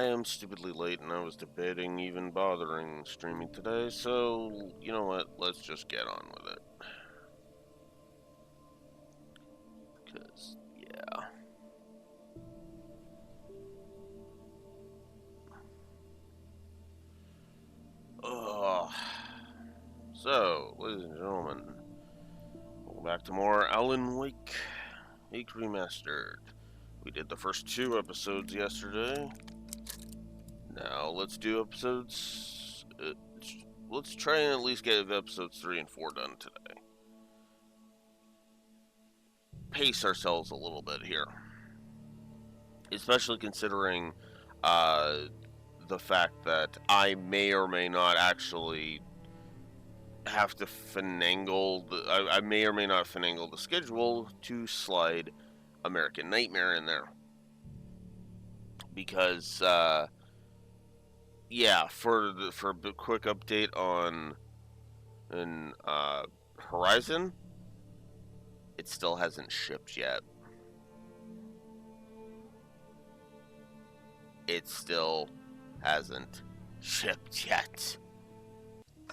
I am stupidly late and I was debating even bothering streaming today, so you know what? Let's just get on with it. Because, yeah. Ugh. So, ladies and gentlemen, welcome back to more Alan Wake Remastered. We did the first 2 episodes yesterday. Now let's do episodes. Let's try and at least get episodes 3 and 4 done today. Pace ourselves a little bit here, especially considering the fact that I may or may not actually have to finagle. I may or may not finagle the schedule to slide American Nightmare in there because, yeah, for a quick update on Horizon, it still hasn't shipped yet. It still hasn't shipped yet.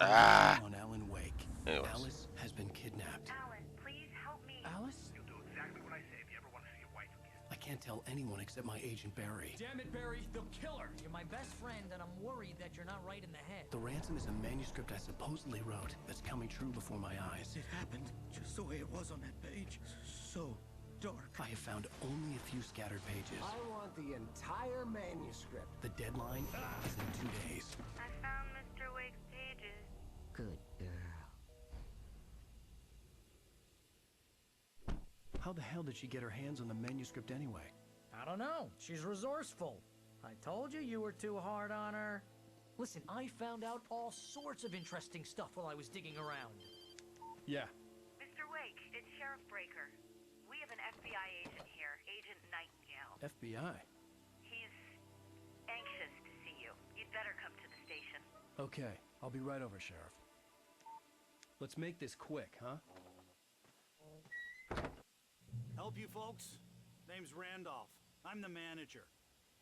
On Alan Wake. Anyways. Alice has been kidnapped. Alice, please help me. Alice? You'll do exactly what I say if you ever want to see your wife again. I can't tell anyone except my agent Barry. Damn it, Barry, they'll kill her. You're my best friend, and I'm worried that you're not right in the head. The ransom is a manuscript I supposedly wrote that's coming true before my eyes. It happened just the way it was on that page. So dark. I have found only a few scattered pages. I want the entire manuscript. The deadline is in 2 days. I found Mr. Wake's pages. Good girl. How the hell did she get her hands on the manuscript anyway? I don't know. She's resourceful. I told you you were too hard on her. Listen, I found out all sorts of interesting stuff while I was digging around. Yeah. Mr. Wake, it's Sheriff Breaker. We have an FBI agent here, Agent Nightingale. FBI? He's anxious to see you. You'd better come to the station. Okay, I'll be right over, Sheriff. Let's make this quick, huh? Help you folks? Name's Randolph. I'm the manager.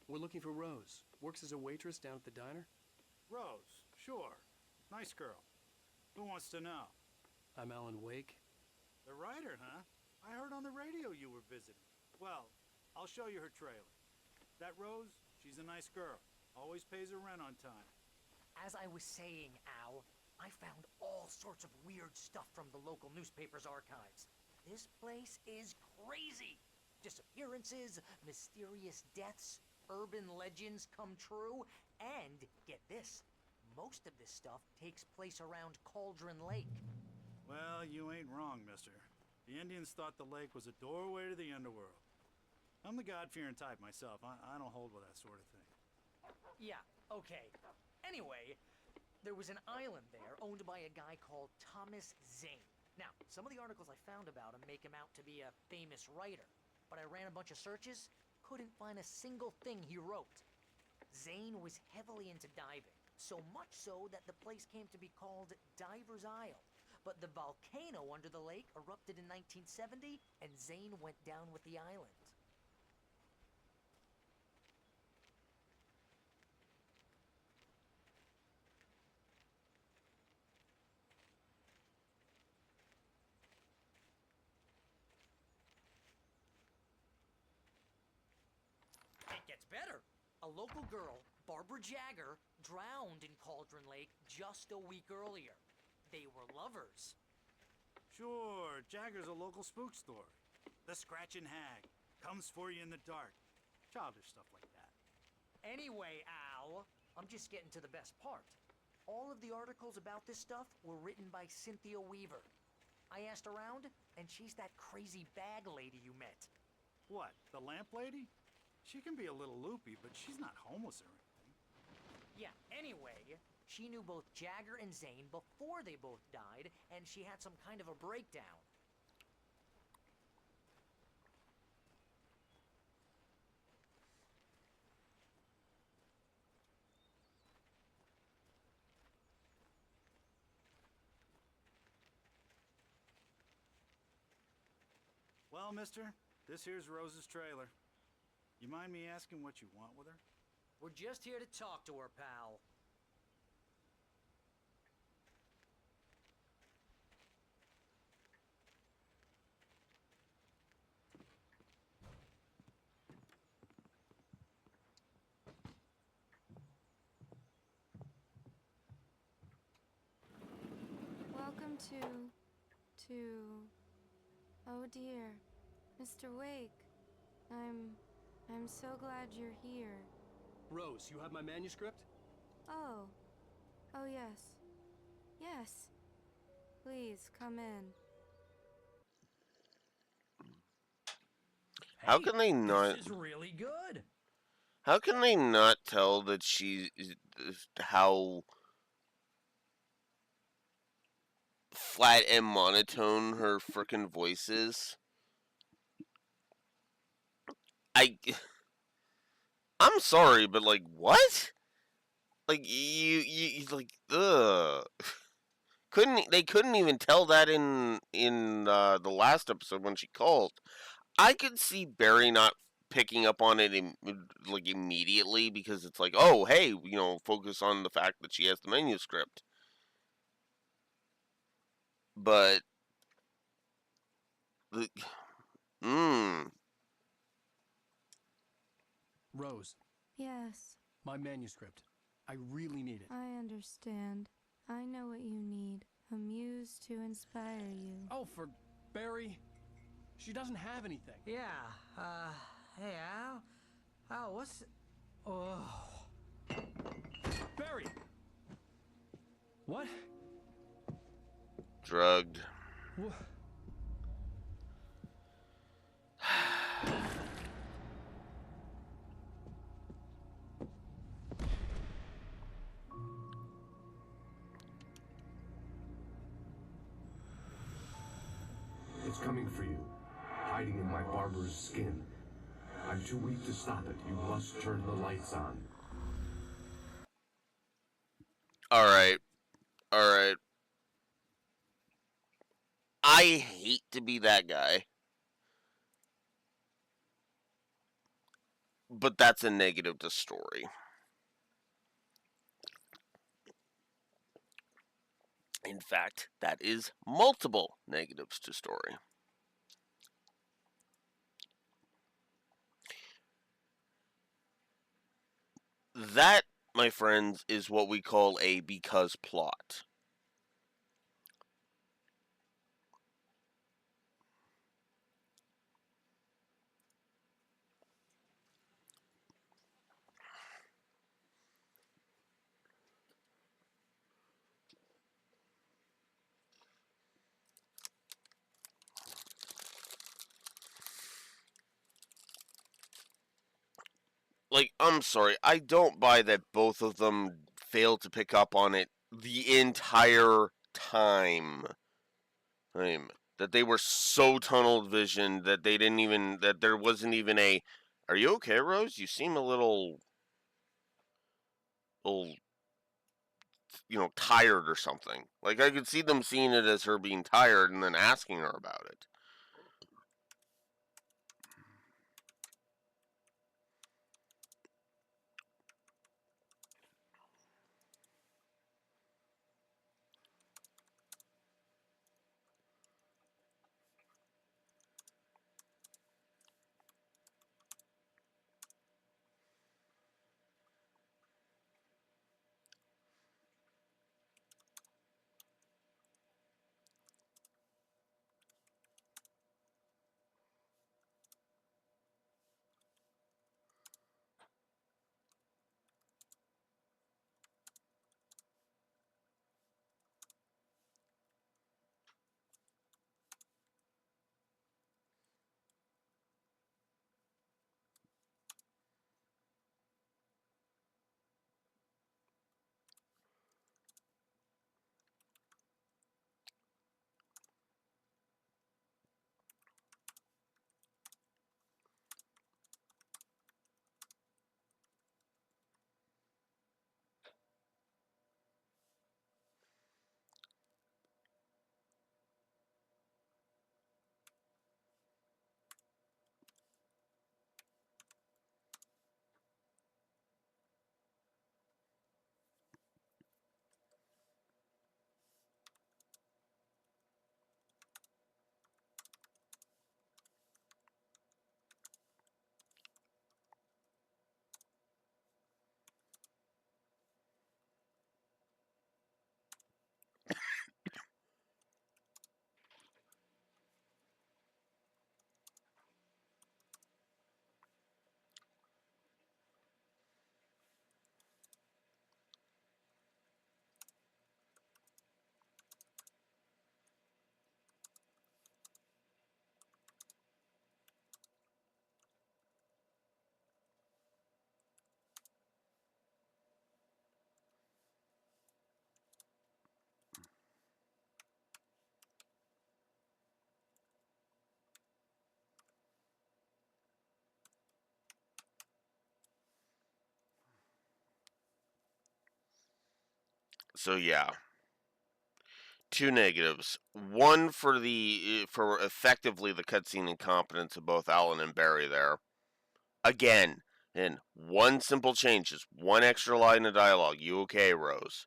We're looking for Rose. Works as a waitress down at the diner. Rose, sure. Nice girl. Who wants to know? I'm Alan Wake. The writer, huh? I heard on the radio you were visiting. Well, I'll show you her trailer. That Rose, she's a nice girl. Always pays her rent on time. As I was saying, Al, I found all sorts of weird stuff from the local newspaper's archives. This place is crazy. Disappearances, mysterious deaths, urban legends come true, and get this, most of this stuff takes place around Cauldron Lake. Well, you ain't wrong, mister. The Indians thought the lake was a doorway to the underworld. I'm the God-fearing type myself. I don't hold with that sort of thing. Yeah, okay. Anyway, there was an island there owned by a guy called Thomas Zane. Now, some of the articles I found about him make him out to be a famous writer, but I ran a bunch of searches, couldn't find a single thing he wrote. Zane was heavily into diving, so much so that the place came to be called Diver's Isle. But the volcano under the lake erupted in 1970, and Zane went down with the island. It gets better. A local girl, Barbara Jagger, drowned in Cauldron Lake just a week earlier. They were lovers. Sure, Jagger's a local spook story. The Scratching Hag. Comes for you in the dark. Childish stuff like that. Anyway, Al, I'm just getting to the best part. All of the articles about this stuff were written by Cynthia Weaver. I asked around, and she's that crazy bag lady you met. What, the lamp lady? She can be a little loopy, but she's not homeless or anything. Yeah, anyway, she knew both Jagger and Zane before they both died, and she had some kind of a breakdown. Well, mister, this here's Rose's trailer. You mind me asking what you want with her? We're just here to talk to her, pal. Welcome to... Oh dear, Mr. Wake. I'm so glad you're here. Rose, you have my manuscript? Oh. Oh yes. Yes. Please, come in. How can they not? This is really good. How can they not tell that how flat and monotone her frickin' voice is? I'm sorry, but like, what? Like, you like, ugh. Couldn't even tell that in the last episode when she called. I could see Barry not picking up on it like immediately because it's like, oh, hey, focus on the fact that she has the manuscript. But the Rose, Yes, my manuscript. I really need it. I understand. I know what you need. A muse to inspire you. Oh, for Barry. She doesn't have anything. Yeah, hey, Al, what's... Oh... Barry! What? drugged. Wha- It's coming for you, hiding in my barber's skin. I'm too weak to stop it. You must turn the lights on. Alright. Alright. I hate to be that guy. But that's a negative to story. In fact, that is multiple negatives to story. That, my friends, is what we call a because plot. Like, I'm sorry, I don't buy that both of them failed to pick up on it the entire time. That they were so tunnel visioned that they didn't even, that there wasn't even a, are you okay, Rose? You seem a little, tired or something. Like, I could see them seeing it as her being tired and then asking her about it. So yeah, two negatives. One for effectively the cutscene incompetence of both Alan and Barry there. Again, in one simple change, just one extra line of dialogue. You okay, Rose?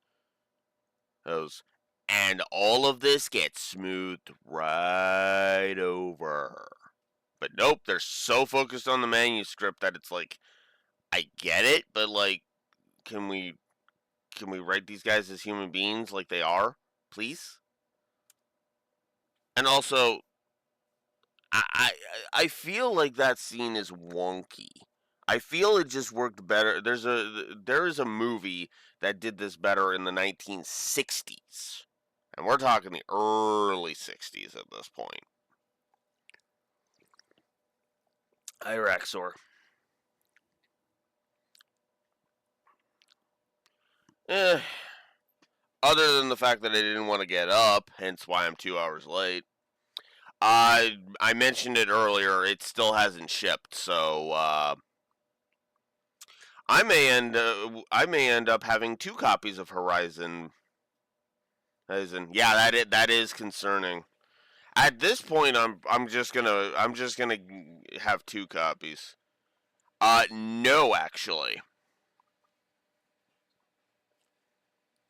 Rose. And all of this gets smoothed right over. But nope, they're so focused on the manuscript that it's like, I get it, but like, can we write these guys as human beings like they are, please? And also, I feel like that scene is wonky. I feel it just worked better. There is a movie that did this better in the 1960s, and we're talking the early 60s at this point. Iraxor. Other than the fact that I didn't want to get up, hence why I'm 2 hours late. I mentioned it earlier. It still hasn't shipped, so I may end up having 2 copies of Horizon. Yeah, that is concerning. At this point, I'm just gonna have 2 copies. No, actually.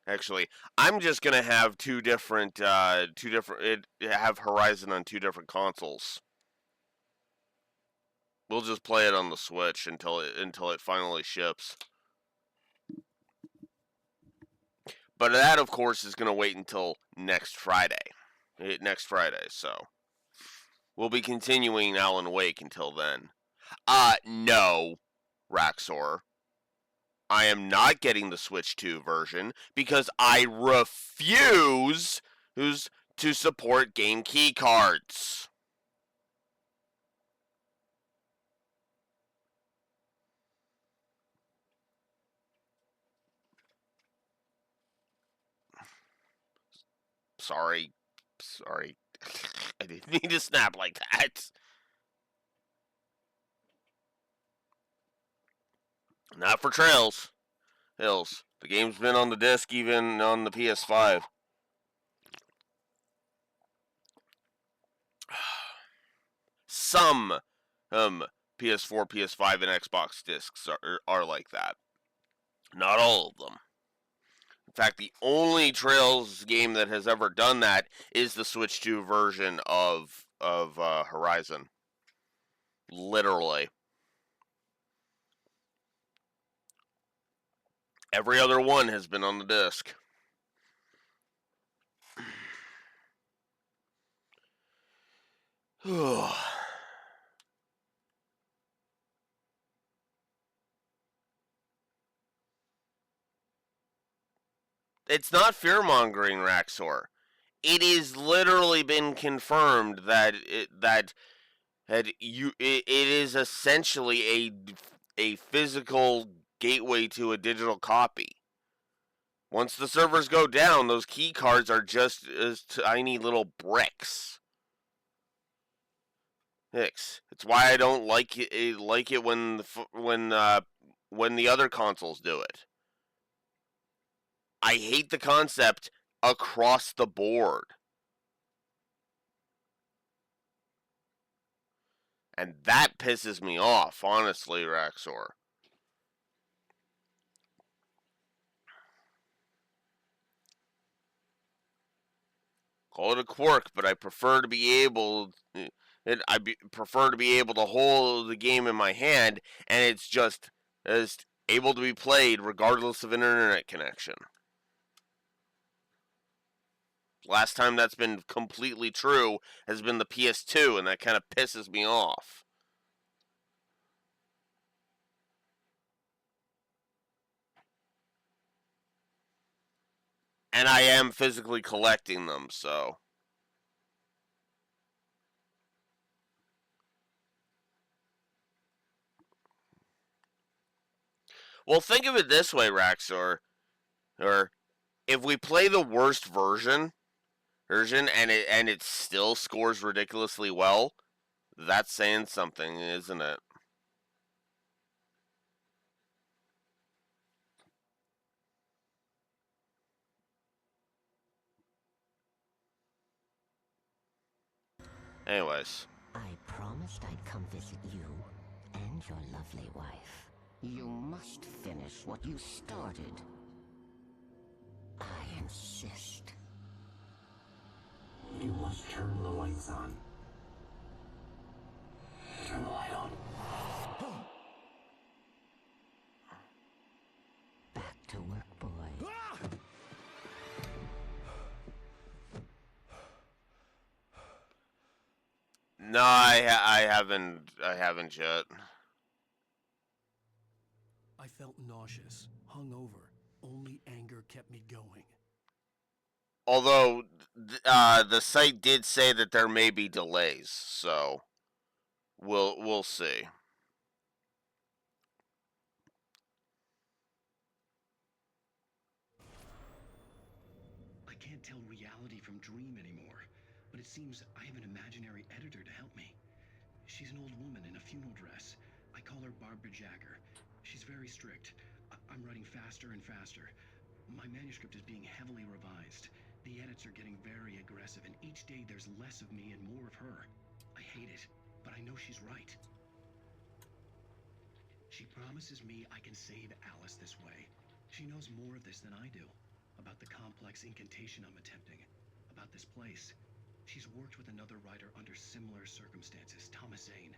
Actually, I'm just gonna have two different have Horizon on 2 different consoles. We'll just play it on the Switch until it finally ships. But that, of course, is gonna wait until next Friday. So we'll be continuing Alan Wake until then. No, Raxor. I am not getting the Switch 2 version because I refuse to support game key cards. Sorry. I didn't mean to snap like that. Not for Trails. Hills. The game's been on the disc even on the PS5. Some PS4, PS5, and Xbox discs are like that. Not all of them. In fact, the only Trails game that has ever done that is the Switch 2 version of Horizon. Literally. Every other one has been on the disc. It's not fear-mongering, Raxor. It has literally been confirmed that it is essentially a physical gateway to a digital copy. Once the servers go down, those key cards are just as tiny little bricks. It's why I don't like it when the other consoles do it. I hate the concept across the board. And that pisses me off, honestly, Raxor. Call it a quirk, but I prefer to be able prefer to be able to hold the game in my hand and it's just able to be played regardless of an internet connection. Last time that's been completely true has been the PS2, and that kind of pisses me off. And I am physically collecting them, so. Well, think of it this way, Raxor. Or if we play the worst version and it still scores ridiculously well, that's saying something, isn't it? Anyways. I promised I'd come visit you and your lovely wife. You must finish what you started. I insist. You must turn the lights on. Turn the light on. Back to work, boy. No, I haven't yet. I felt nauseous, hungover. Only anger kept me going. Although the site did say that there may be delays, so we'll see. I can't tell reality from dream anymore, but it seems I have an imaginary editor to help me. She's an old woman in a funeral dress. I call her Barbara Jagger. She's very strict. I'm writing faster and faster. My manuscript is being heavily revised. The edits are getting very aggressive, and each day there's less of me and more of her. I hate it, but I know she's right. She promises me I can save Alice this way. She knows more of this than I do. About the complex incantation I'm attempting. About this place. She's worked with another writer under similar circumstances, Thomas Zane.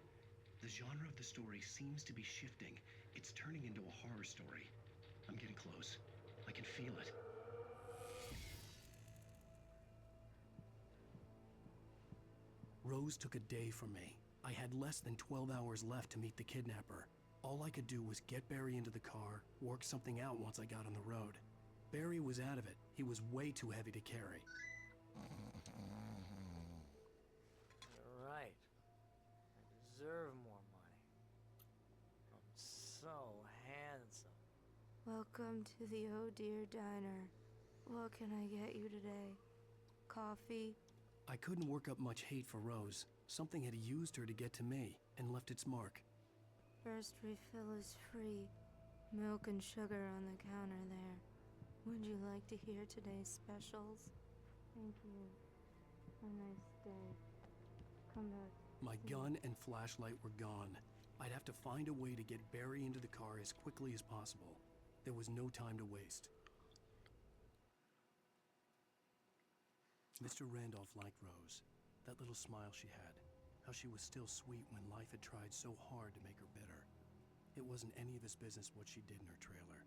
The genre of the story seems to be shifting. It's turning into a horror story. I'm getting close. I can feel it. Rose took a day from me. I had less than 12 hours left to meet the kidnapper. All I could do was get Barry into the car, work something out once I got on the road. Barry was out of it. He was way too heavy to carry. You're right. I deserve more money. I'm so handsome. Welcome to the Oh Dear Diner. What can I get you today? Coffee? I couldn't work up much hate for Rose. Something had used her to get to me and left its mark. First refill is free. Milk and sugar on the counter there. Would you like to hear today's specials? Thank you. Have a nice day. Come back. My gun and flashlight were gone. I'd have to find a way to get Barry into the car as quickly as possible. There was no time to waste. Mr. Randolph liked Rose. That little smile she had. How she was still sweet when life had tried so hard to make her bitter. It wasn't any of his business what she did in her trailer.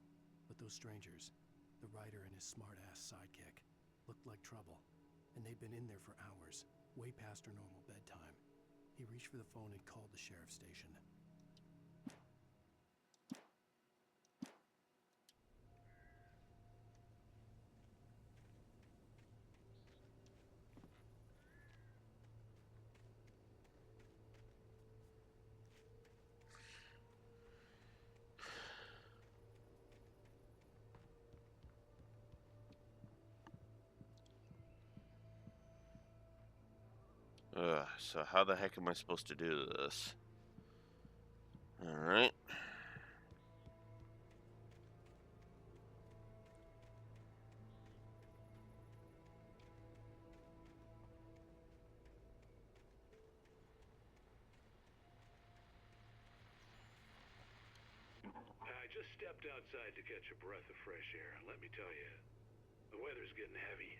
But those strangers, the writer and his smart-ass sidekick, looked like trouble. And they'd been in there for hours, way past her normal bedtime. He reached for the phone and called the sheriff's station. So how the heck am I supposed to do this? Alright. I just stepped outside to catch a breath of fresh air, and let me tell you, the weather's getting heavy.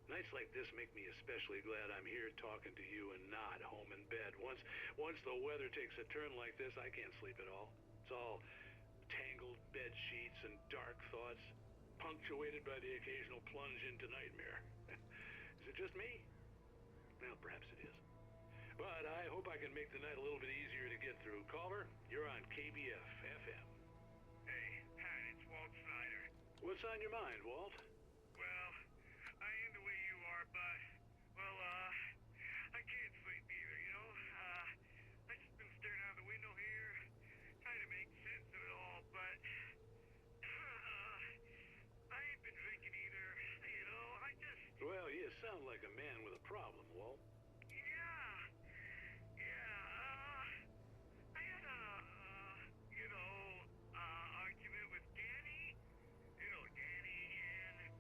Nights like this make me especially glad I'm here talking to you and not home in bed. Once the weather takes a turn like this, I can't sleep at all. It's all tangled bed sheets and dark thoughts, punctuated by the occasional plunge into nightmare. Is it just me? Well, perhaps it is. But I hope I can make the night a little bit easier to get through. Caller, you're on KBF FM. Hey, Pat, it's Walt Snyder. What's on your mind, Walt? Well, I ain't the way you are, but, well, I can't sleep either, you know? I just been staring out the window here, trying to make sense of it all, but, I ain't been drinking either, you know? I just... Well, you sound like a man with a problem, Walt. I had a, argument with Danny. You know Danny, and,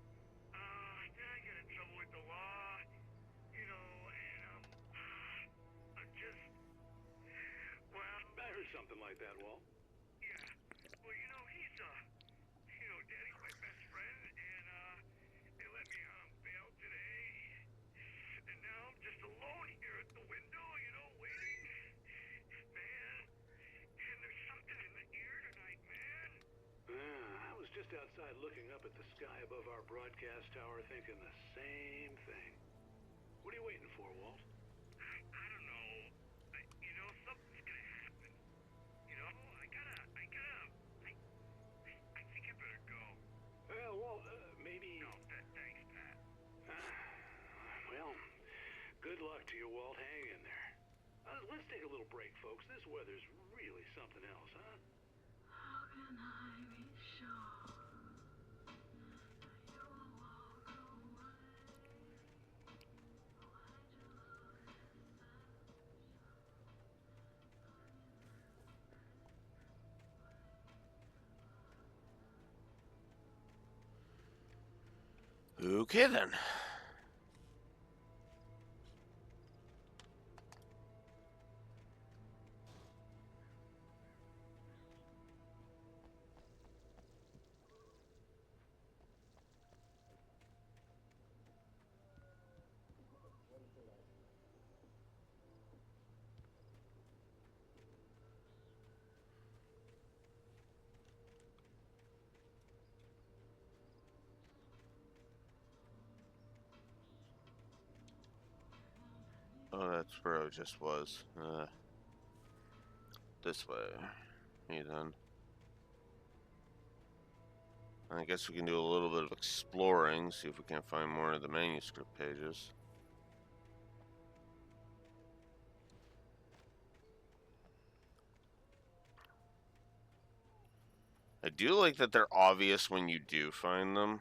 then I got in trouble with the law, you know, and, just outside looking up at the sky above our broadcast tower thinking the same thing. What are you waiting for, Walt? I don't know. You know, something's gonna happen. You know, I think I better go. Well, Walt, maybe... No, thanks, Pat. Well, good luck to you, Walt. Hang in there. Let's take a little break, folks. This weather's really something else, huh? How can I be sure you will walk away? Okay then. Oh, that's where I just was. This way. Hey then. I guess we can do a little bit of exploring, see if we can find more of the manuscript pages. I do like that they're obvious when you do find them.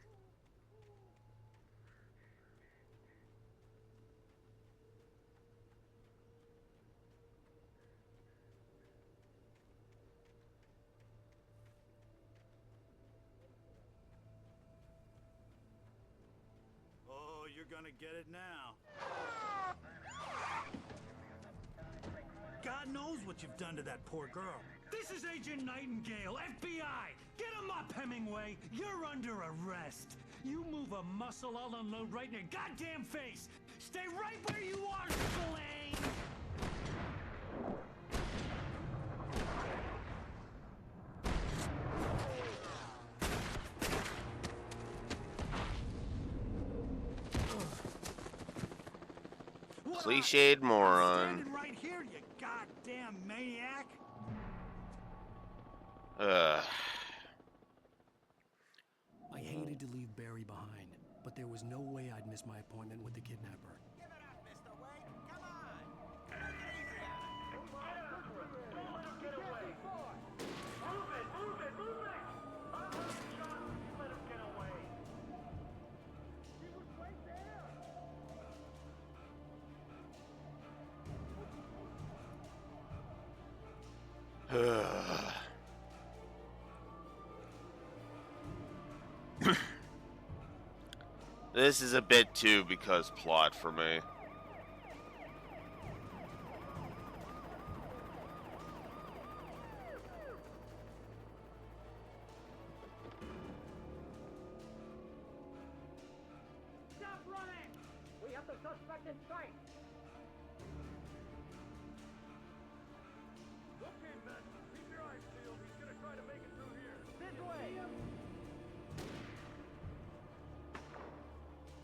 Oh, you're gonna get it now. God knows what you've done to that poor girl. This is Agent Nightingale, FBI! Get him up, Hemingway! You're under arrest! You move a muscle, I'll unload right in your goddamn face! Stay right where you are, Spillane! Cliched moron. Standing right here, you goddamn maniac! I hated to leave Barry behind, but there was no way I'd miss my appointment with the kidnapper. This is a bit too because plot for me. Stop running! We have the suspect in sight! Okay, men, keep your eyes peeled. He's gonna try to make it through here. This way!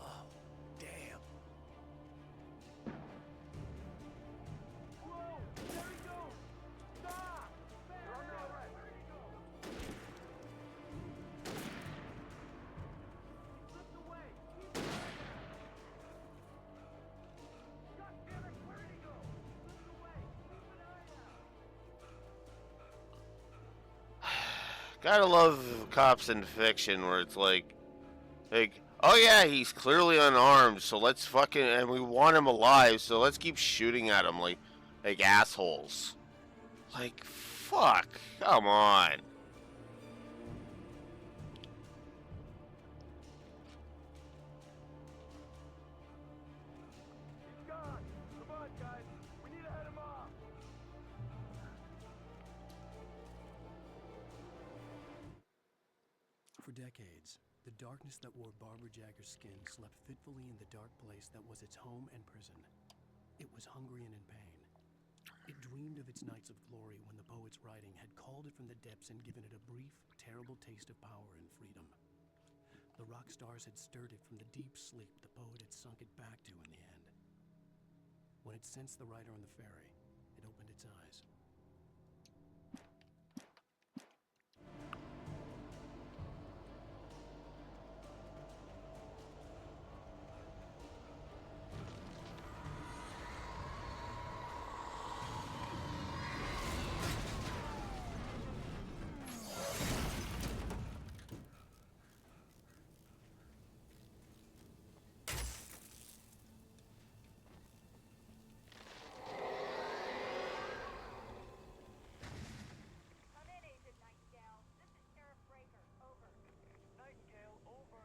Oh, damn. Whoa! There he goes! Stop! You're under arrest. Where did he go? He slipped away. Keep him right there. God damn it! Where did he go? He slipped away. Keep an eye out. Gotta love cops in fiction where it's like, oh yeah, he's clearly unarmed, so let's fucking, and we want him alive, so let's keep shooting at him like assholes. Like, fuck, come on. He's gone. Come on, guys. We need to head him off. For decades, the darkness that wore Barbara Jagger's skin slept fitfully in the dark place that was its home and prison. It was hungry and in pain. It dreamed of its nights of glory when the poet's writing had called it from the depths and given it a brief, terrible taste of power and freedom. The rock stars had stirred it from the deep sleep the poet had sunk it back to in the end. When it sensed the rider on the ferry, it opened its eyes. Come in, Agent Nightingale. This is Sheriff Breaker. Over. Nightingale, over.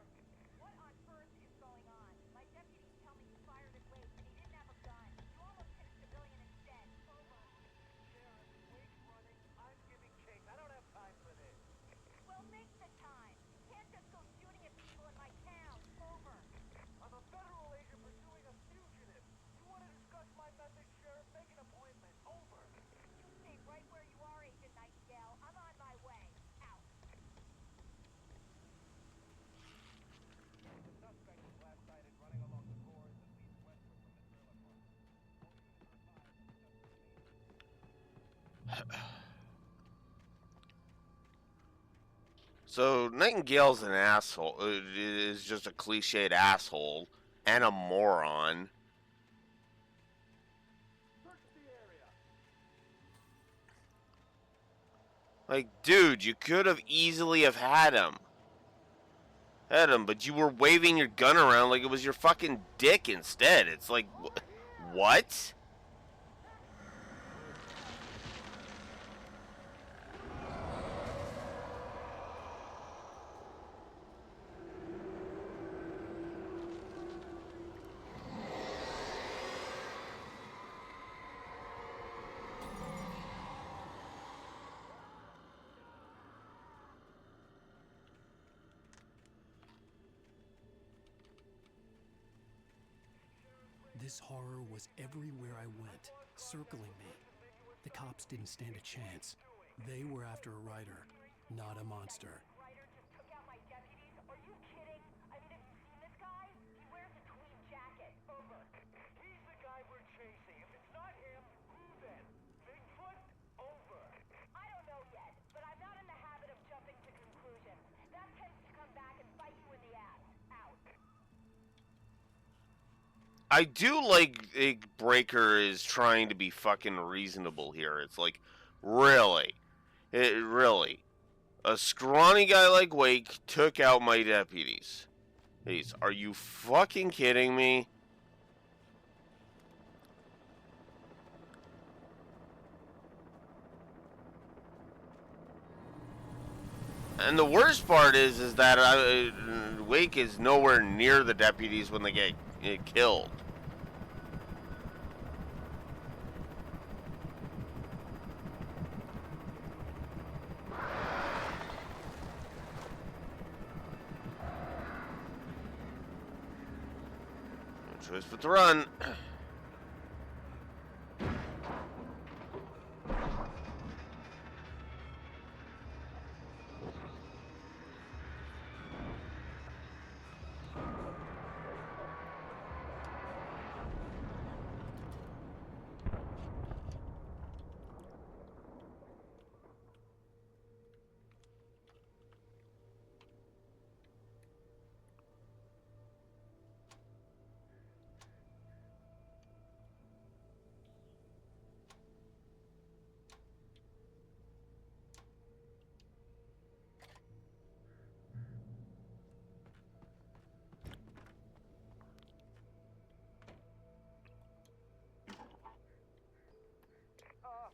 What on earth is going on? My deputies tell me you fired at Wake and he didn't have a gun. You almost hit a civilian instead. Over. Sheriff, Wake's running. I'm giving chase. I don't have time for this. Well, make the time. You can't just go shooting at people in my town. Over. I'm a federal agent pursuing a fugitive. You want to discuss my methods, Sheriff? Make an appointment. Over. You stay right where you are, Agent Nightingale. I'm on my way. Out. The suspect was last sighted running along the gorge that leads westward from the trailer park. So Nightingale's an asshole. Is just a cliched asshole and a moron. Like, dude, you could have easily have had him. But you were waving your gun around like it was your fucking dick instead. It's like, what? This horror was everywhere I went, circling me. The cops didn't stand a chance. They were after a rider, not a monster. Ryder just took out my deputies? Are you kidding? I mean, have you seen this guy? He wears a tweed jacket. Over. He's the guy we're chasing. If it's not him, who then? Bigfoot? Over. I don't know yet, but I'm not in the habit of jumping to conclusions. That tends to come back and bite you in the ass. Out. I do like Breaker is trying to be fucking reasonable here. It's like, really? Really? A scrawny guy like Wake took out my deputies. Please, are you fucking kidding me? And the worst part is that Wake is nowhere near the deputies when they get killed. No choice but to run.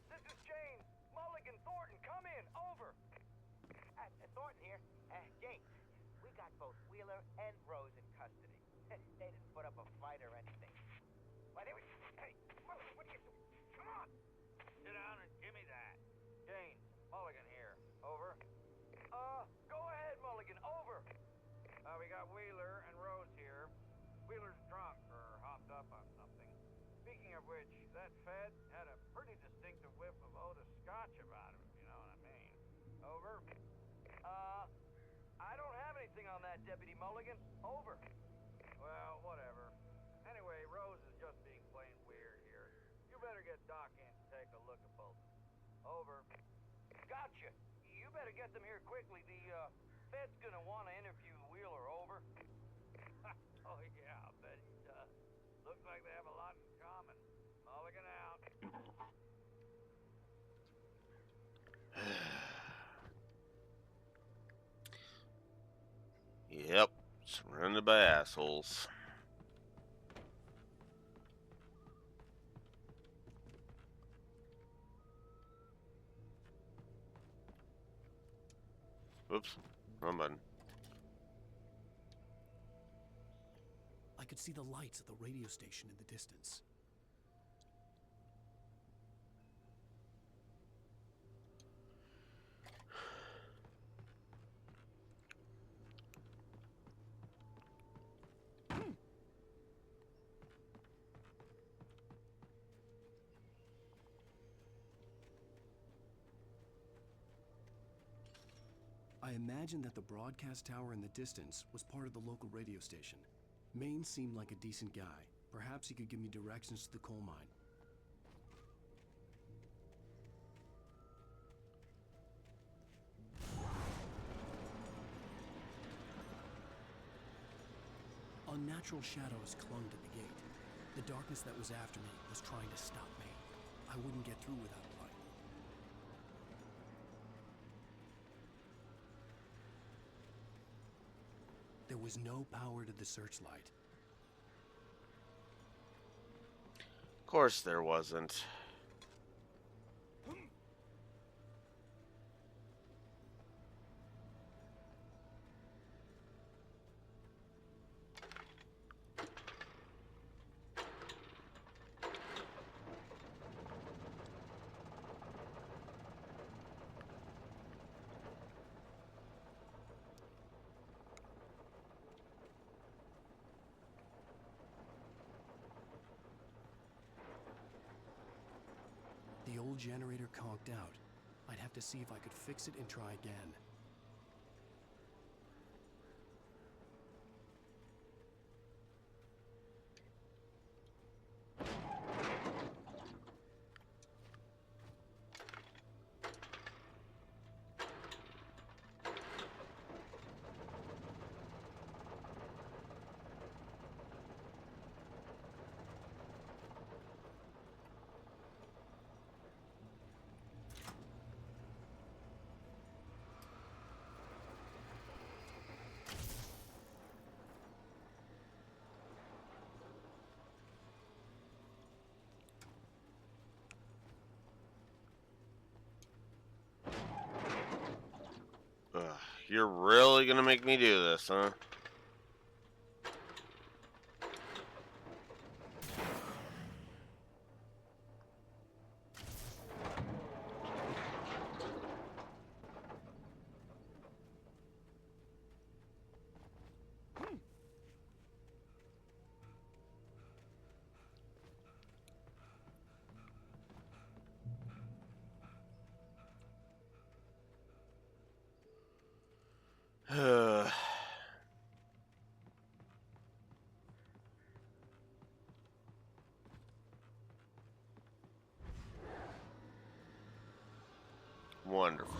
This is James. Mulligan, Thornton, come in. Over. Thornton here. James, we got both Wheeler and Rose in custody. They didn't put up a fight or anything. Why, they were... Hey, Mulligan, what are you doing? Come on! Sit down and give me that. James, Mulligan here. Over. Go ahead, Mulligan. Over. We got Wheeler and Rose here. Wheeler's drunk or hopped up on something. Speaking of which, that Fed had a pretty distinctive whiff of Otis Scotch about him, if you know what I mean. Over. I don't have anything on that that, Deputy Mulligan? Over. Well, whatever. Anyway, Rose is just being plain weird here. You better get Doc in to take a look at both of them. Over. Gotcha. You better get them here quickly. The Fed's gonna want to interview Wheeler. Over. Oh yeah, I bet he does. Looks like they have a lot in common. Mulligan out. Yep, surrounded by assholes. Oops, wrong button. I could see the lights of the radio station in the distance. I imagined that the broadcast tower in the distance was part of the local radio station. Maine seemed like a decent guy. Perhaps he could give me directions to the coal mine. Unnatural shadows clung to the gate. The darkness that was after me was trying to stop me. I wouldn't get through without a light. There was no power to the searchlight. Of course there wasn't. The old generator conked out. I'd have to see if I could fix it and try again. Ugh, you're really gonna make me do this, huh? Wonderful.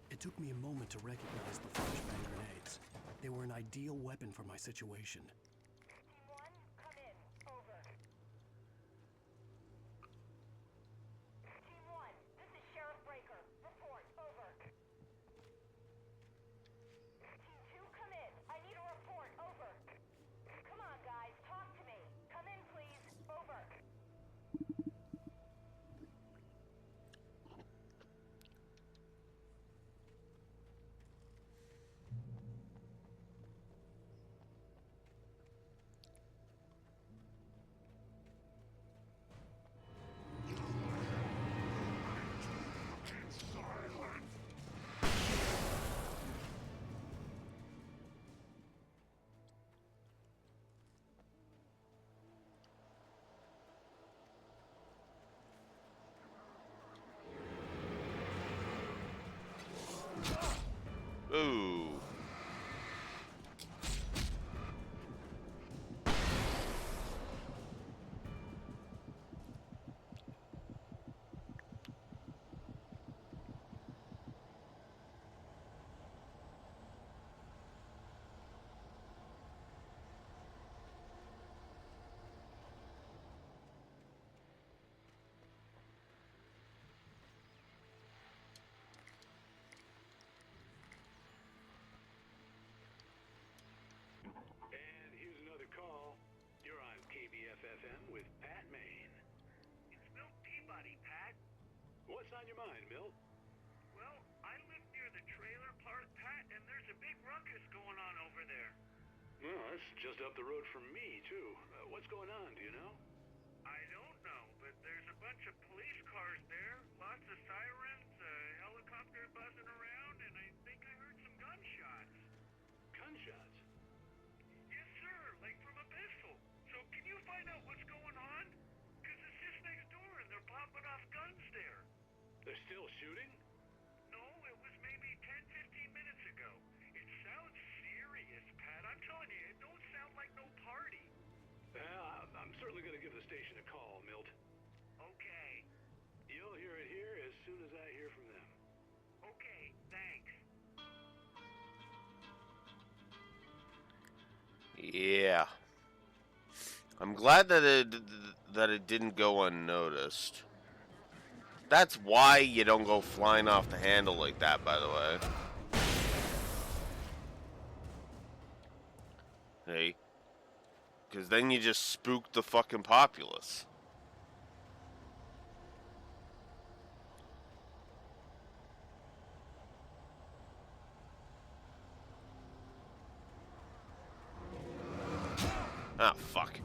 It took me a moment to recognize the flashbang grenades. They were an ideal weapon for my situation. Team 1, come in. Over. Team 1, this is Sheriff Breaker. Report. Over. Team 2, come in. I need a report. Over. Come on, guys. Talk to me. Come in, please. Over. on your mind, Milt? Well, I live near the trailer park, Pat, and there's a big ruckus going on over there. Well, that's just up the road from me, too. What's going on, do you know? I don't know, but there's a bunch of police cars there, lots of sirens, a helicopter buzzing around, and I think I heard some gunshots. Gunshots? Yes, sir, like from a pistol. So can you find out what's going on? Because it's just next door and they're popping off guns there. They're still shooting? No, it was maybe 10, 15 minutes ago. It sounds serious, Pat. I'm telling you, it don't sound like no party. Well, I'm certainly going to give the station a call, Milt. Okay. You'll hear it here as soon as I hear from them. Okay, thanks. Yeah. I'm glad that it didn't go unnoticed. That's why you don't go flying off the handle like that, by the way. Hey. Because then you just spook the fucking populace. Ah, fuck.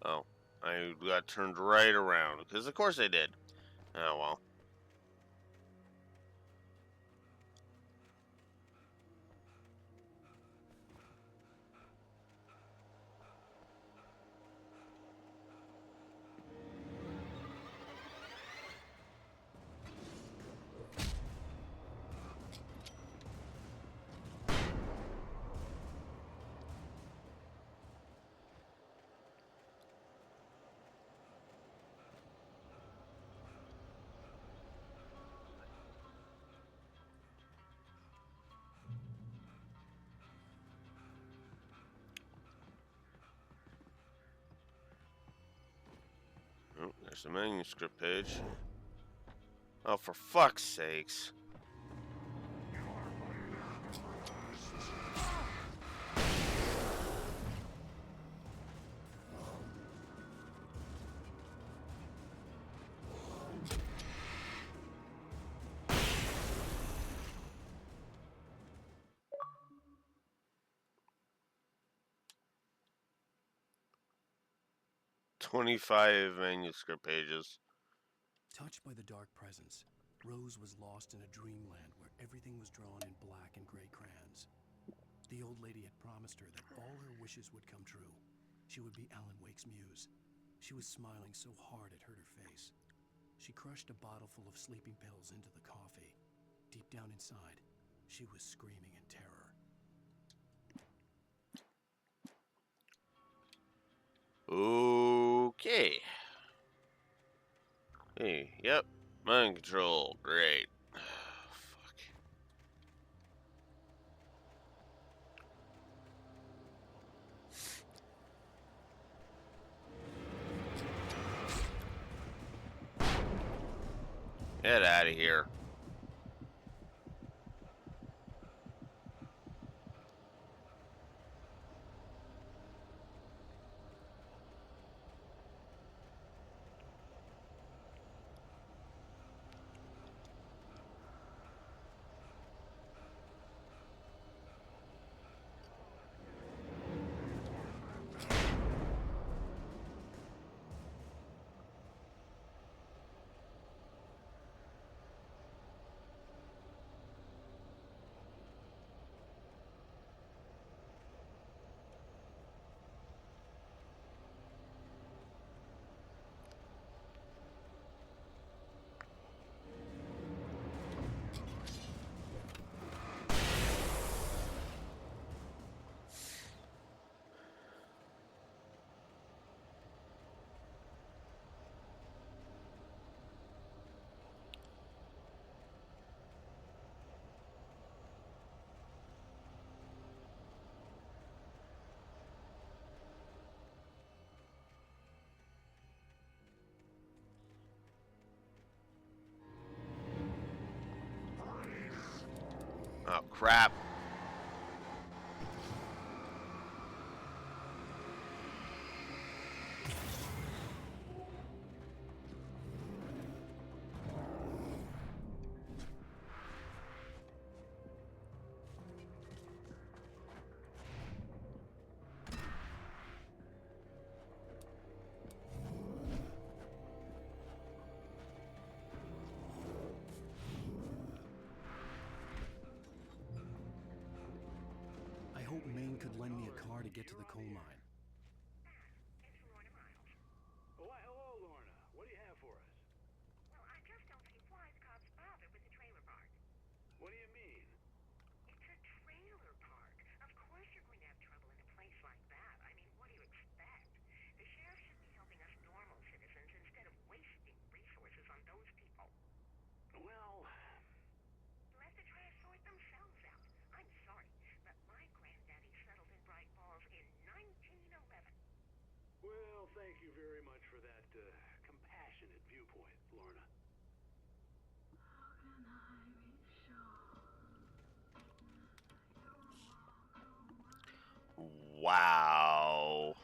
Oh, I got turned right around. Because of course I did. Oh, well. Oh, there's the manuscript page. Oh, for fuck's sakes. "25 manuscript pages." Touched by the dark presence, Rose was lost in a dreamland where everything was drawn in black and gray crayons. The old lady had promised her that all her wishes would come true. She would be Alan Wake's muse. She was smiling so hard it hurt her face. She crushed a bottle full of sleeping pills into the coffee. Deep down inside, she was screaming in terror. Okay. Hey, yep. Mind control. Great. Fuck. Get out of here. Oh, crap. I hope Maine could lend me a car to get to the coal mine. Oh, why, hello, Lorna. What do you have for us? Well, I just don't see why the cops bothered with the trailer park. What do you mean? It's a trailer park. Of course you're going to have trouble in a place like that. I mean, what do you expect? The sheriff should be helping us normal citizens instead of wasting resources on those people. Well, Let the trash sort themselves out. I'm sorry, but my granddaddy settled in Bright Falls in 1911. well, thank you very much for that compassionate viewpoint, Lorna. Wow.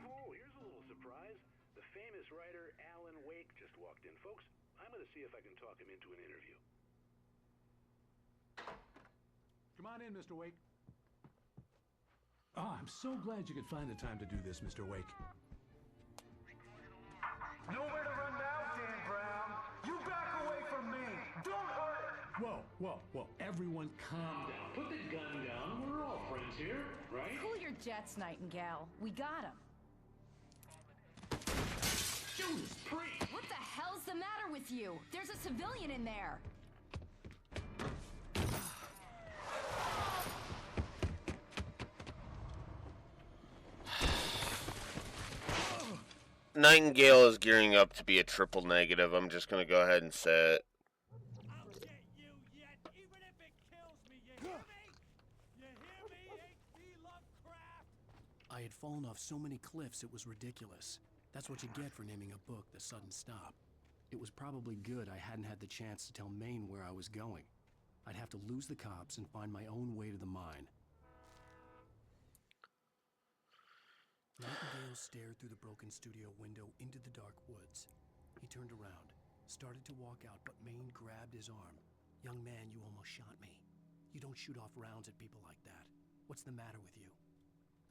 Oh, here's a little surprise. The famous writer Alan Wake just walked in. Folks, I'm going to see if I can talk him into an interview. Come on in, Mr. Wake. Oh, I'm so glad you could find the time to do this, Mr. Wake. Nowhere to run now, Dan Brown. You back away from me. Don't hurt it. Whoa, whoa, whoa. Everyone calm down. Put the gun down. We're all friends here, right? Cool your jets, Nightingale. We got him. Judas Priest! What the hell's the matter with you? There's a civilian in there. Nightingale is gearing up to be a triple negative. I'm just going to go ahead and say it. I had fallen off so many cliffs it was ridiculous. That's what you get for naming a book The Sudden Stop. It was probably good I hadn't had the chance to tell Maine where I was going. I'd have to lose the cops and find my own way to the mine. Nightingale stared through the broken studio window into the dark woods. He turned around, started to walk out, but Maine grabbed his arm. "Young man, you almost shot me. You don't shoot off rounds at people like that. What's the matter with you?"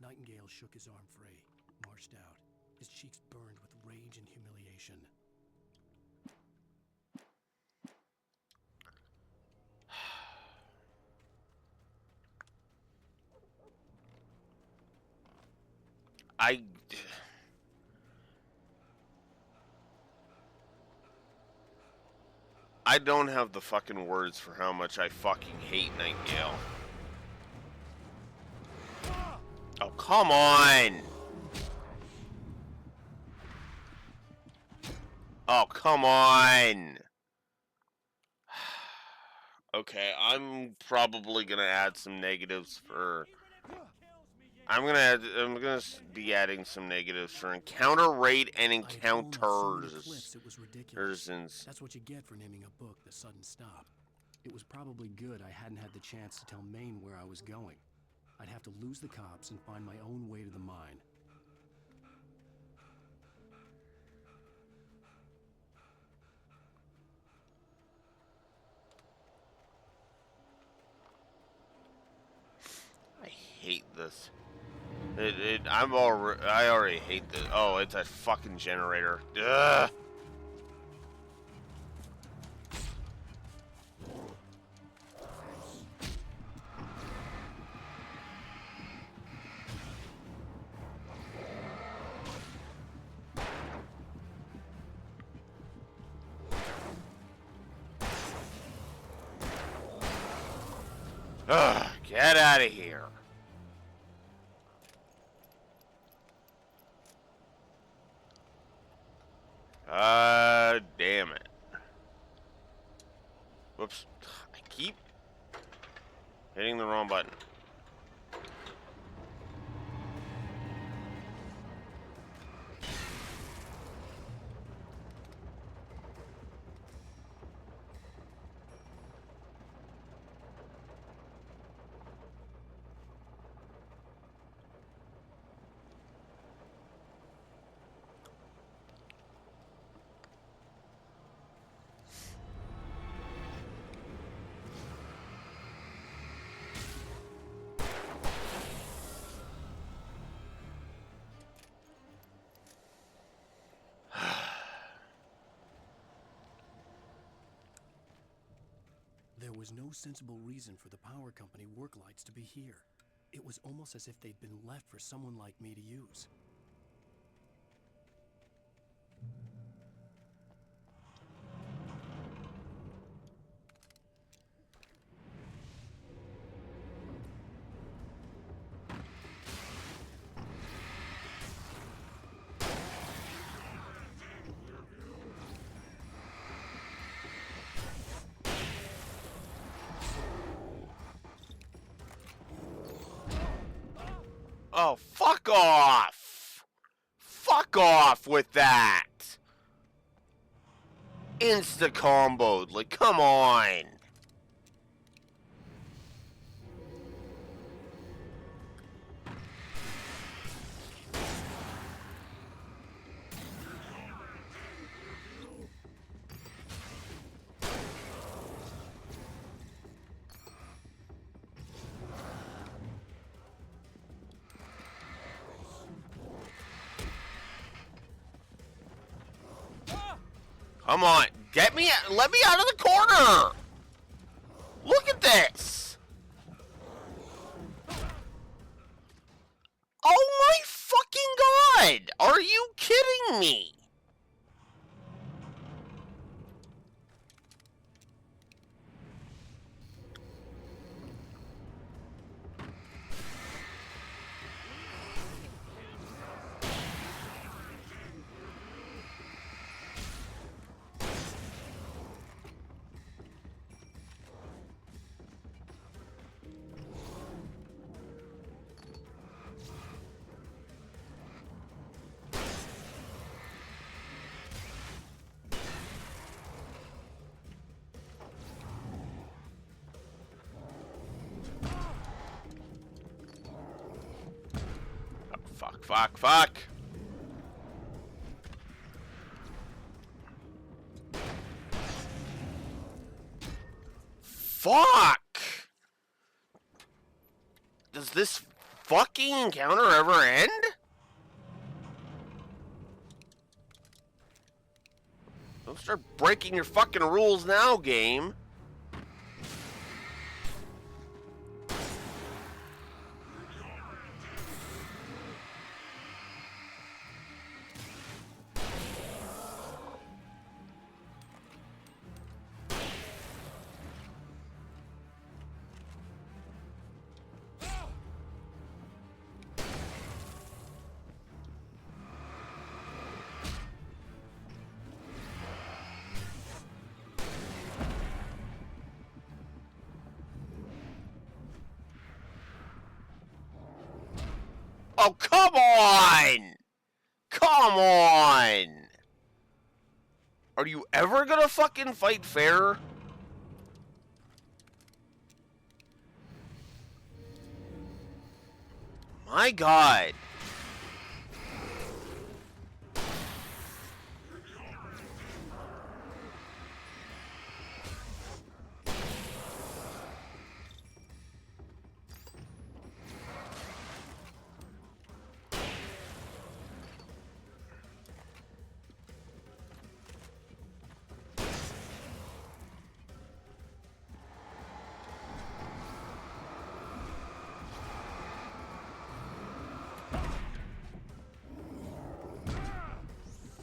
Nightingale shook his arm free, marched out. His cheeks burned with rage and humiliation. I don't have the fucking words for how much I fucking hate Nightingale. Oh, come on! Oh, come on! Okay, I'm probably gonna add some negatives for... I'm gonna be adding some negatives for encounter rate and encounters. It was ridiculous. That's what you get for naming a book The Sudden Stop. It was probably good I hadn't had the chance to tell Maine where I was going. I'd have to lose the cops and find my own way to the mine. I hate this. I already hate this. Oh, it's a fucking generator. Ugh. Ugh, get out of here. Damn it. Whoops. I keep hitting the wrong button. There was no sensible reason for the power company work lights to be here. It was almost as if they'd been left for someone like me to use. Oh, fuck off! Fuck off with that! Insta-comboed, like, come on! Come on, let me out of the corner! Look at this! Oh my fucking god! Are you kidding me? Fuck. Fuck! Does this fucking encounter ever end? Don't start breaking your fucking rules now, game. Oh, come on! Come on! Are you ever gonna fucking fight fair? My god.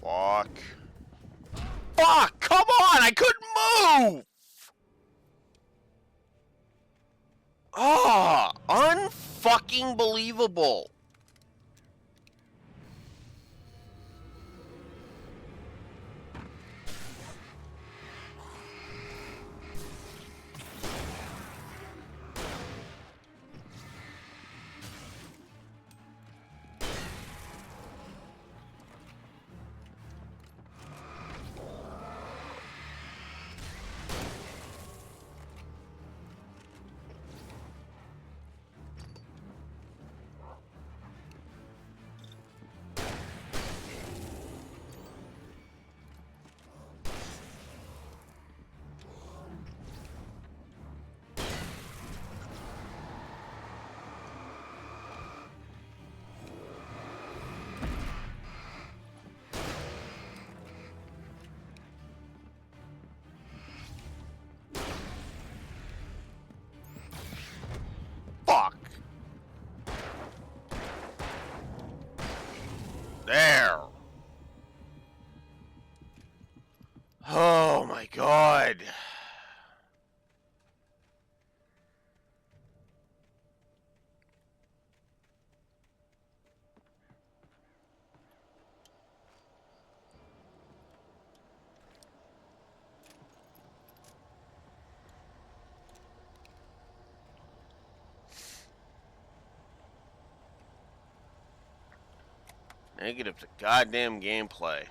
Fuck. Fuck! Come on! I couldn't move! Ah, unfucking believable. Fuck. There. Oh my god. Negative to goddamn gameplay.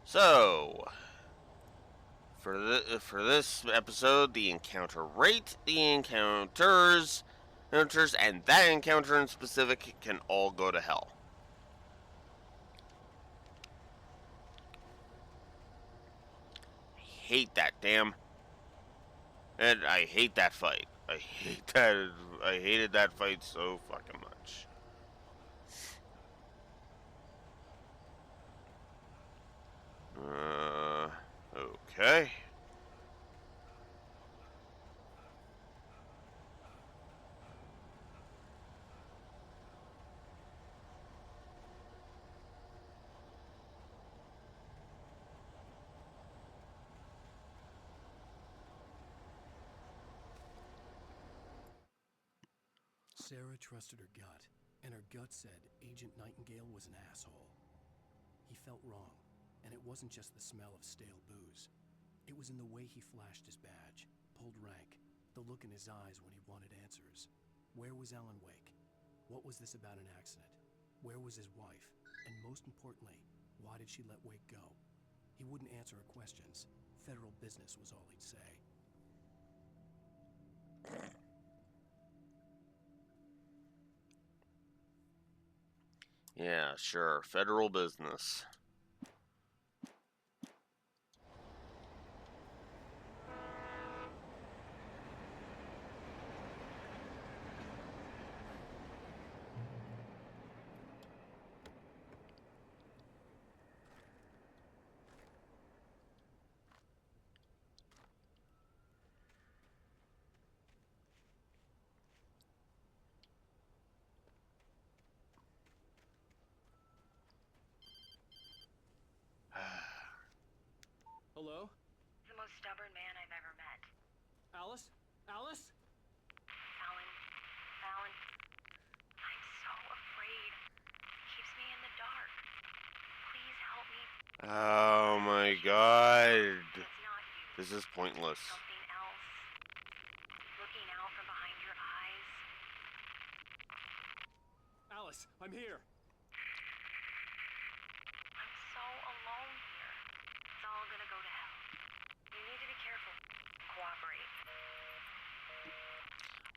So, for this episode, the encounter rate, the encounters, and that encounter in specific can all go to hell. I hate that, damn. And I hate that fight. I hate that. I hated that fight so fucking much. Okay. Sarah trusted her gut, and her gut said Agent Nightingale was an asshole. He felt wrong, and it wasn't just the smell of stale booze. It was in the way he flashed his badge, pulled rank, the look in his eyes when he wanted answers. Where was Alan Wake? What was this about an accident? Where was his wife? And most importantly, why did she let Wake go? He wouldn't answer her questions. Federal business was all he'd say. Yeah, sure. Federal business. Alice? Alice? Alan, Alan, I'm so afraid. It keeps me in the dark. Please help me. Oh my god. This is pointless. Something else. Looking out from behind your eyes. Alice, I'm here. I'm so alone here. It's all gonna go to hell. You need to be careful. Cooperate.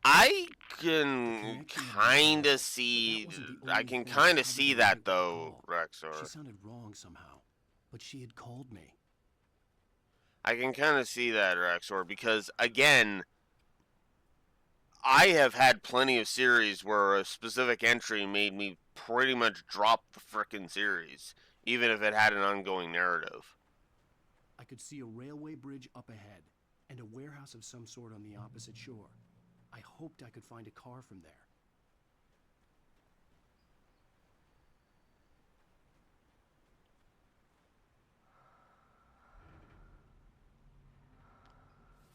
I can kind of see. I can kind of see that though, She Rexor. sounded wrong somehow, but she had called me. I can kind of see that, Rexor, because again, I have had plenty of series where a specific entry made me pretty much drop the frickin' series, even if it had an ongoing narrative. I could see a railway bridge up ahead and a warehouse of some sort on the opposite shore. I hoped I could find a car from there.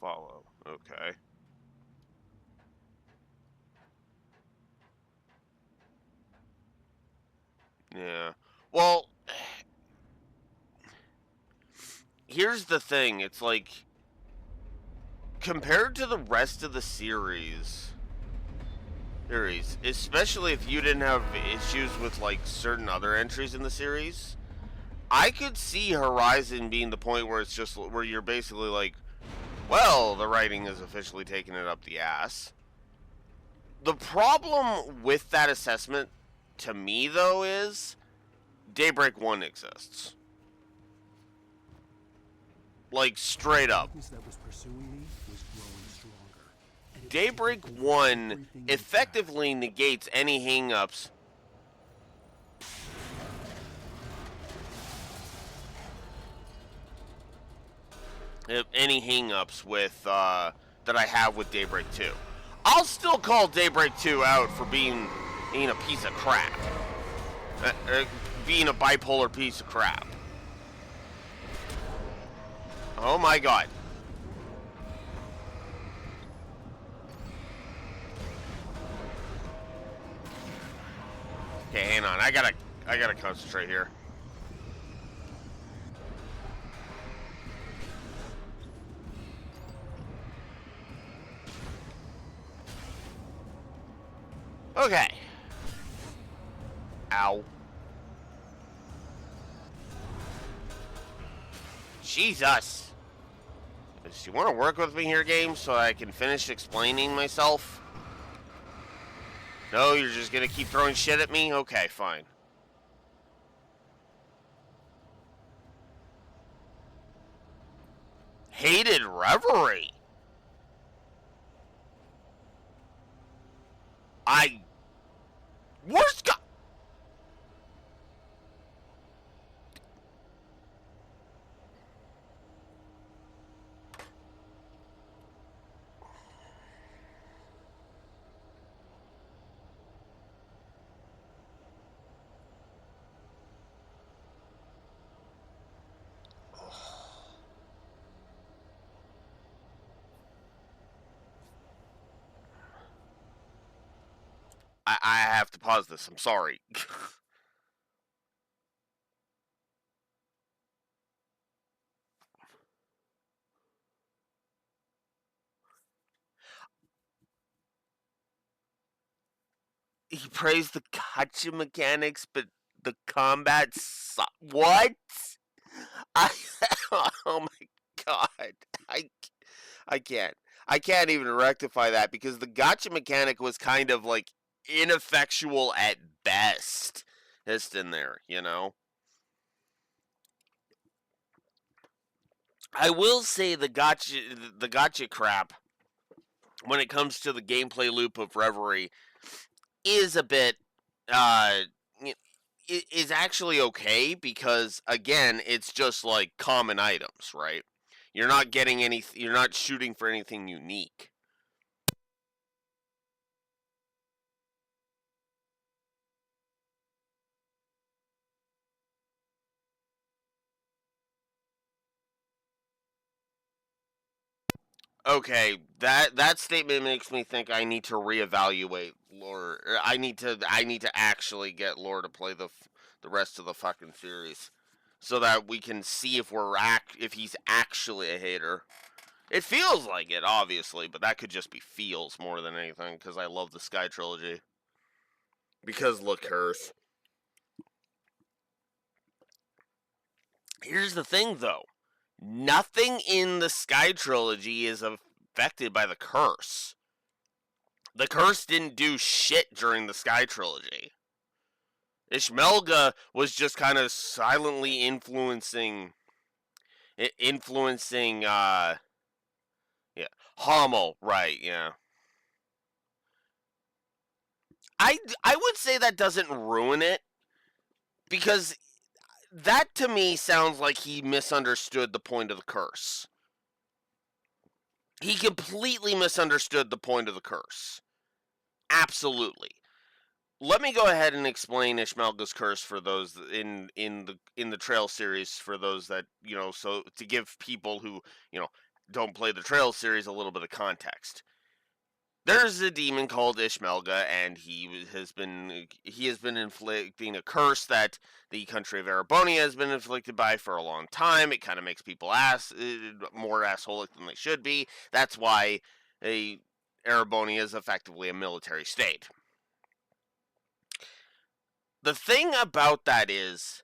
Follow. Okay. Yeah. Well, here's the thing. It's like, compared to the rest of the series, especially if you didn't have issues with like certain other entries in the series, I could see Horizon being the point where it's just where you're basically like, well, the writing is officially taking it up the ass. The problem with that assessment, to me though, is Daybreak 1 exists. Like, straight up. Daybreak 1 effectively negates any hang-ups with that I have with Daybreak 2. I'll still call Daybreak 2 out for being a piece of crap. Being a bipolar piece of crap. Oh my god. Okay, hang on. I gotta concentrate here. Okay. Ow. Jesus. Do you want to work with me here, game, so I can finish explaining myself? No, you're just gonna keep throwing shit at me? Okay, fine. Hated Reverie. Worst guy. I have to pause this. I'm sorry. He praised the gotcha mechanics, but the combat what? Oh my god. I can't. I can't even rectify that because the gotcha mechanic was kind of like ineffectual at best. Just in there, you know? I will say the gotcha crap when it comes to the gameplay loop of Reverie is a bit is actually okay because again, it's just like common items, right? You're not getting you're not shooting for anything unique. Okay, that statement makes me think I need to reevaluate lore. I need to actually get lore to play the rest of the fucking series, so that we can see if he's actually a hater. It feels like it, obviously, but that could just be feels more than anything, because I love the Sky trilogy. Because look, curse. Here's the thing, though. Nothing in the Sky trilogy is affected by the curse. The curse didn't do shit during the Sky trilogy. Ishmelga was just kind of silently influencing yeah, Hommel, right, yeah. I would say that doesn't ruin it, because that to me sounds like he misunderstood the point of the curse. He completely misunderstood the point of the curse. Absolutely. Let me go ahead and explain Ishmelga's curse for those in the Trail series, for those that, so to give people who, don't play the Trail series a little bit of context. There's a demon called Ishmelga, and he has been inflicting a curse that the country of Erebonia has been inflicted by for a long time. It kind of makes people more assholic than they should be. That's why Erebonia is effectively a military state. The thing about that is,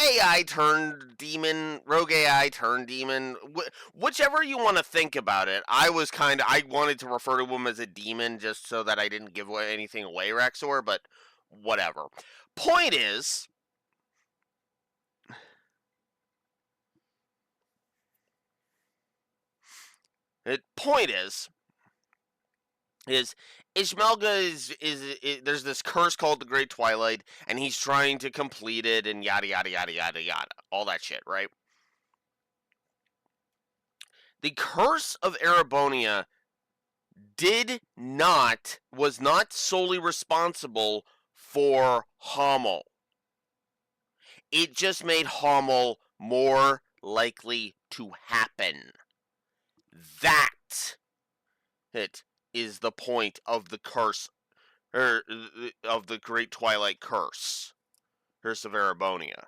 AI turned demon, rogue AI turned demon, whichever you want to think about it. I wanted to refer to him as a demon just so that I didn't give anything away, Rexor, but whatever. Point is, Ishmelga is there's this curse called the Great Twilight, and he's trying to complete it, and yada yada yada yada yada, all that shit, right? The curse of Erebonia was not solely responsible for Hommel. It just made Hommel more likely to happen. That it is the point of the curse, of the Great Twilight Curse of Erebonia.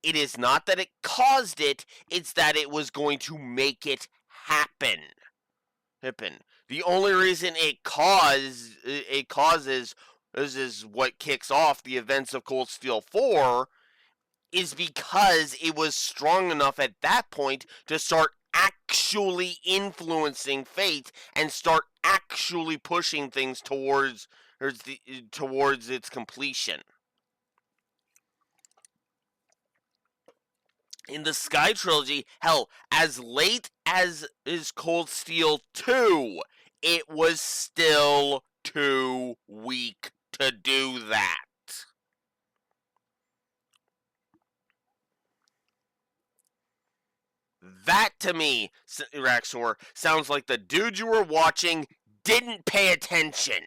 It is not that it caused it, it's that it was going to make it happen. The only reason it causes is what kicks off the events of Cold Steel 4 is because it was strong enough at that point to start actually influencing fate and start actually pushing things towards its completion. In the Sky trilogy, hell, as late as is Cold Steel 2, it was still too weak to do that. That, to me, Raxor, sounds like the dude you were watching didn't pay attention.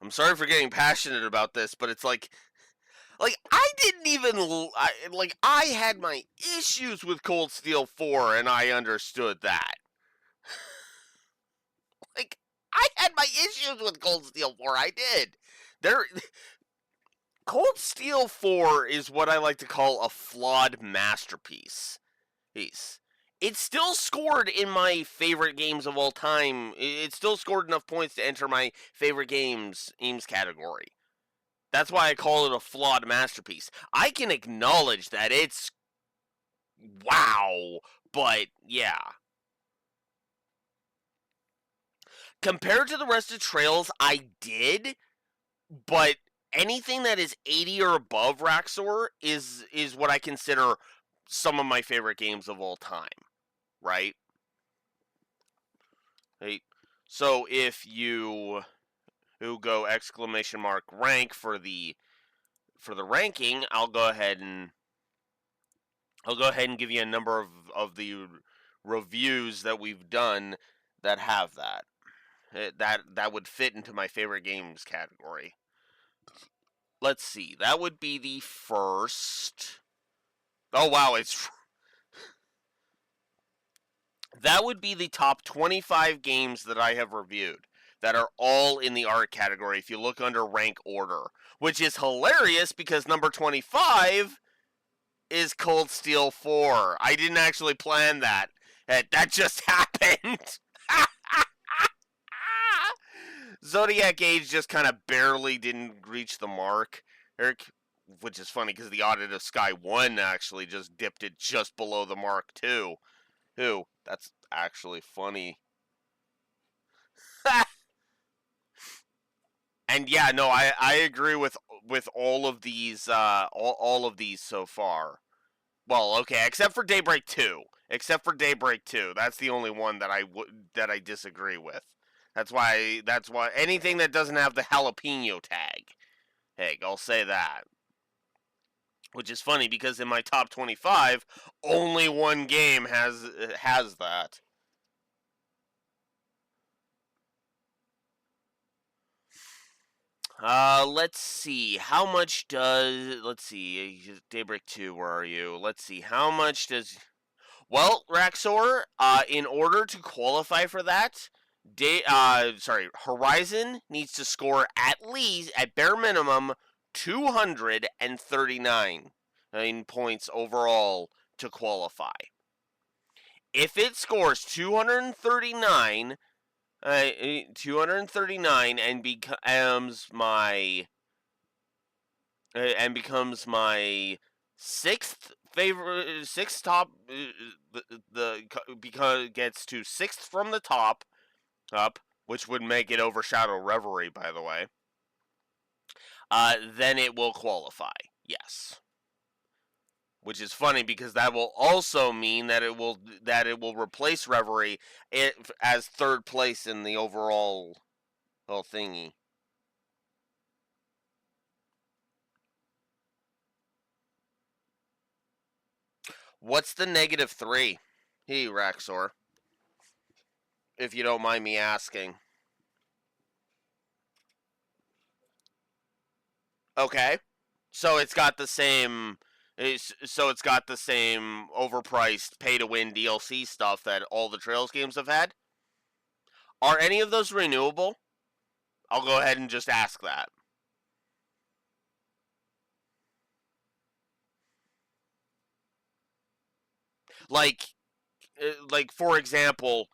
I'm sorry for getting passionate about this, but it's like I didn't even I had my issues with Cold Steel 4, and I understood that. Like, I had my issues with Cold Steel 4. I did. Cold Steel 4 is what I like to call a flawed masterpiece. It still scored in my favorite games of all time. It still scored enough points to enter my favorite games category. That's why I call it a flawed masterpiece. I can acknowledge that it's wow, but yeah. Compared to the rest of Trails, I did, but anything that is 80 or above Raxor is what I consider some of my favorite games of all time, right? So if you go exclamation mark rank for the ranking, I'll go ahead and give you a number of the reviews that we've done that have that. That would fit into my favorite games category. Let's see. That would be the first. Oh wow, that would be the top 25 games that I have reviewed that are all in the art category if you look under rank order, which is hilarious because number 25 is Cold Steel 4. I didn't actually plan that. That just happened. Zodiac Age just kind of barely didn't reach the mark, Eric, which is funny because the Audit of Sky 1 actually just dipped it just below the mark, too. That's actually funny. And yeah, no, I agree with all of these all of these so far. Well, okay, except for Daybreak 2. That's the only one that I disagree with. That's why anything that doesn't have the jalapeno tag. Hey, I'll say that. Which is funny because in my top 25, only one game has that. Let's see. How much does... Let's see. Daybreak 2, where are you? Let's see. How much does... Well, Raxor, in order to qualify for that, Horizon needs to score at least, at bare minimum, 239 points overall to qualify. If it scores 239 and becomes my sixth top, because it gets to sixth from the top up, which would make it overshadow Reverie, by the way. Then it will qualify. Yes. Which is funny because that will also mean that it will replace Reverie as third place in the overall whole thingy. What's the -3? Hey, Raxor. If you don't mind me asking. Okay. So it's got the same overpriced pay-to-win DLC stuff that all the Trails games have had? Are any of those renewable? I'll go ahead and just ask that. Like for example,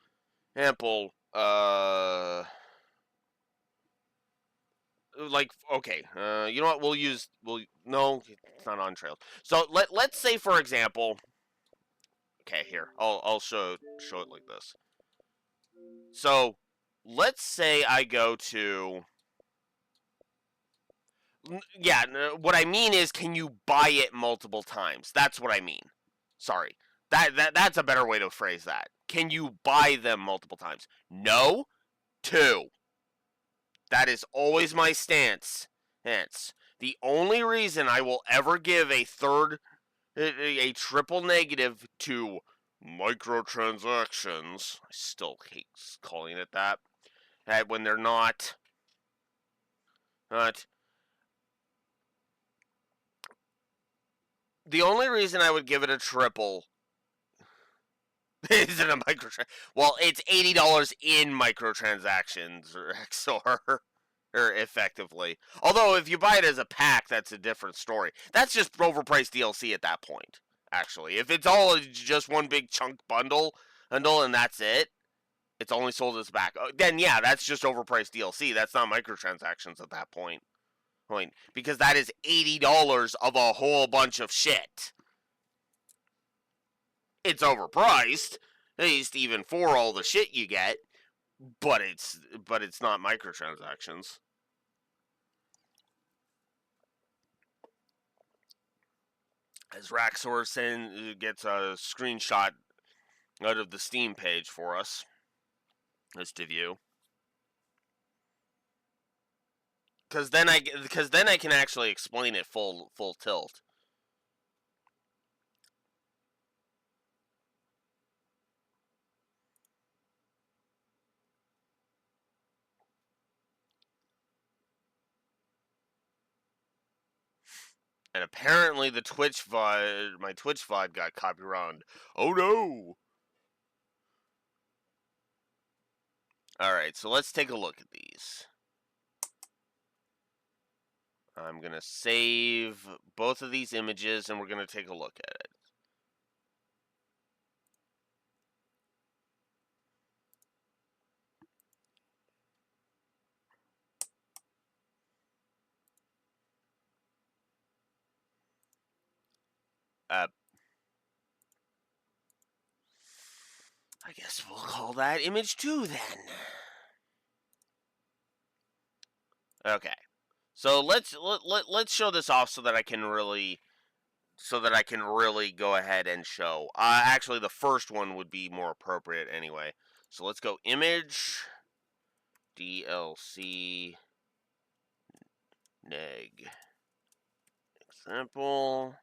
like, okay, you know what? No, it's not on Trails. So let's say, for example, okay, here, I'll show it like this. So let's say I go to, yeah, what I mean is, can you buy it multiple times? That's what I mean. Sorry, that's a better way to phrase that. Can you buy them multiple times? No. 2. That is always my stance. Hence, the only reason I will ever give a triple negative to microtransactions, I still hate calling it that, when they're not, the only reason I would give it a triple is it a microtransaction? Well, it's $80 in microtransactions, XOR. Or effectively. Although, if you buy it as a pack, that's a different story. That's just overpriced DLC at that point, actually. If it's all just one big chunk bundle, and that's it, it's only sold as a pack, then yeah, that's just overpriced DLC. That's not microtransactions at that point. Because that is $80 of a whole bunch of shit. It's overpriced, at least even for all the shit you get, but it's not microtransactions. As Raxor gets a screenshot out of the Steam page for us, just to view. Because then I can actually explain it full tilt. And apparently the Twitch VOD, my Twitch VOD got copyrighted. Oh no! Alright, so let's take a look at these. I'm going to save both of these images and we're going to take a look at it. I guess we'll call that image 2 then. Okay. So let's show this off so that I can really go ahead and show. Actually, the first one would be more appropriate anyway. So let's go image DLC neg example.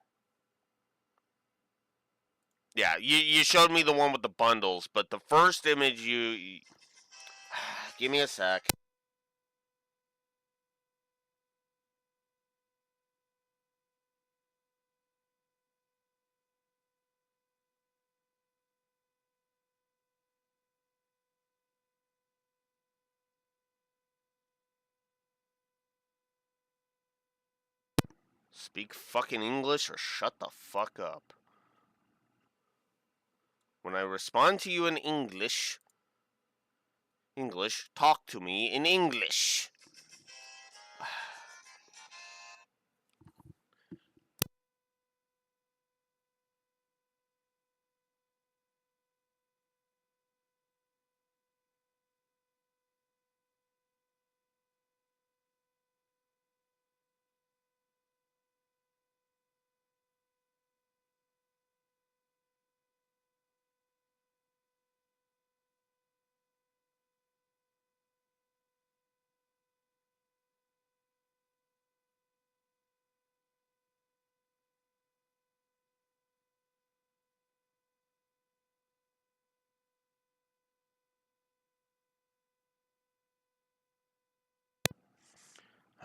Yeah, you showed me the one with the bundles, but the first image you give me a sec. Speak fucking English or shut the fuck up. When I respond to you in English, talk to me in English.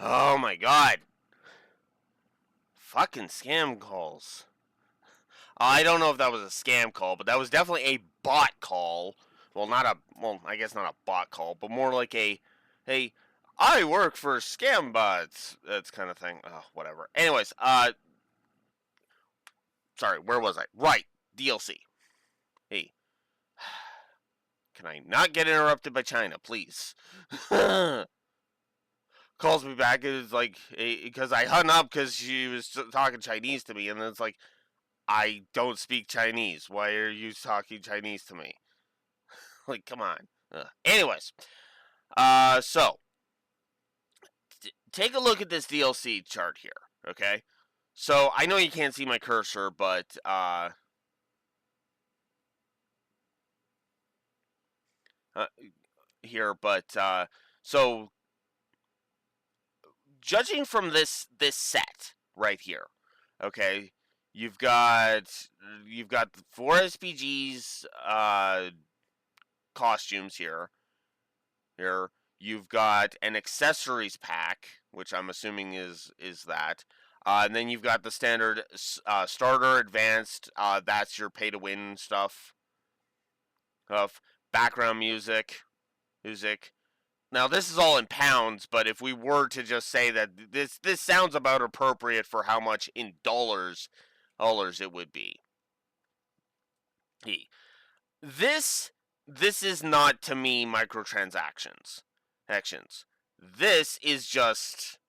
Oh my god. Fucking scam calls. I don't know if that was a scam call, but that was definitely a bot call. Well, I guess not a bot call, but more like a, hey, I work for scam bots. That's kind of thing. Oh, whatever. Anyways, sorry, where was I? Right, DLC. Hey, can I not get interrupted by China, please? Calls me back, it's like, because I hung up because she was talking Chinese to me, and then it's like, I don't speak Chinese. Why are you talking Chinese to me? Like, come on. Anyways, so take a look at this DLC chart here, okay? So I know you can't see my cursor, but so judging from this set right here, okay, you've got the 4 SPGs costumes here. You've got an accessories pack, which I'm assuming is that. And then you've got the standard starter, advanced. That's your pay to win stuff. Of background music. Now this is all in pounds, but if we were to just say that this sounds about appropriate for how much in dollars it would be. This is not to me microtransactions. This is just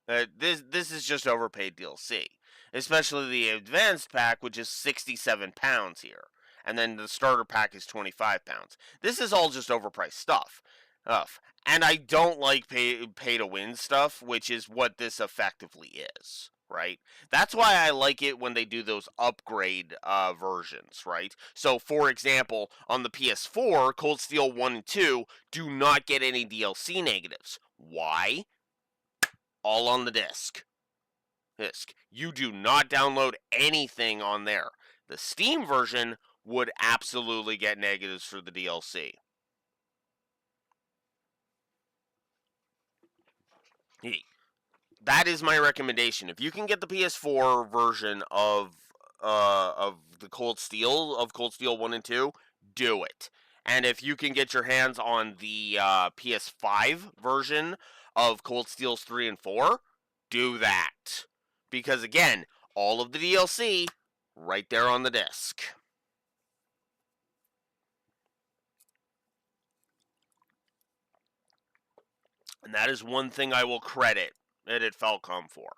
this is just overpaid DLC, especially the advanced pack, which is £67 here, and then the starter pack is £25. This is all just overpriced stuff. And I don't like pay to win stuff, which is what this effectively is. right? That's why I like it when they do those upgrade versions, right? So, for example, on the PS4, Cold Steel 1 and 2 do not get any DLC negatives. Why? All on the disc. You do not download anything on there. The Steam version would absolutely get negatives for the DLC. That is my recommendation. If you can get the PS4 version of the Cold Steel 1 and 2, do it. And if you can get your hands on the PS5 version of Cold Steels 3 and 4, do that. Because again, all of the DLC right there on the disc. And that is one thing I will credit Edit Falcom for.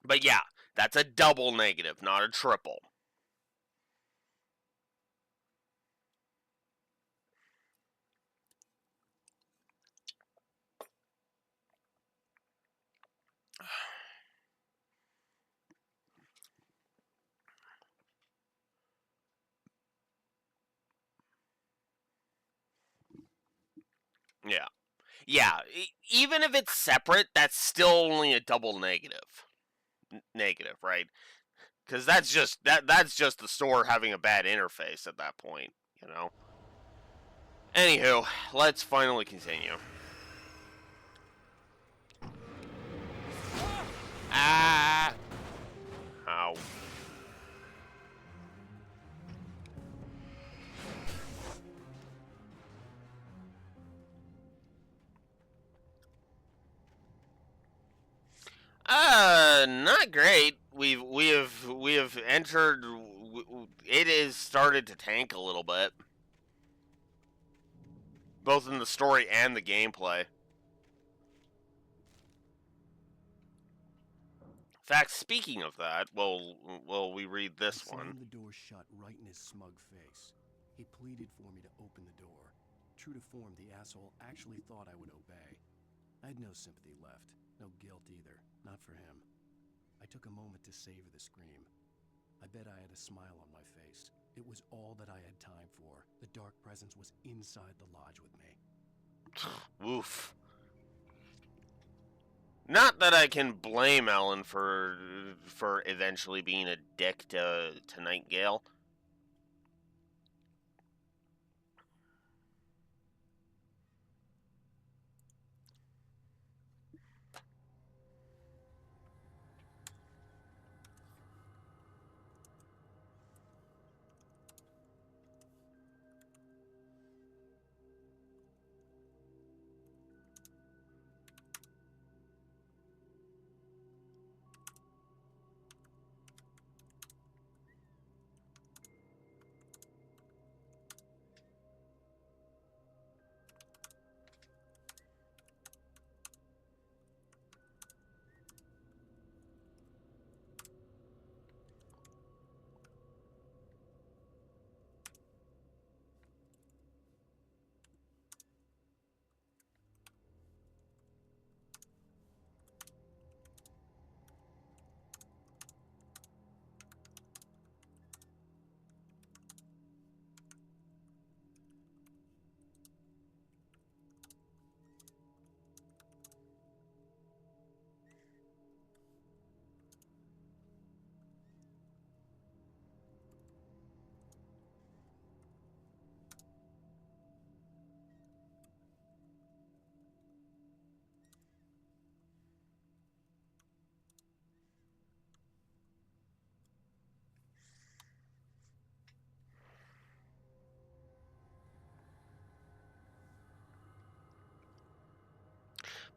But yeah, that's a double negative, not a triple. Yeah. Yeah, even if it's separate, that's still only a double negative. Negative, right? Because that's just the store having a bad interface at that point, you know. Anywho, let's finally continue. Ah! Ow. Not great. We have entered. It has started to tank a little bit, both in the story and the gameplay. In fact, speaking of that, well, we read this I one. slammed the door shut right in his smug face. He pleaded for me to open the door. True to form, the asshole actually thought I would obey. I had no sympathy left, no guilt either, not for him. I took a moment to savor the scream. I bet I had a smile on my face. It was all that I had time for. The dark presence was inside the lodge with me. Oof. Not that I can blame Ellen for eventually being a dick to Nightingale.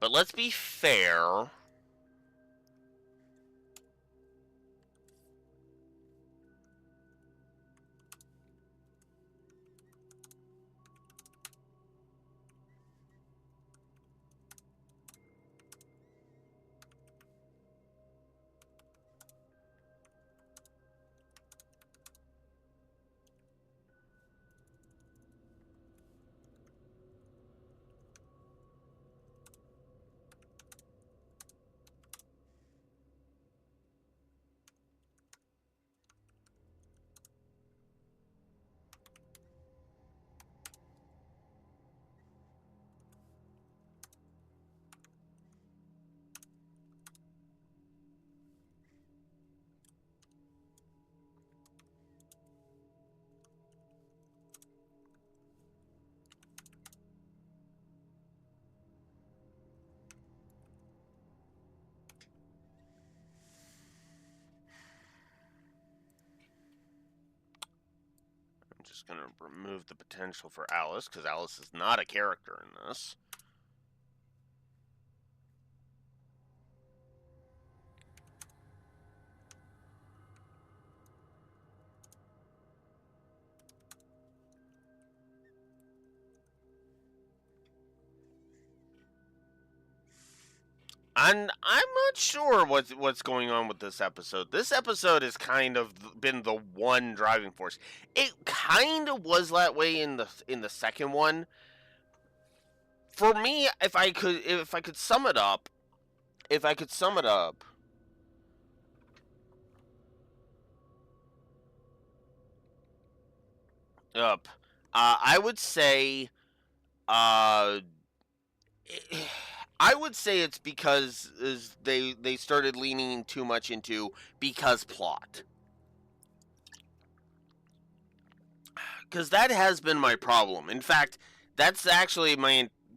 But let's be fair. just going to remove the potential for Alice, because Alice is not a character in this. And I'm not sure what's going on with this episode. This episode has kind of been the one driving force. It kind of was that way in the second one. For me, if I could sum it up, I would say, uh, I would say it's because they started leaning too much into because plot. Because that has been my problem. In fact, that's actually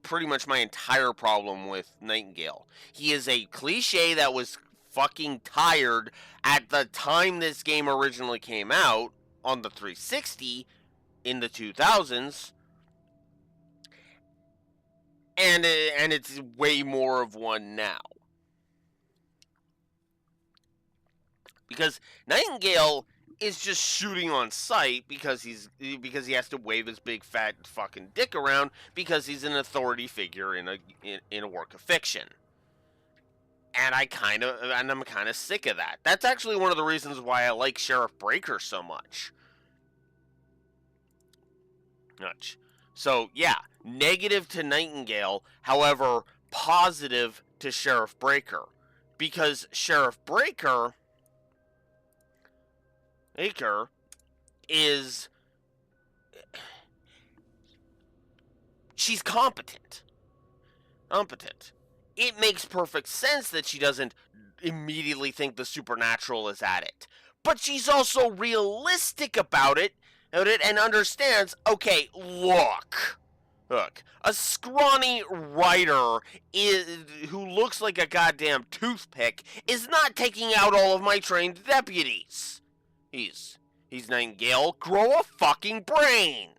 pretty much my entire problem with Nightingale. He is a cliche that was fucking tired at the time this game originally came out on the 360 in the 2000s, and it's way more of one now. Because Nightingale is just shooting on sight because he has to wave his big fat fucking dick around because he's an authority figure in a work of fiction. And I'm kind of sick of that. That's actually one of the reasons why I like Sheriff Breaker so much. So yeah, negative to Nightingale, however, positive to Sheriff Breaker. Because Sheriff Breaker is... she's competent. It makes perfect sense that she doesn't immediately think the supernatural is at it. But she's also realistic about it and understands, okay, look, a scrawny writer who looks like a goddamn toothpick is not taking out all of my trained deputies. He's Nightingale. Grow a fucking brain.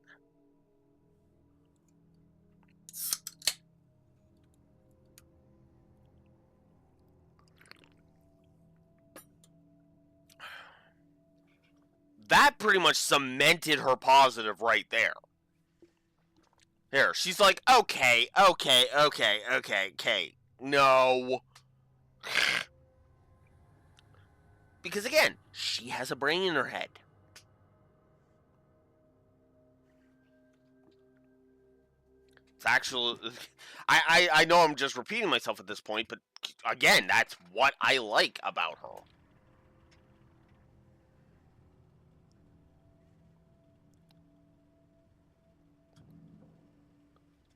That pretty much cemented her positive right there. Here, she's like, okay. No. Because again, she has a brain in her head. It's actually... I know I'm just repeating myself at this point, but again, that's what I like about her.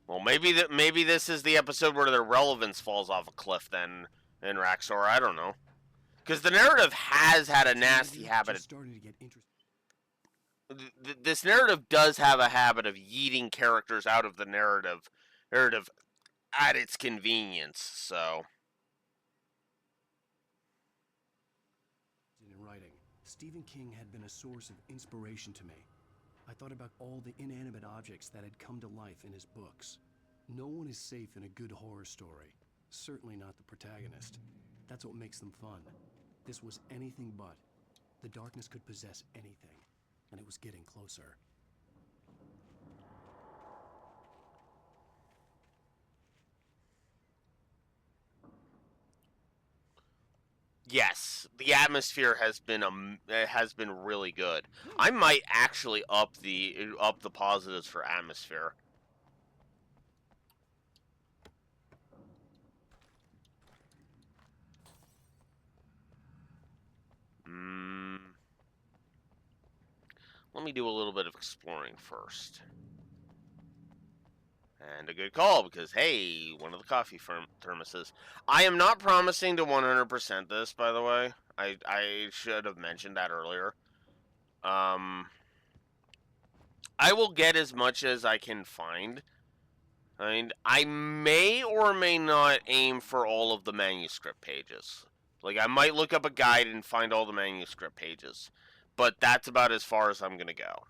Well, maybe this is the episode where their relevance falls off a cliff then in Raxor. I don't know. Because the narrative has had a nasty habit. This narrative does have a habit of yeeting characters out of the narrative at its convenience, so... In writing, Stephen King had been a source of inspiration to me. I thought about all the inanimate objects that had come to life in his books. No one is safe in a good horror story. Certainly not the protagonist. That's what makes them fun. This was anything but. The darkness could possess anything, and it was getting closer. Yes, the atmosphere has been really good. I might actually up the positives for atmosphere. Let me do a little bit of exploring first. And a good call, because, hey, one of the coffee thermoses. I am not promising to 100% this, by the way. I should have mentioned that earlier. I will get as much as I can find. I may or may not aim for all of the manuscript pages. Like, I might look up a guide and find all the manuscript pages. But that's about as far as I'm going to go.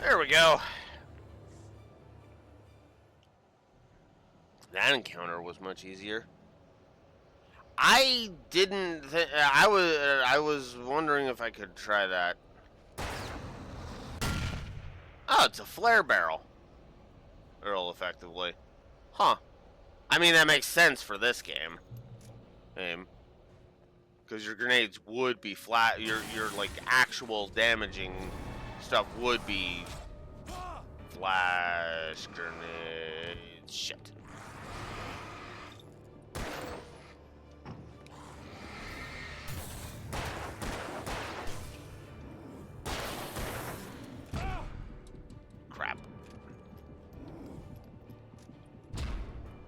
There we go. That encounter was much easier. I didn't. I was wondering if I could try that. Oh, it's a flare barrel. Real effectively. Huh. I mean, that makes sense for this game. Because your grenades would be flat. Your like actual damaging stuff would be flash grenades. Shit. Crap.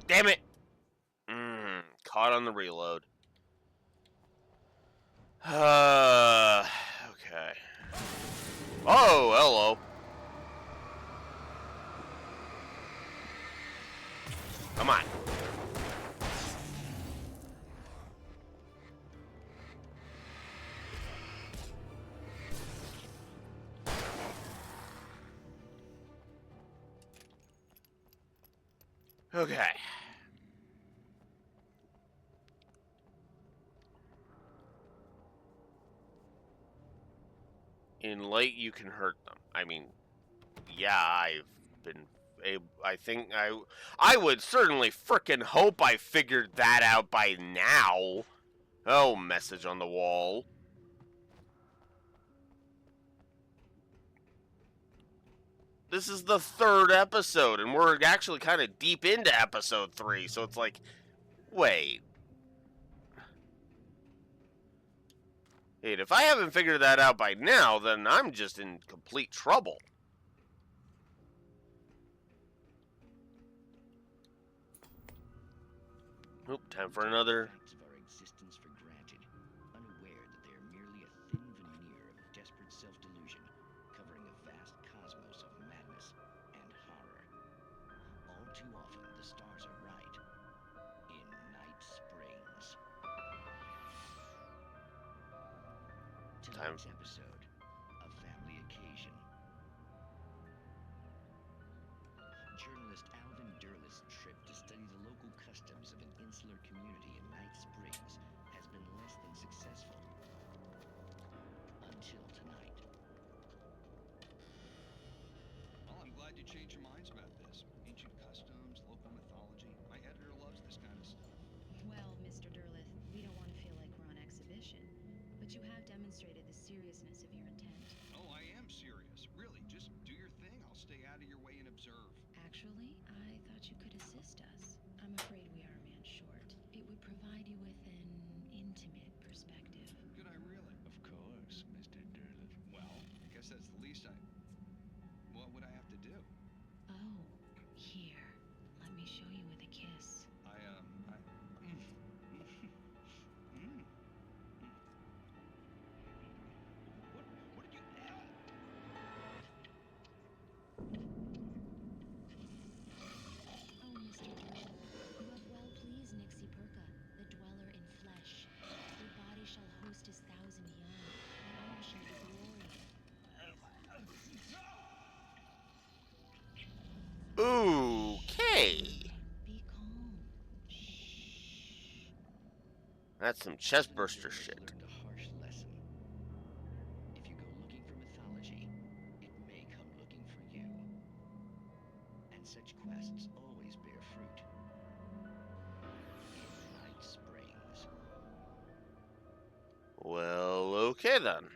Damn it! Caught on the reload. Okay. Oh, hello. Come on. Okay. In light, you can hurt them. I mean, yeah, I've been able. I think I would certainly frickin' hope I figured that out by now. Oh, message on the wall. This is the 3rd episode, and we're actually kind of deep into episode 3, so it's like, wait. Wait, if I haven't figured that out by now, then I'm just in complete trouble. Oop, time for another. Facts of our existence for granted, unaware that they are merely a thin veneer of desperate self-delusion, covering a vast cosmos of madness and horror. All too often, the stars are right. In Night Springs. Tonight's episode, a family occasion. Journalist Alvin Derlis' trip to study the local customs of an insular community in Night Springs has been less than successful. Until tonight. Well, I'm glad you changed your minds about this. Ancient customs, local mythology. My editor loves this kind of stuff. Well, Mr. Derlith, we don't want to feel like we're on exhibition, but you have demonstrated the seriousness of your intent. Oh, I am serious. Really, just do your thing. I'll stay out of your way and observe. Actually, I thought you could assist us. I'm afraid we are a man short. It would provide you with an intimate perspective. Could I really? Of course, Mr. Derlith. Well, I guess that's the least I... What would I have to do? Oh, here. Let me show you with a kiss. What did you... Oh, Mr. Derlith, you have well pleased Nixie Perka, the dweller in flesh. Your body shall host his 1,000 young, and all shall be glory. Okay. Be calm. That's some chest burster shit. Learned a harsh lesson. If you go looking for mythology, it may come looking for you. And such quests always bear fruit. In Night Springs. Well, okay then.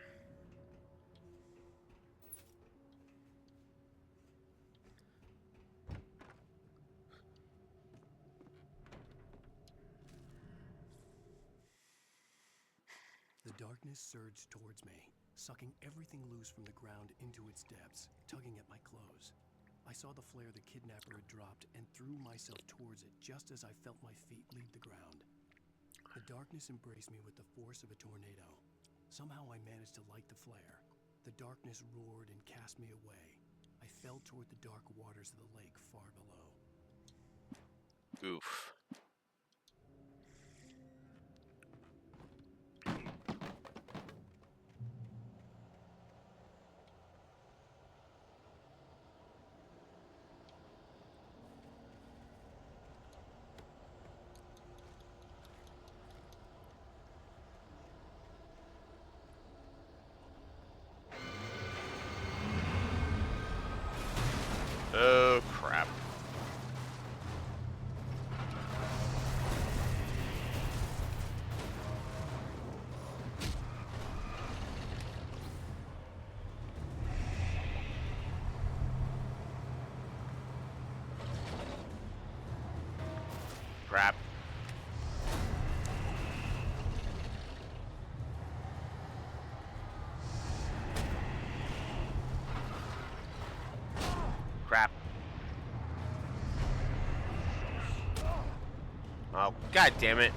The darkness surged towards me, sucking everything loose from the ground into its depths, tugging at my clothes. I saw the flare the kidnapper had dropped and threw myself towards it just as I felt my feet leave the ground. The darkness embraced me with the force of a tornado. Somehow I managed to light the flare. The darkness roared and cast me away. I fell toward the dark waters of the lake far below. Oof. Oh, god damn it.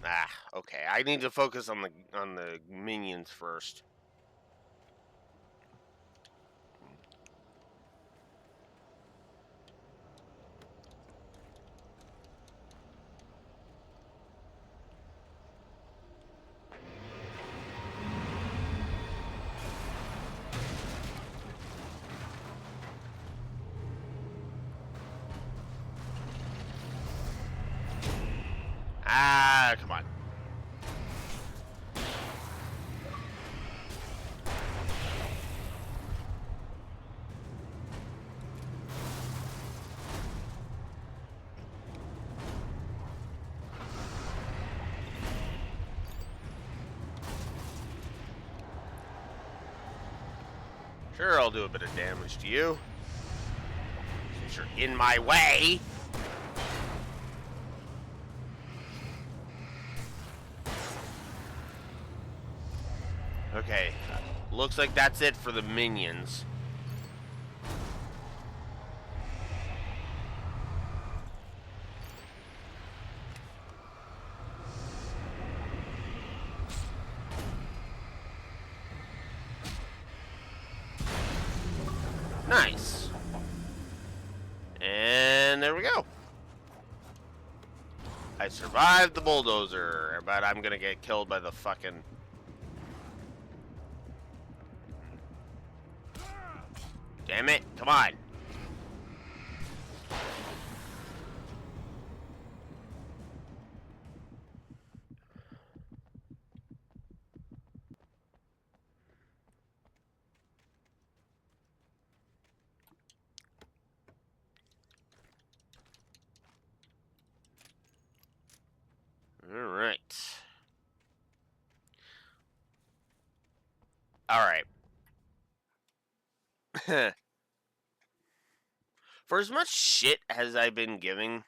Ah, okay. I need to focus on the minions first. Ah, come on. Sure, I'll do a bit of damage to you. Since you're in my way. Okay, looks like that's it for the minions. Nice. And there we go. I survived the bulldozer, but I'm gonna get killed by the fucking... Damn it, come on. Alright. Alright. For as much shit as I've been giving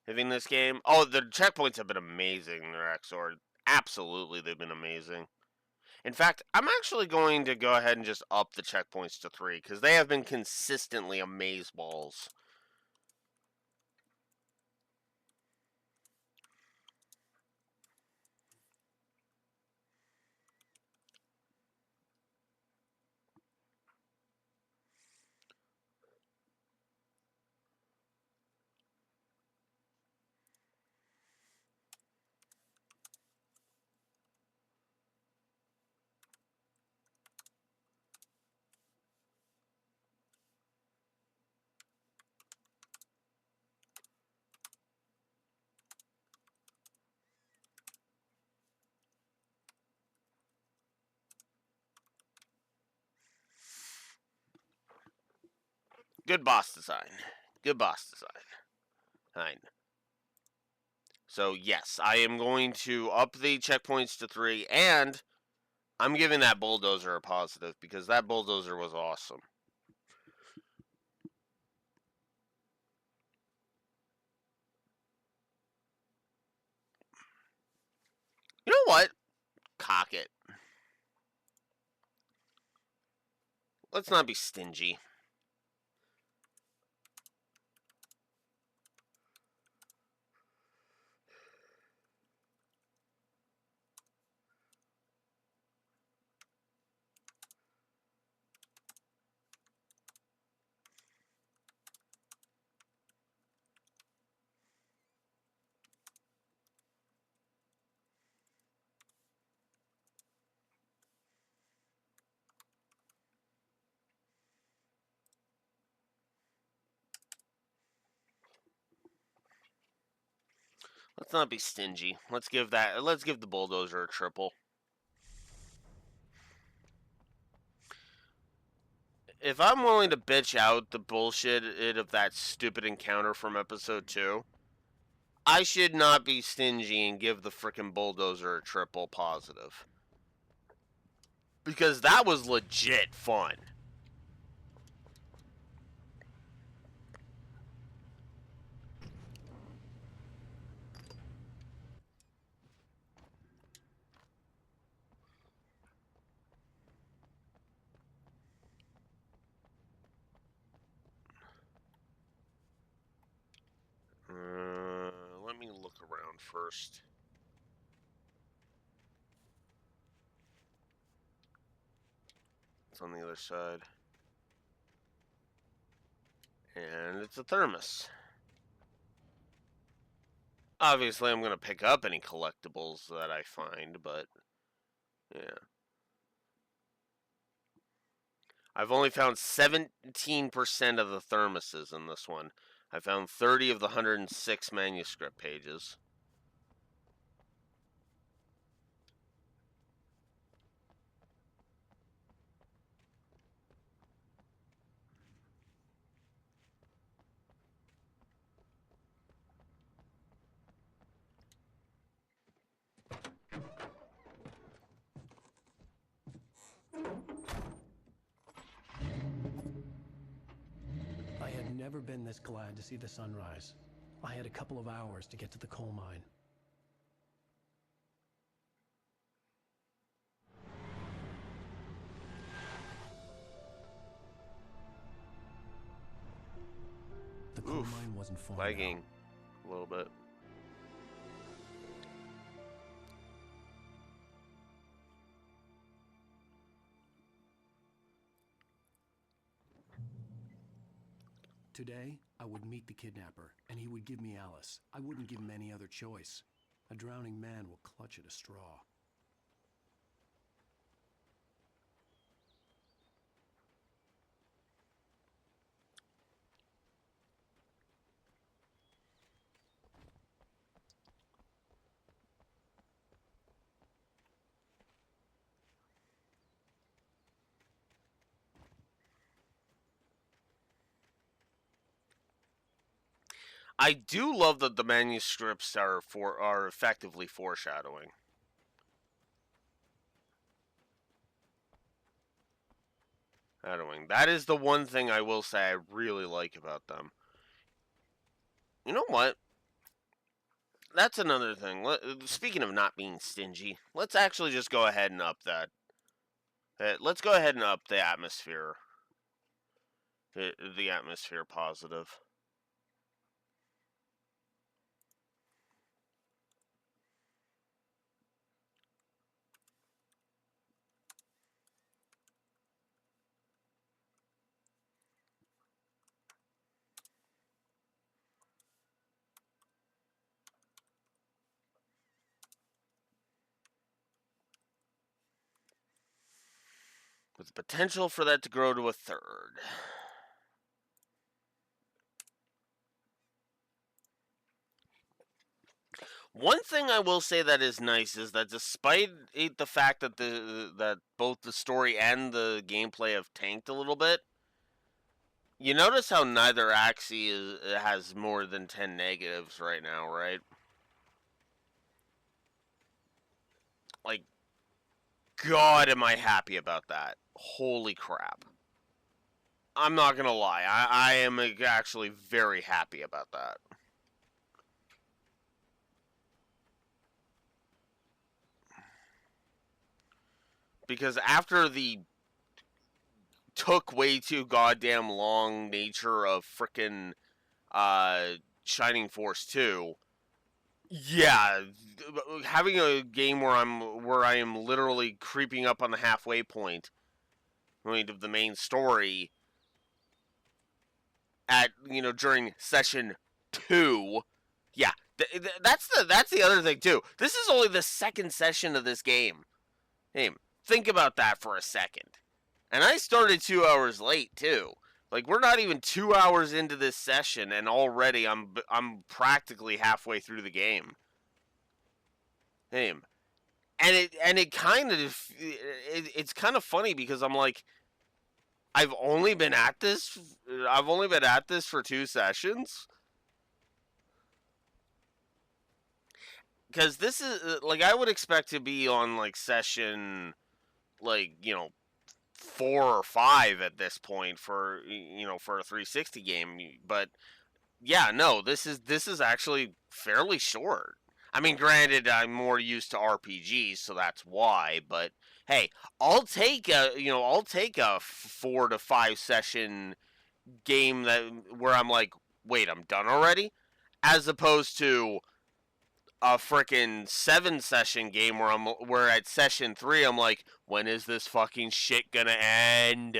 this game, oh, the checkpoints have been amazing, Rexor. Absolutely, they've been amazing. In fact, I'm actually going to go ahead and just up the checkpoints to 3, because they have been consistently amazeballs. Good boss design. Good boss design. Fine. So, yes, I am going to up the checkpoints to 3, and I'm giving that bulldozer a positive, because that bulldozer was awesome. You know what? Cock it. Let's not be stingy. Let's not be stingy. Let's give the bulldozer a triple. If I'm willing to bitch out the bullshit of that stupid encounter from episode 2, I should not be stingy and give the frickin' bulldozer a triple positive. Because that was legit fun. let me look around first. It's on the other side. And it's a thermos. Obviously, I'm going to pick up any collectibles that I find, but yeah. I've only found 17% of the thermoses in this one. I found 30 of the 106 manuscript pages. I had never been this glad to see the sunrise. I had a couple of hours to get to the coal mine. The coal mine wasn't far lagging now. a little bit. Today, I would meet the kidnapper, and he would give me Alice. I wouldn't give him any other choice. A drowning man will clutch at a straw. I do love that the manuscripts are effectively foreshadowing. That is the one thing I will say I really like about them. You know what? That's another thing. Speaking of not being stingy, let's actually just go ahead and up that. Let's go ahead and up the atmosphere. The atmosphere positive. With the potential for that to grow to a third. One thing I will say that is nice is that despite the fact that that both the story and the gameplay have tanked a little bit, you notice how neither axis has more than 10 negatives right now, right? Like, God, am I happy about that. Holy crap. I'm not gonna lie, I am actually very happy about that. Because after the took way too goddamn long nature of frickin' Shining Force 2, yeah, having a game where I am literally creeping up on the halfway point, of the main story at during session 2, yeah, that's the other thing too. This is only the second session of this game. Hey, think about that for a second. And I started 2 hours late too. Like, we're not even 2 hours into this session, and already I'm practically halfway through the game. And it kind of it's kind of funny because I'm like, I've only been at this for 2 sessions. Because this is like, I would expect to be on like session 4 or 5 at this point for for a 360 game, but yeah, no, this is actually fairly short. I mean, granted, I'm more used to RPGs, so that's why. But hey, I'll take a 4 to 5 session game where I'm like, wait, I'm done already, as opposed to a freaking 7-session game where at session 3 I'm like, when is this fucking shit gonna end?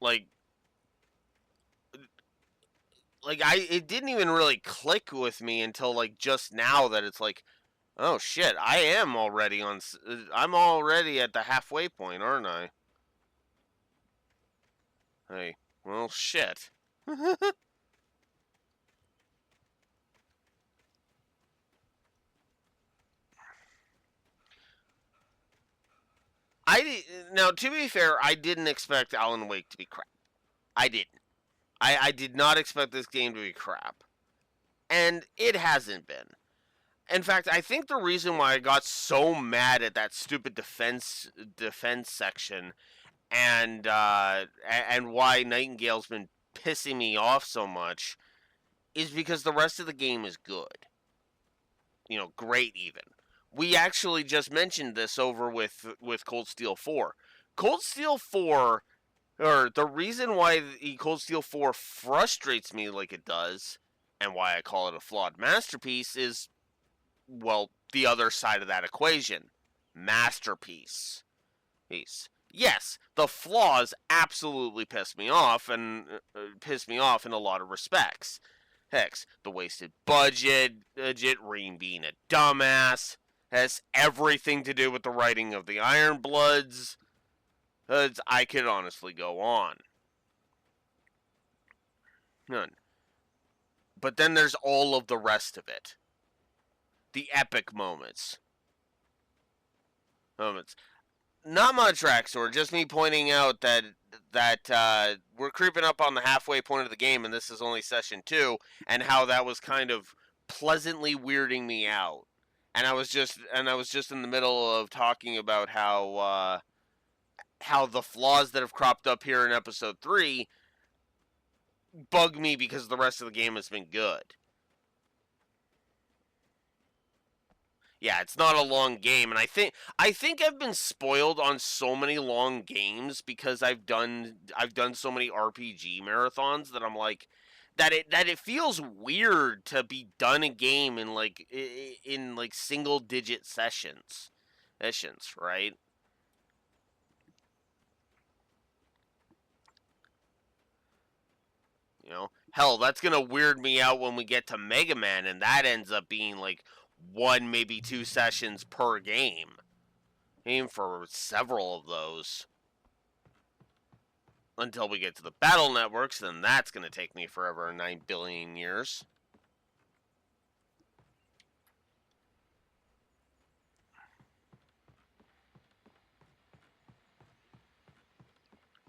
Like it didn't even really click with me until like just now that it's like, oh shit, I'm already at the halfway point, aren't I? Hey, well, shit. Now, to be fair, I didn't expect Alan Wake to be crap. I didn't. I did not expect this game to be crap. And it hasn't been. In fact, I think the reason why I got so mad at that stupid defense section and why Nightingale's been pissing me off so much is because the rest of the game is good. Great even. We actually just mentioned this over with Cold Steel 4. Cold Steel 4, or the reason why the Cold Steel 4 frustrates me like it does, and why I call it a flawed masterpiece, is, well, the other side of that equation. Masterpiece. Yes, the flaws absolutely piss me off, and piss me off in a lot of respects. Heck, the wasted budget, Reem being a dumbass, has everything to do with the writing of the Iron Bloods. I could honestly go on. None. But then there's all of the rest of it. The epic moments. Not much, Raxor. Just me pointing out that we're creeping up on the halfway point of the game, and this is only session 2, and how that was kind of pleasantly weirding me out. And I was just in the middle of talking about how the flaws that have cropped up here in episode 3 bug me because the rest of the game has been good. Yeah, it's not a long game, and I think I've been spoiled on so many long games because I've done so many RPG marathons that I'm like that it feels weird to be done a game in like single digit sessions, right? Hell, that's gonna weird me out when we get to Mega Man, and that ends up being like 1, maybe 2 sessions per game. Aim for several of those until we get to the battle networks, then that's going to take me forever, 9 billion years.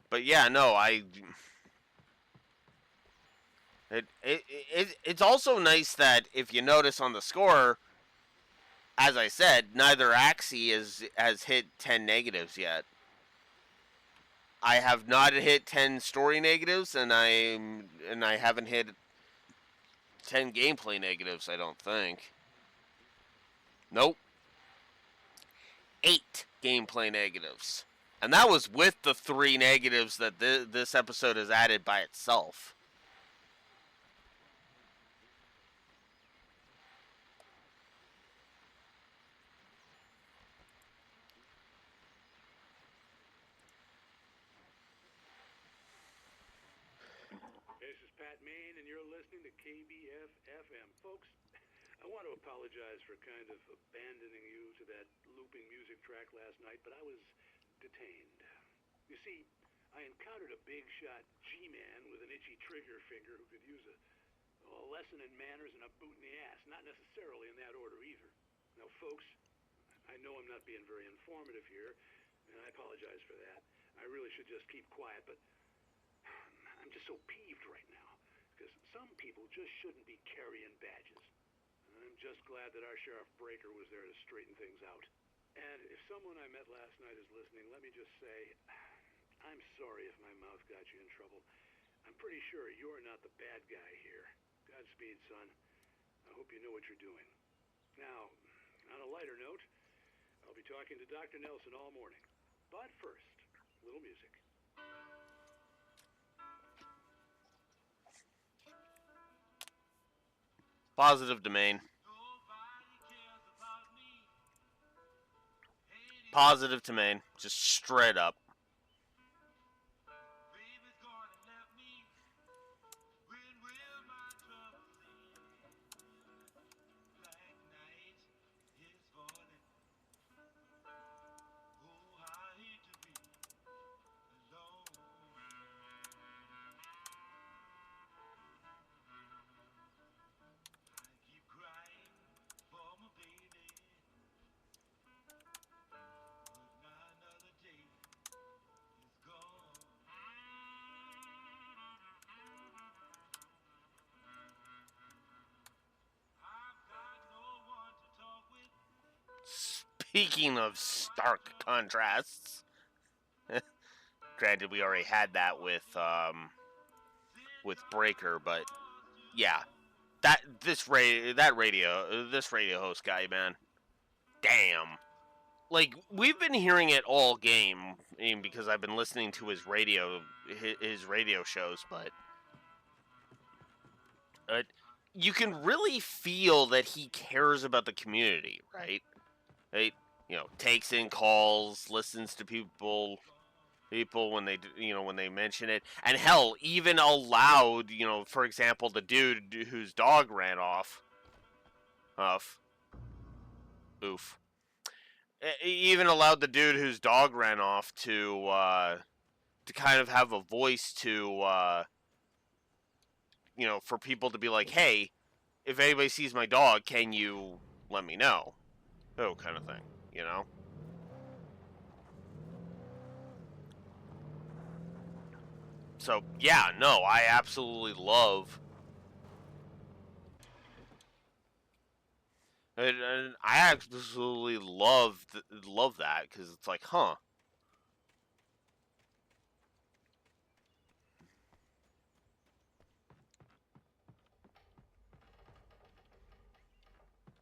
But yeah, no, it's also nice that if you notice on the score, as I said, neither Axie has hit 10 negatives yet. I have not hit 10 story negatives, and I haven't hit 10 gameplay negatives, I don't think. Nope. 8 gameplay negatives. And that was with the 3 negatives that this episode has added by itself. This is Pat Main, and you're listening to KBF FM. Folks, I want to apologize for kind of abandoning you to that looping music track last night, but I was detained. You see, I encountered a big shot G-man with an itchy trigger finger who could use a lesson in manners and a boot in the ass. Not necessarily in that order either. Now, folks, I know I'm not being very informative here, and I apologize for that. I really should just keep quiet, but I'm just so peeved right now, because some people just shouldn't be carrying badges. I'm just glad that our Sheriff Breaker was there to straighten things out. And if someone I met last night is listening, let me just say, I'm sorry if my mouth got you in trouble. I'm pretty sure you're not the bad guy here. Godspeed, son. I hope you know what you're doing. Now, on a lighter note, I'll be talking to Dr. Nelson all morning. But first, a little music. Positive domain. Positive domain. Just straight up. Speaking of stark contrasts, granted we already had that with Breaker, but yeah, this radio host guy, man, damn. Like, we've been hearing it all game, because I've been listening to his radio shows, but you can really feel that he cares about the community, right? Right? Takes in calls, listens to people when they mention it, and hell, even allowed, for example, the dude whose dog ran off. Oof. Even allowed the dude whose dog ran off to kind of have a voice to for people to be like, hey, if anybody sees my dog, can you let me know? Oh, kind of thing, So, yeah, no, I absolutely love... And I absolutely love that, because it's like, huh.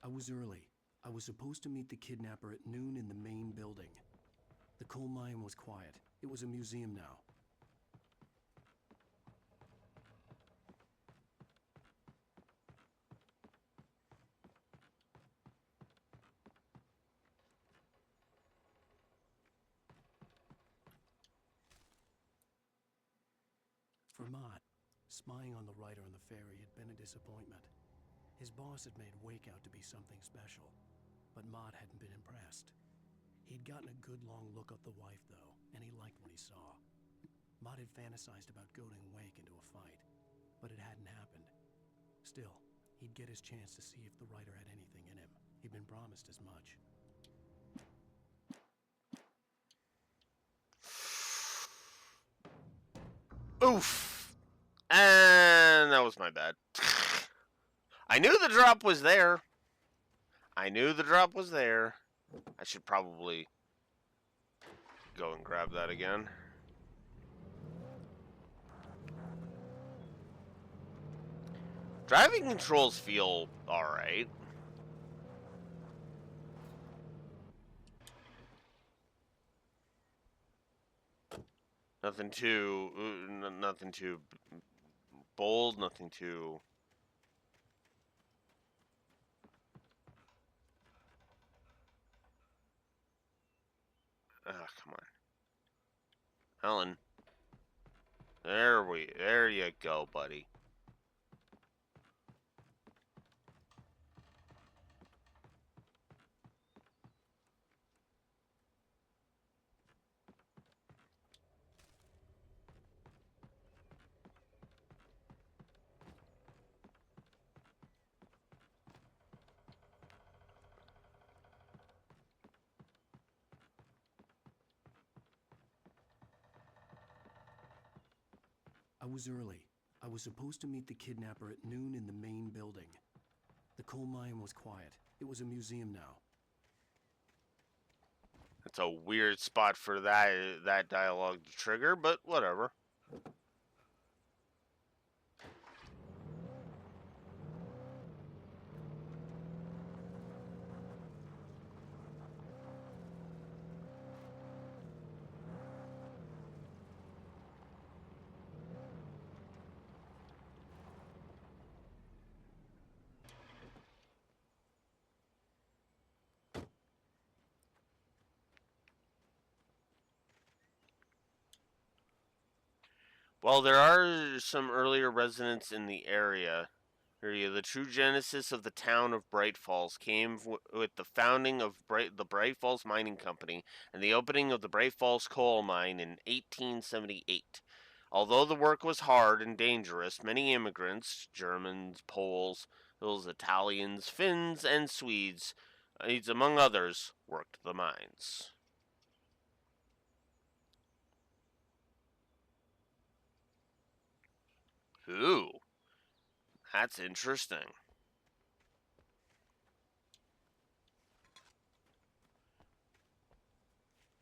I was early. I was supposed to meet the kidnapper at noon in the main building. The coal mine was quiet. It was a museum now. For Mott, spying on the writer on the ferry had been a disappointment. His boss had made Wake out to be something special, but Mott hadn't been impressed. He'd gotten a good long look at the wife, though, and he liked what he saw. Mott had fantasized about goading Wake into a fight, but it hadn't happened. Still, he'd get his chance to see if the writer had anything in him. He'd been promised as much. Oof. And that was my bad. I knew the drop was there. I should probably go and grab that again. Driving controls feel alright. Nothing too bold, nothing too... come on. Helen. There you go, buddy. I was early. I was supposed to meet the kidnapper at noon in the main building. The coal mine was quiet. It was a museum now. That's a weird spot for that dialogue to trigger, but whatever. While there are some earlier residents in the area, the true genesis of the town of Bright Falls came with the founding of the Bright Falls Mining Company and the opening of the Bright Falls coal mine in 1878. Although the work was hard and dangerous, many immigrants, Germans, Poles, Italians, Finns, and Swedes, among others, worked the mines. Ooh, that's interesting.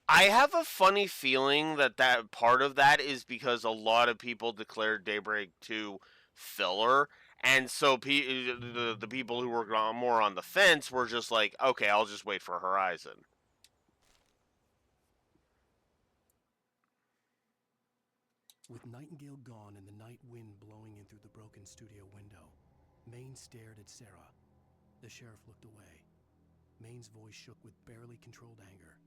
I have a funny feeling that part of that is because a lot of people declared Daybreak 2 filler, and so the people who were more on the fence were just like, okay, I'll just wait for Horizon. With Nightingale gone and the night wind blowing in through the broken studio window, Maine stared at Sarah. The sheriff looked away. Maine's voice shook with barely controlled anger.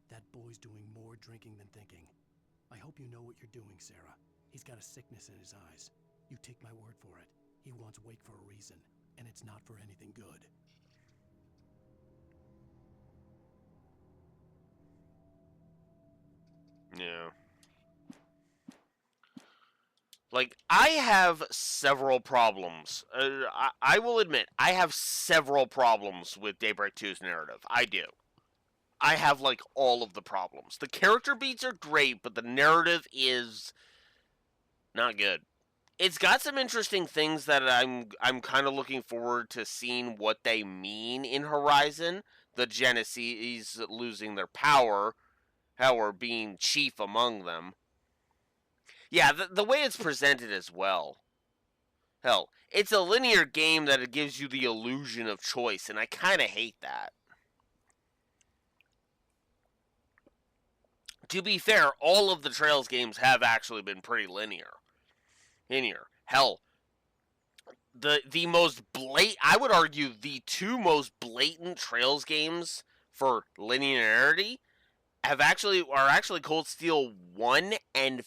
That boy's doing more drinking than thinking. I hope you know what you're doing, Sarah. He's got a sickness in his eyes. You take my word for it. He wants Wake for a reason, and it's not for anything good. Yeah. Like, I have several problems. I will admit, I have several problems with Daybreak 2's narrative. I do. I have, like, all of the problems. The character beats are great, but the narrative is not good. It's got some interesting things that I'm kind of looking forward to seeing what they mean in Horizon. The Genesees losing their power, being chief among them. Yeah, the way it's presented as well. Hell, it's a linear game that gives you the illusion of choice, and I kind of hate that. To be fair, all of the Trails games have actually been pretty linear. Hell, the most blatant, I would argue the two most blatant Trails games for linearity are actually Cold Steel 1 and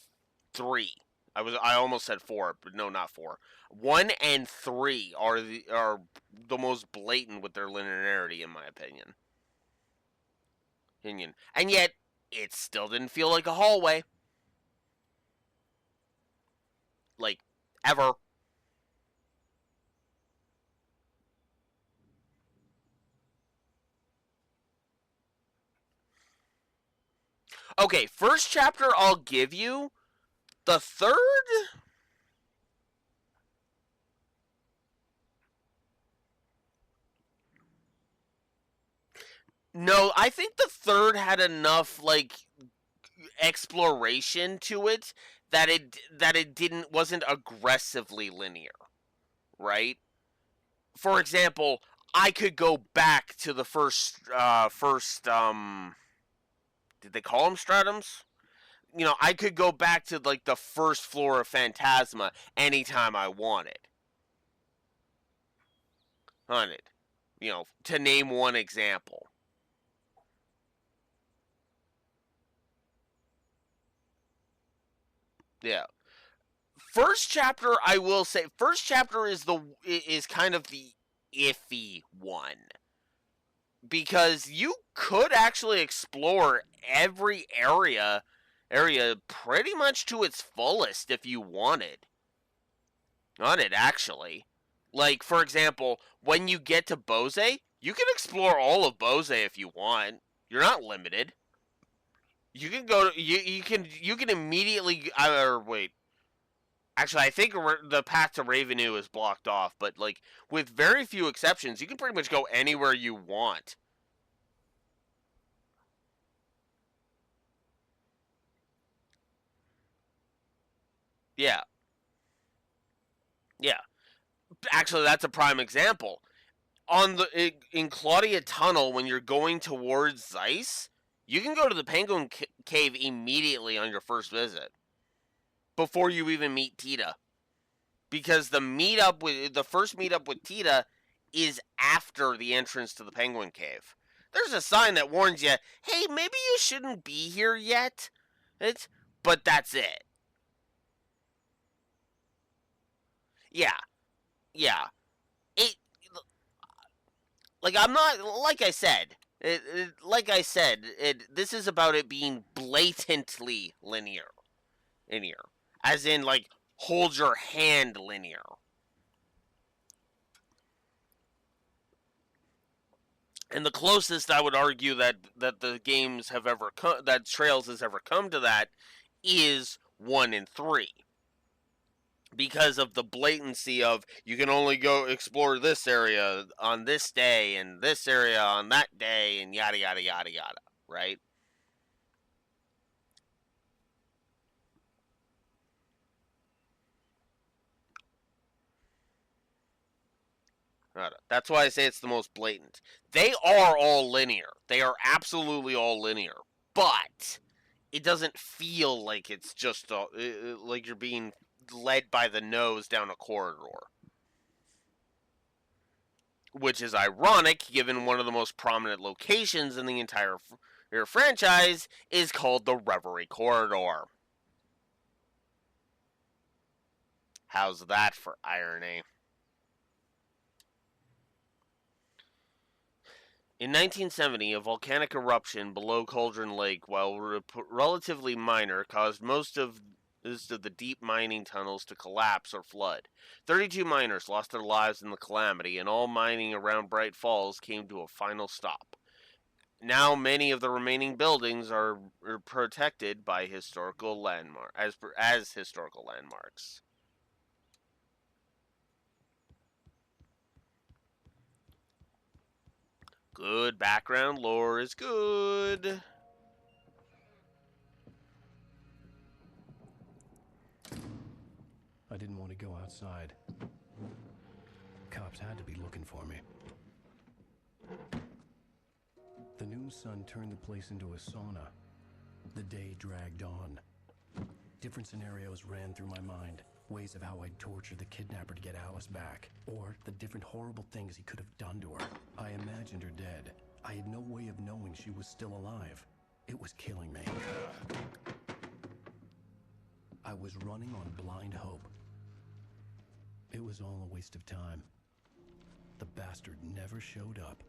3. I almost said 4, but no, not 4. 1 and 3 are the most blatant with their linearity, in my opinion. And yet it still didn't feel like a hallway. Like, ever. Okay, first chapter I'll give you. The third? No, I think the third had enough, like, exploration to it that it wasn't aggressively linear, right? For example, I could go back to the first did they call them stratums? I could go back to, like, the first floor of Phantasma anytime I wanted. On it. To name one example. Yeah. First chapter, I will say, first chapter is kind of the iffy one. Because you could actually explore every area pretty much to its fullest if you wanted. On it, actually. Like, for example, when you get to Bose, you can explore all of Bose if you want. You're not limited. You can go to, you can immediately or wait. Actually, I think the path to Ravenue is blocked off, but, like, with very few exceptions, you can pretty much go anywhere you want. Yeah. Yeah. Actually, that's a prime example. In Claudia Tunnel, when you're going towards Zeiss, you can go to the Penguin Cave immediately on your first visit. Before you even meet Tita. Because the first meetup with Tita is after the entrance to the Penguin Cave. There's a sign that warns you, hey, maybe you shouldn't be here yet. But that's it. Yeah, yeah. It like I'm not like I said. This is about it being blatantly linear, as in like hold your hand linear. And the closest I would argue that the games have ever come, that Trails has ever come to that, is 1 and 3. Because of the blatancy of you can only go explore this area on this day and this area on that day and yada yada yada yada, right? That's why I say it's the most blatant. They are all linear. They are absolutely all linear. But it doesn't feel like it's just like you're being led by the nose down a corridor. Which is ironic, given one of the most prominent locations in the entire franchise is called the Reverie Corridor. How's that for irony? In 1970, a volcanic eruption below Cauldron Lake, while relatively minor, caused most of the deep mining tunnels to collapse or flood. 32 miners lost their lives in the calamity, and all mining around Bright Falls came to a final stop. Now, many of the remaining buildings are protected by historical as historical landmarks. Good background lore is good. I didn't want to go outside. Cops had to be looking for me. The noon sun turned the place into a sauna. The day dragged on. Different scenarios ran through my mind. Ways of how I'd torture the kidnapper to get Alice back. Or the different horrible things he could have done to her. I imagined her dead. I had no way of knowing she was still alive. It was killing me. I was running on blind hope. It was all a waste of time. The bastard never showed up.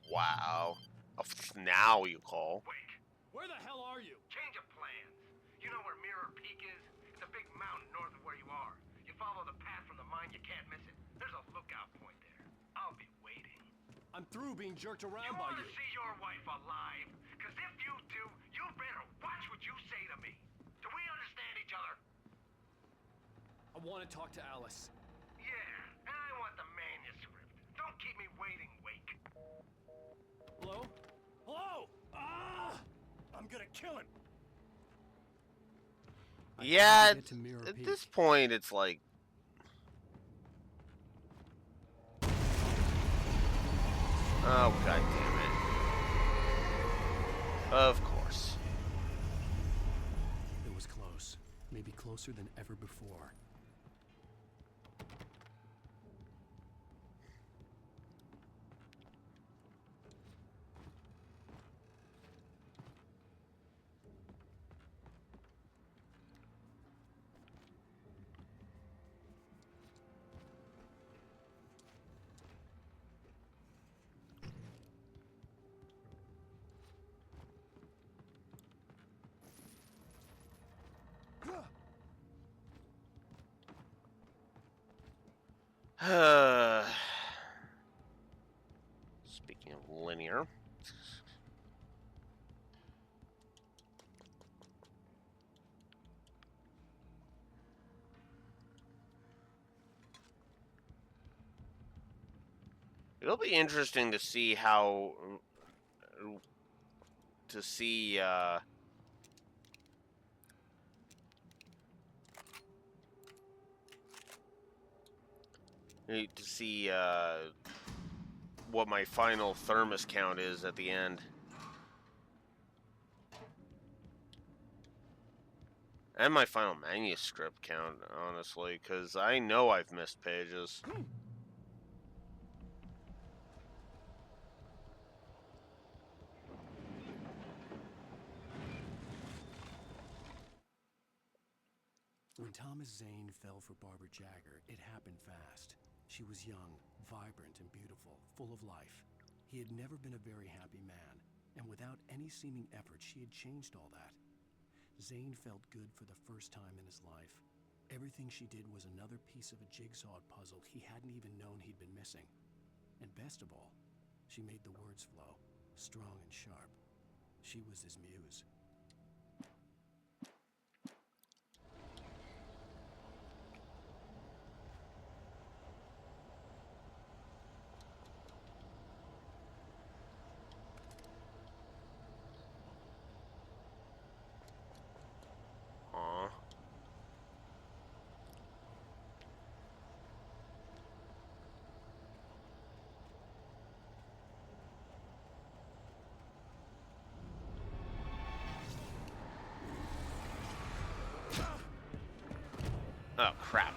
Wow. Now you call. Wait. Where the hell are you? Change of plans. You know where Mirror Peak is? It's a big mountain north of where you are. You follow the path from the mine, you can't miss it. There's a lookout point there. I'll be waiting. I'm through being jerked around by You you. want to see your wife alive? Because if you do, you better watch what you say to me. Do we understand each other? I want to talk to Alice. Yeah, and I want the manuscript. Don't keep me waiting, Wake. Hello? Hello? Ah! I'm gonna kill him. Yeah, at this point, it's like... Oh, god damn it. Of course. It was close. Maybe closer than ever before. Speaking of linear. It'll be interesting to see how... To see, what my final thermos count is at the end. And my final manuscript count, honestly, because I know I've missed pages. When Thomas Zane fell for Barbara Jagger, it happened fast. She was young, vibrant, and beautiful, full of life. He had never been a very happy man, and without any seeming effort, she had changed all that. Zane felt good for the first time in his life. Everything she did was another piece of a jigsaw puzzle he hadn't even known he'd been missing. And best of all, she made the words flow, strong and sharp. She was his muse. Aw. Oh, crap.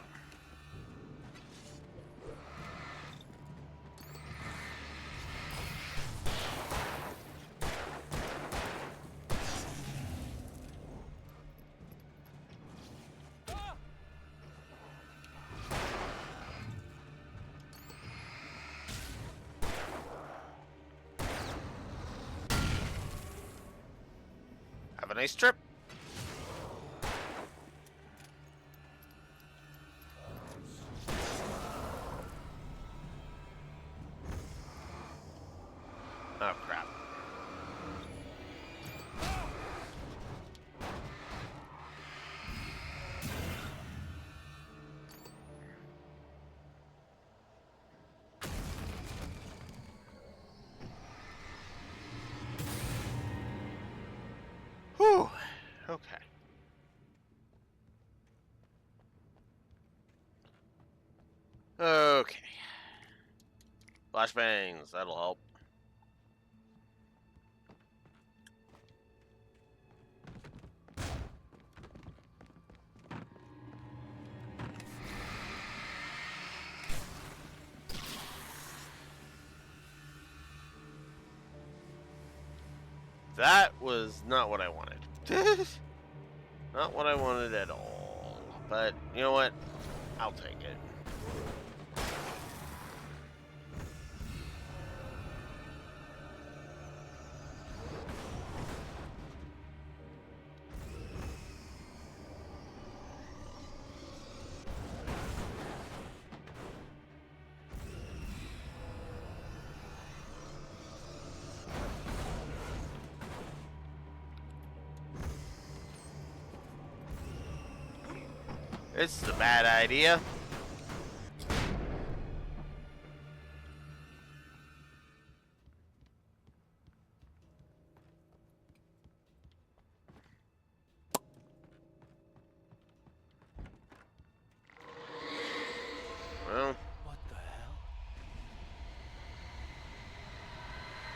Have a nice trip. Oh, crap. Whew. Okay. Okay. Flashbangs, that'll help. That was not what I wanted. Not what I wanted at all. But, you know what? I'll take it. This is a bad idea. Well. What the hell?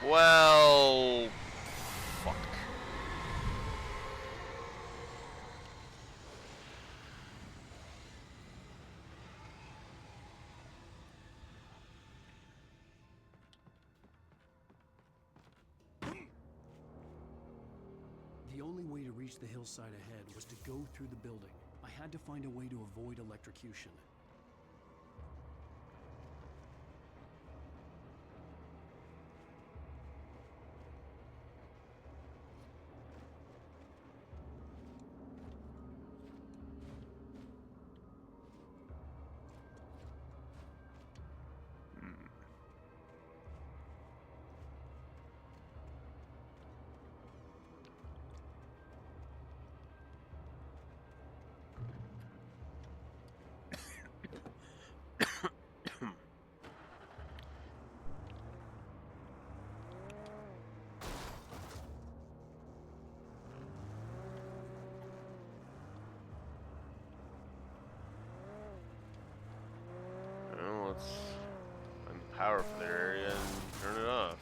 Well. Fuck. The only way to reach the hillside ahead was to go through the building. I had to find a way to avoid electrocution. Well, let's find the power for their area and turn it off.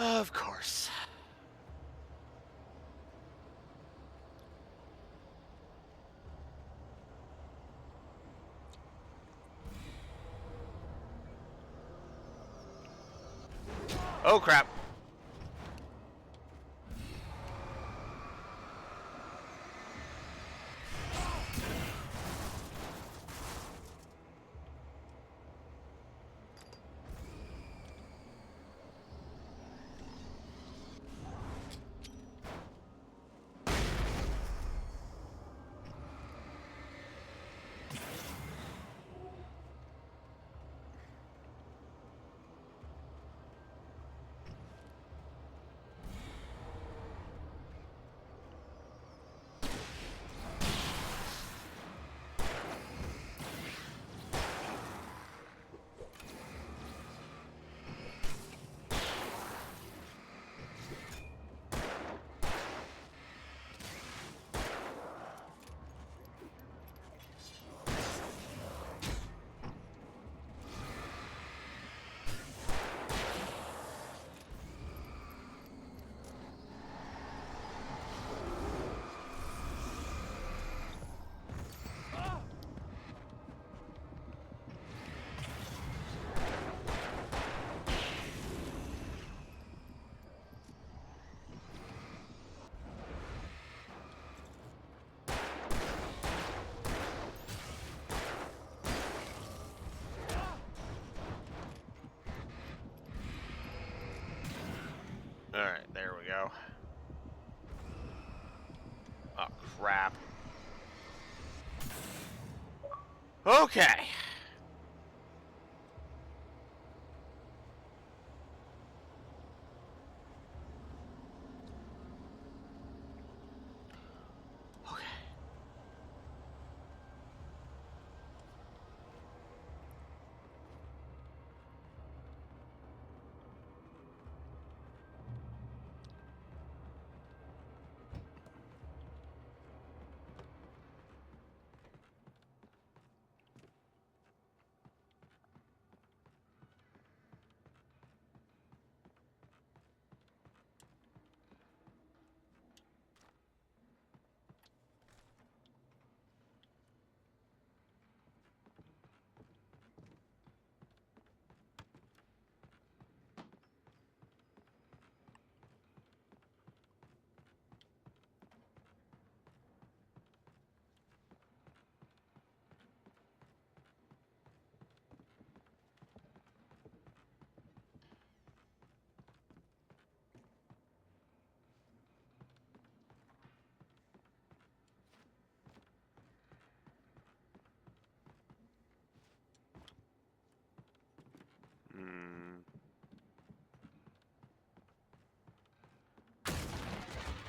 Of course. Oh crap. Alright, there we go. Oh, crap. Okay.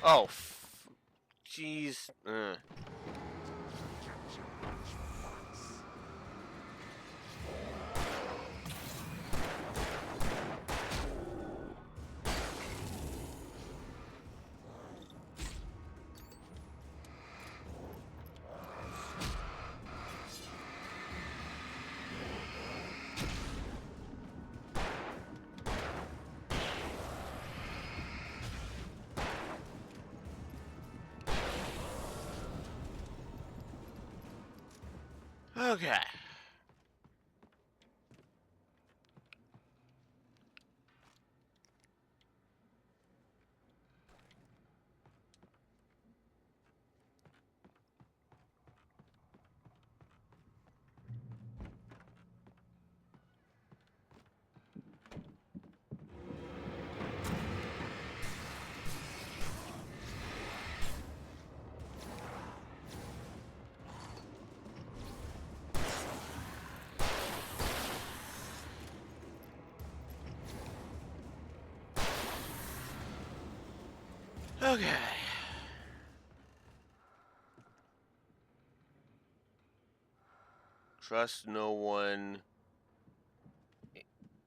Oh, jeez. Okay. Okay. Trust no one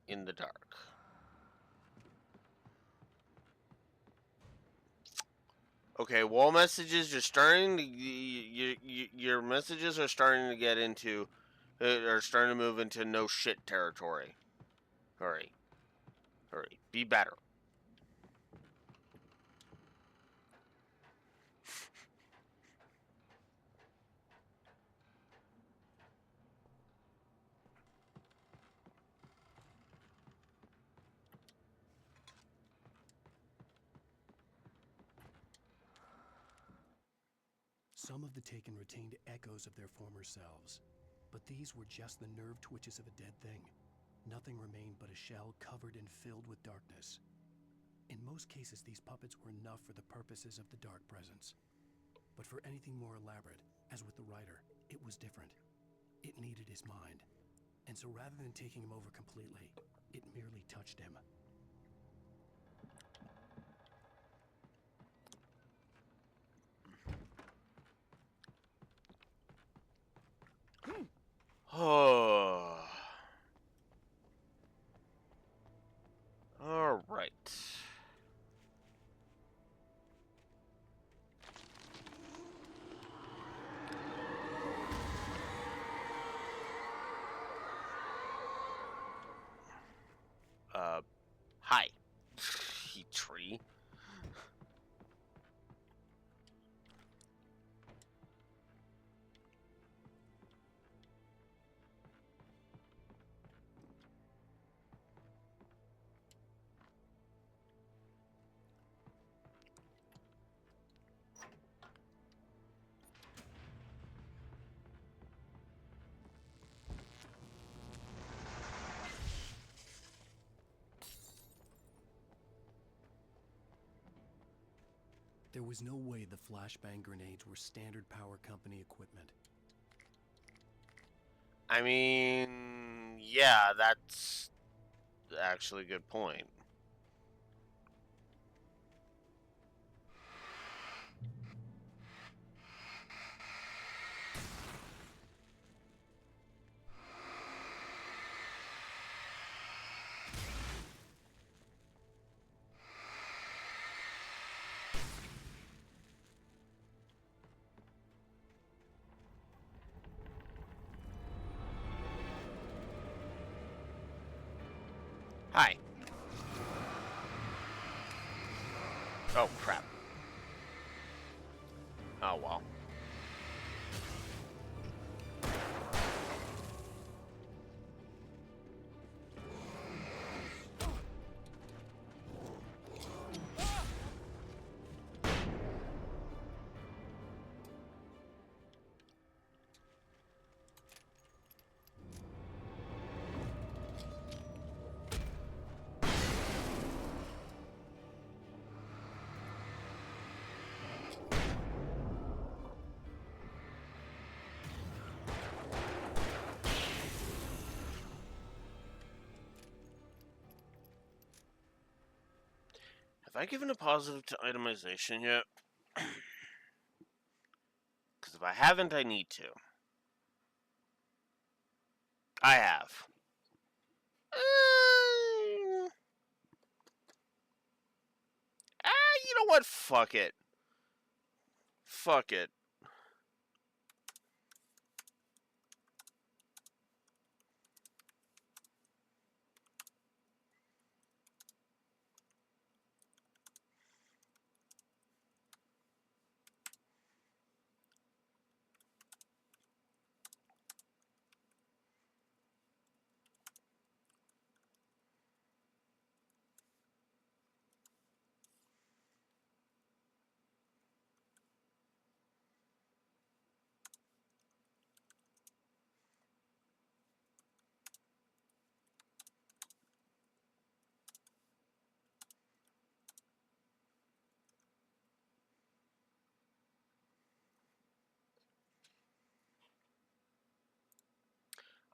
in the dark. Okay, wall messages are starting to your messages are starting to get into are starting to move into no shit territory. Hurry. Hurry. Be better. Some of the Taken retained echoes of their former selves, but these were just the nerve twitches of a dead thing. Nothing remained but a shell covered and filled with darkness. In most cases, these puppets were enough for the purposes of the Dark Presence. But for anything more elaborate, as with the writer, it was different. It needed his mind. And so rather than taking him over completely, it merely touched him. Oh. All right. Hi. You tree. There was no way the flashbang grenades were standard power company equipment. I mean, yeah, that's actually a good point. Hi. Oh, crap. Oh, well. Have I given a positive to itemization yet? Because if I haven't, I need to. I have. You know what? Fuck it. Fuck it.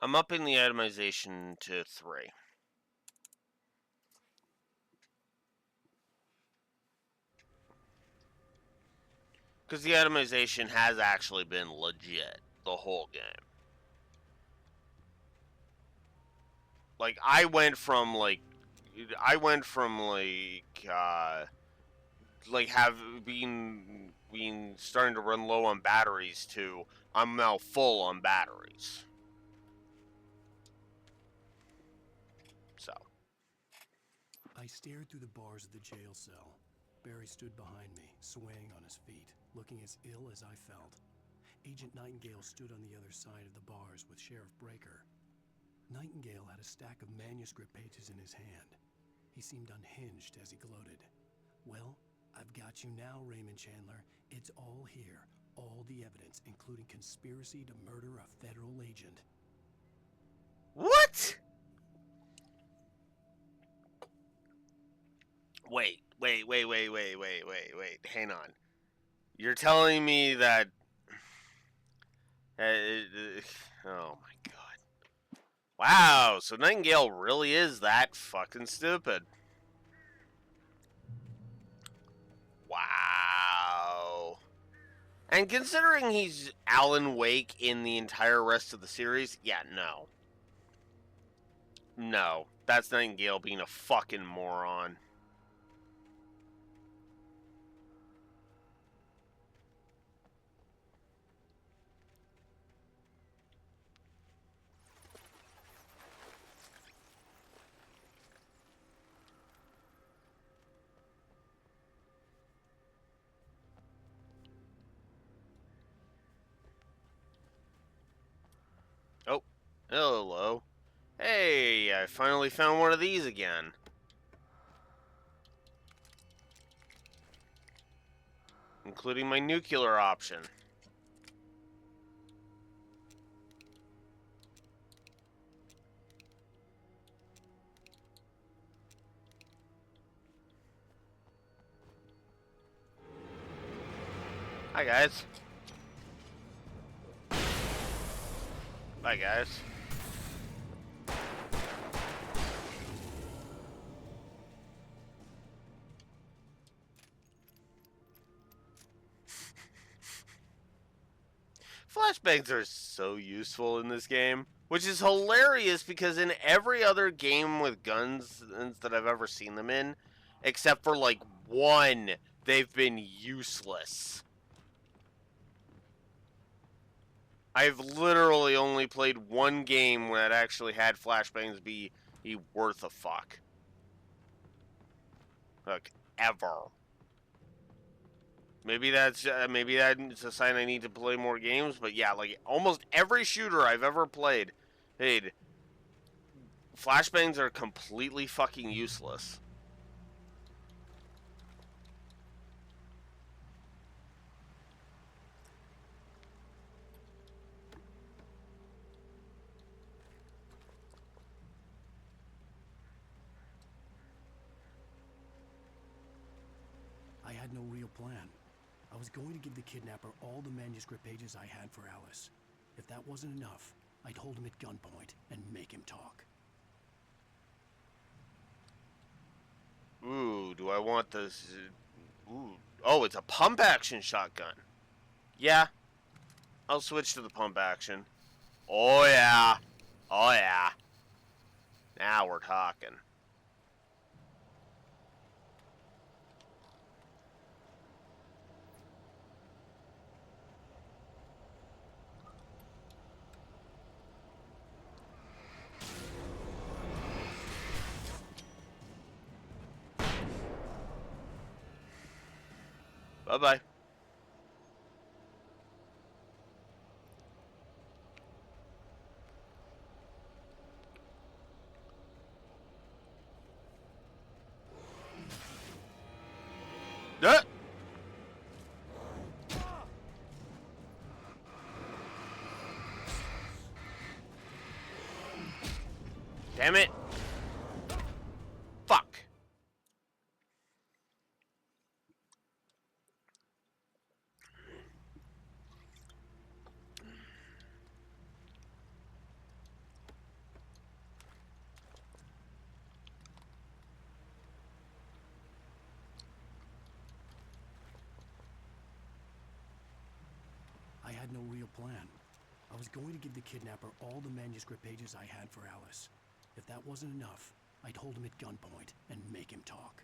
I'm upping the itemization to 3. Because the itemization has actually been legit the whole game. Like, I went from being starting to run low on batteries to I'm now full on batteries. So. I stared through the bars of the jail cell. Barry stood behind me, swaying on his feet, looking as ill as I felt. Agent Nightingale stood on the other side of the bars with Sheriff Breaker. Nightingale had a stack of manuscript pages in his hand. He seemed unhinged as he gloated. Well, I've got you now, Raymond Chandler. It's all here. all the evidence, including conspiracy to murder a federal agent. What? Wait. Hang on. You're telling me that... oh my god. Wow, so Nightingale really is that fucking stupid. Wow. And considering he's Alan Wake in the entire rest of the series, yeah, no. No, that's Nightingale being a fucking moron. Oh, hello. Hey, I finally found one of these again. Including my nuclear option. Hi, guys. Bye, guys. Flashbangs are so useful in this game, which is hilarious because in every other game with guns that I've ever seen them in, except for like one, they've been useless. I've literally only played one game that actually had flashbangs be worth a fuck. Like, ever. Maybe that's a sign I need to play more games, but yeah, like almost every shooter I've ever played, flashbangs are completely fucking useless. I had no real plan. I was going to give the kidnapper all the manuscript pages I had for Alice. If that wasn't enough, I'd hold him at gunpoint and make him talk. Ooh, do I want this? Ooh. Oh, it's a pump action shotgun. Yeah. I'll switch to the pump action. Oh, yeah. Oh, yeah. Now we're talking. Bye-bye. Damn it. Fuck. I had no real plan. I was going to give the kidnapper all the manuscript pages I had for Alice. If that wasn't enough, I'd hold him at gunpoint and make him talk.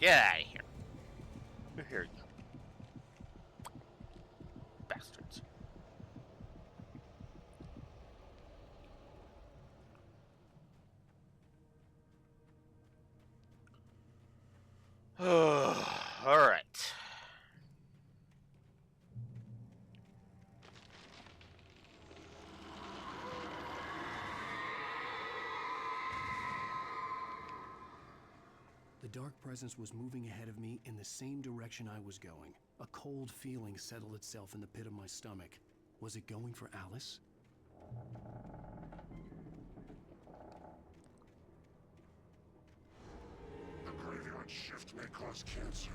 Get out of here. Here you go. Bastards. Alright. The dark presence was moving ahead of me in the same direction I was going. A cold feeling settled itself in the pit of my stomach. Was it going for Alice? The graveyard shift may cause cancer.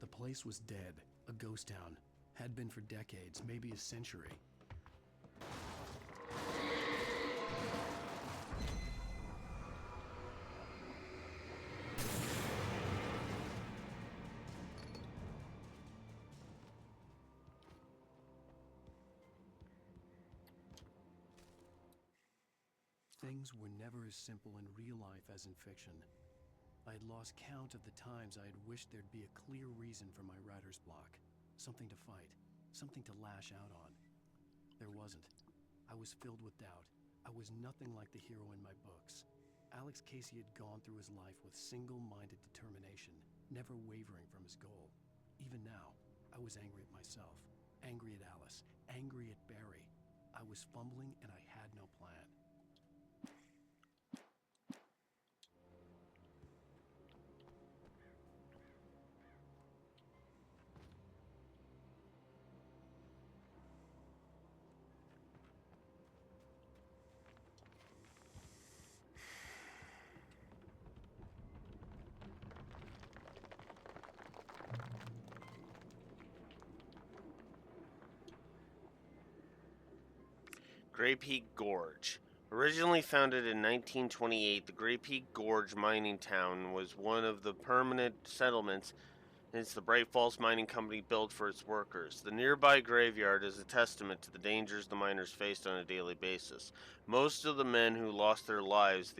The place was dead, a ghost town. Had been for decades, maybe a century. Things were never as simple in real life as in fiction. I had lost count of the times I had wished there'd be a clear reason for my writer's block. Something to fight, something to lash out on. There wasn't. I was filled with doubt. I was nothing like the hero in my books. Alex Casey had gone through his life with single-minded determination, never wavering from his goal. Even now, I was angry at myself, angry at Alice, angry at Barry. I was fumbling and I had no plan. Grey Peak Gorge. Originally founded in 1928, the Grey Peak Gorge mining town was one of the permanent settlements the Bright Falls Mining Company built for its workers. The nearby graveyard is a testament to the dangers the miners faced on a daily basis. Most of the men who lost their lives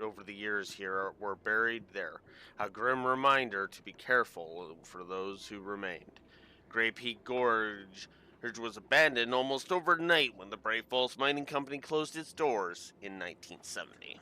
over the years here were buried there, a grim reminder to be careful for those who remained. Grey Peak Gorge was abandoned almost overnight when the Bright Falls Mining Company closed its doors in 1970.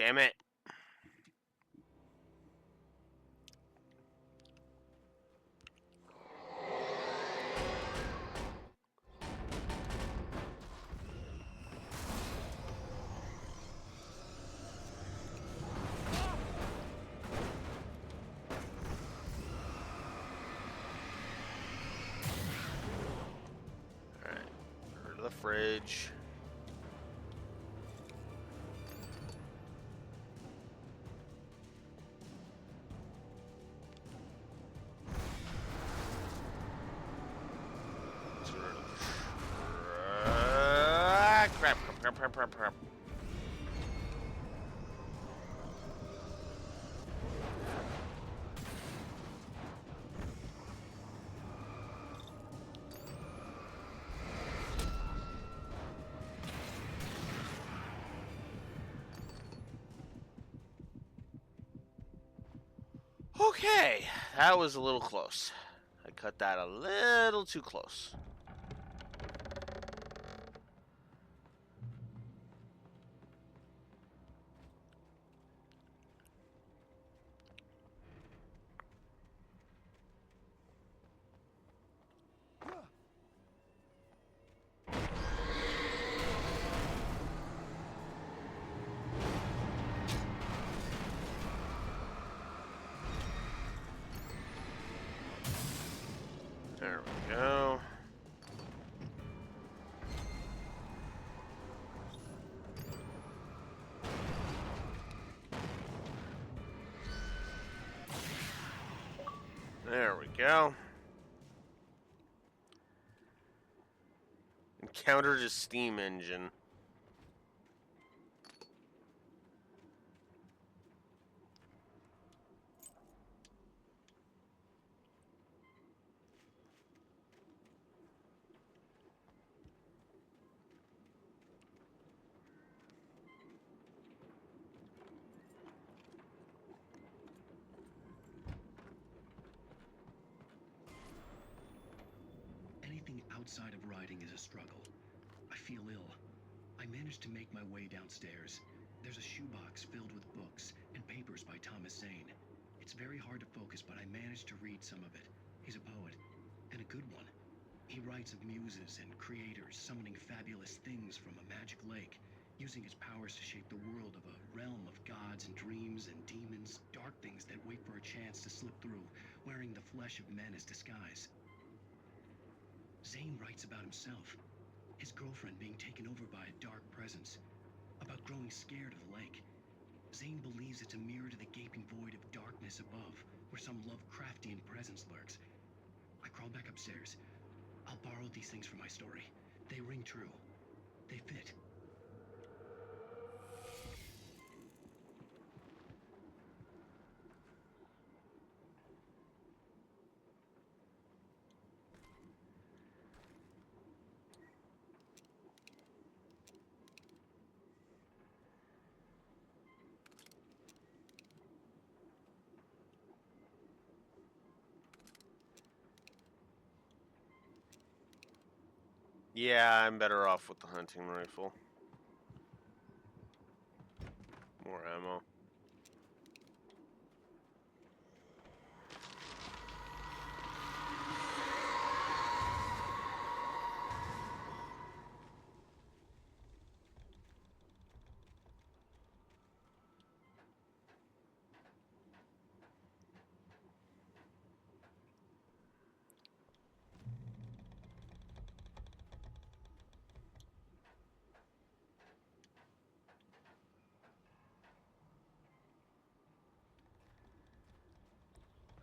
Damn it. Alright. Go to the fridge. Crap. Okay, that was a little close. I cut that a little too close. There we go. There we go. Encountered a steam engine. Anything outside of riding is a struggle. I feel ill. I managed to make my way downstairs. There's a shoebox filled with books and papers by Thomas Zane. It's very hard to focus, but I managed to read some of it. He's a poet, and a good one. He writes of muses and creators summoning fabulous things from a magic lake, using his powers to shape the world of a realm of gods and dreams and demons, dark things that wait for a chance to slip through, wearing the flesh of men as disguise. Zane writes about himself, his girlfriend being taken over by a dark presence, about growing scared of the lake. Zane believes it's a mirror to the gaping void of darkness above, where some Lovecraftian presence lurks. I crawl back upstairs. I'll borrow these things for my story. They ring true. They fit. Yeah, I'm better off with the hunting rifle. More ammo.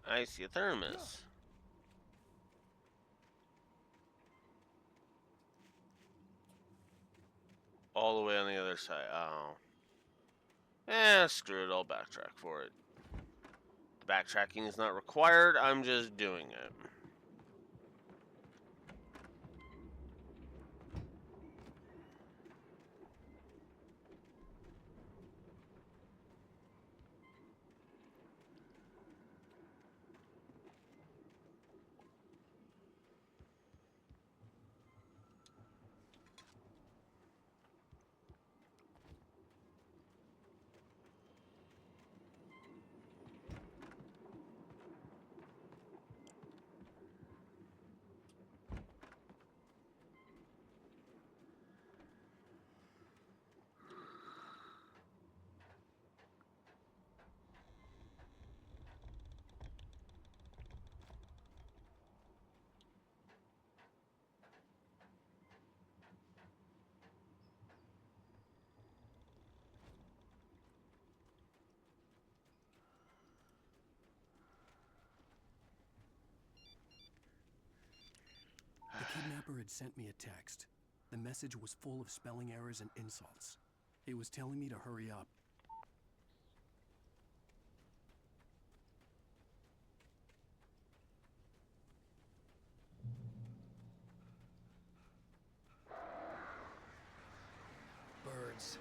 I see a thermos. All the way on the other side. Oh. Screw it. I'll backtrack for it. The backtracking is not required. I'm just doing it. number had sent me a text. The message was full of spelling errors and insults. It was telling me to hurry up. Birds.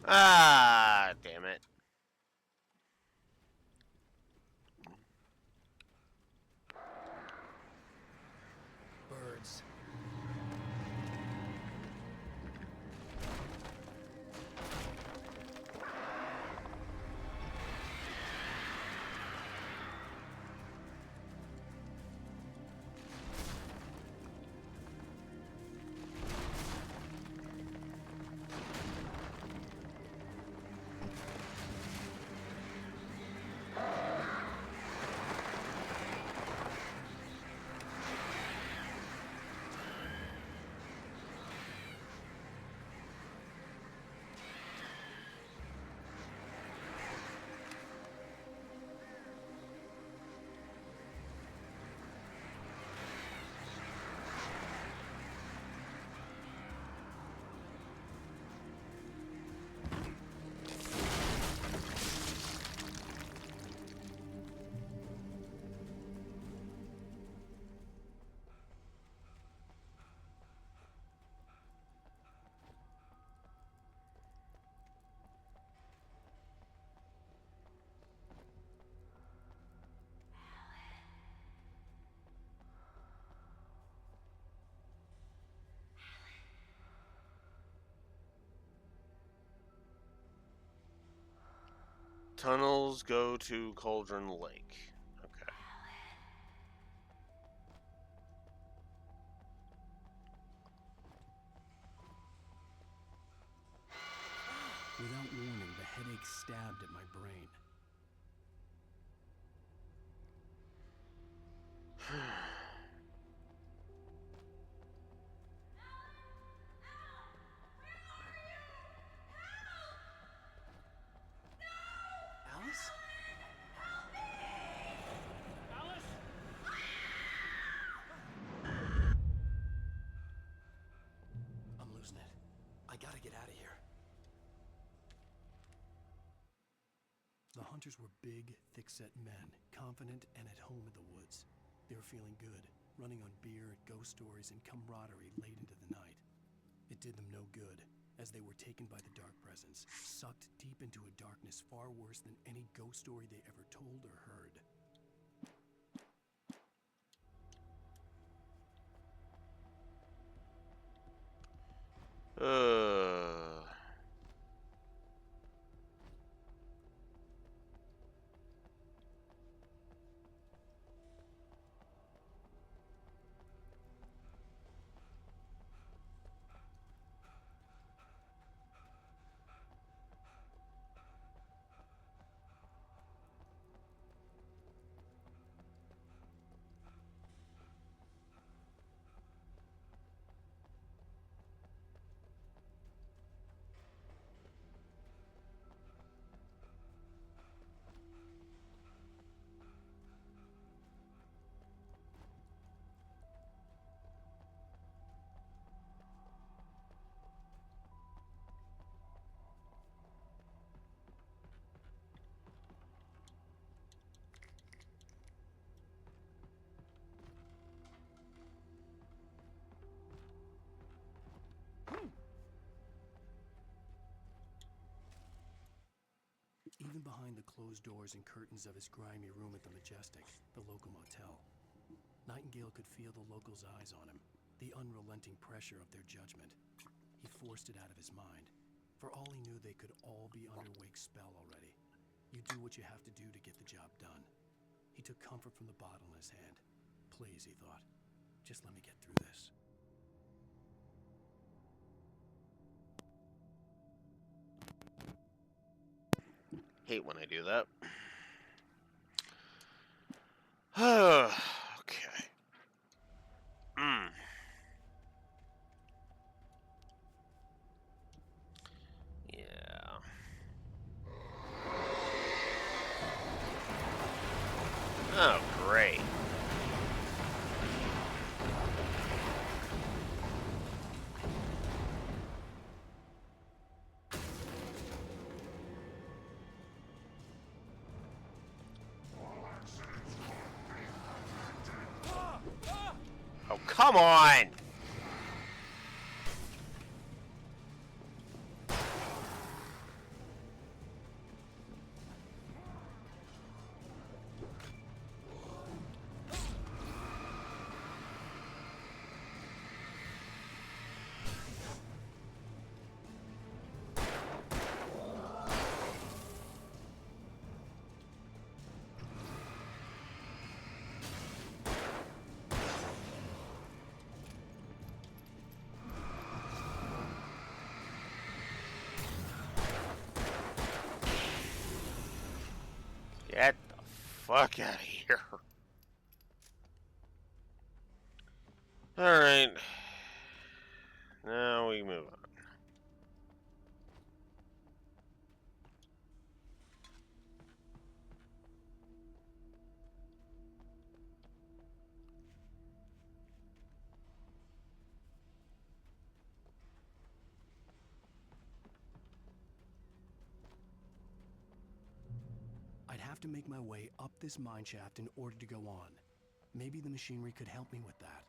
Ah, damn it. Birds. Tunnels go to Cauldron Lake. Okay. Without warning, the headache stabbed at my brain. Alice? Alice? I'm losing it. I gotta get out of here. The hunters were big, thick-set men, confident and at home in the woods. They were feeling good, running on beer, ghost stories, and camaraderie late into the night. It did them no good, as they were taken by the dark presence, sucked deep into a darkness far worse than any ghost story they ever told or heard. Even behind the closed doors and curtains of his grimy room at the Majestic, the local motel, Nightingale could feel the locals' eyes on him, the unrelenting pressure of their judgment. He forced it out of his mind. For all he knew, they could all be under Wake's spell already. You do what you have to do to get the job done. He took comfort from the bottle in his hand. Please, he thought, just let me get through this. Hate when I do that. Okay. Mm. Yeah. Oh, great. Oh, come on! Get the fuck out of here. Alright. Now we move on. I'd have to make my way up this mine shaft in order to go on. Maybe the machinery could help me with that.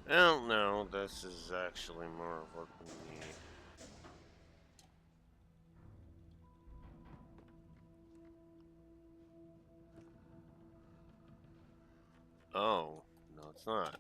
Well, no, this is actually more of what we need. Oh, no, it's not.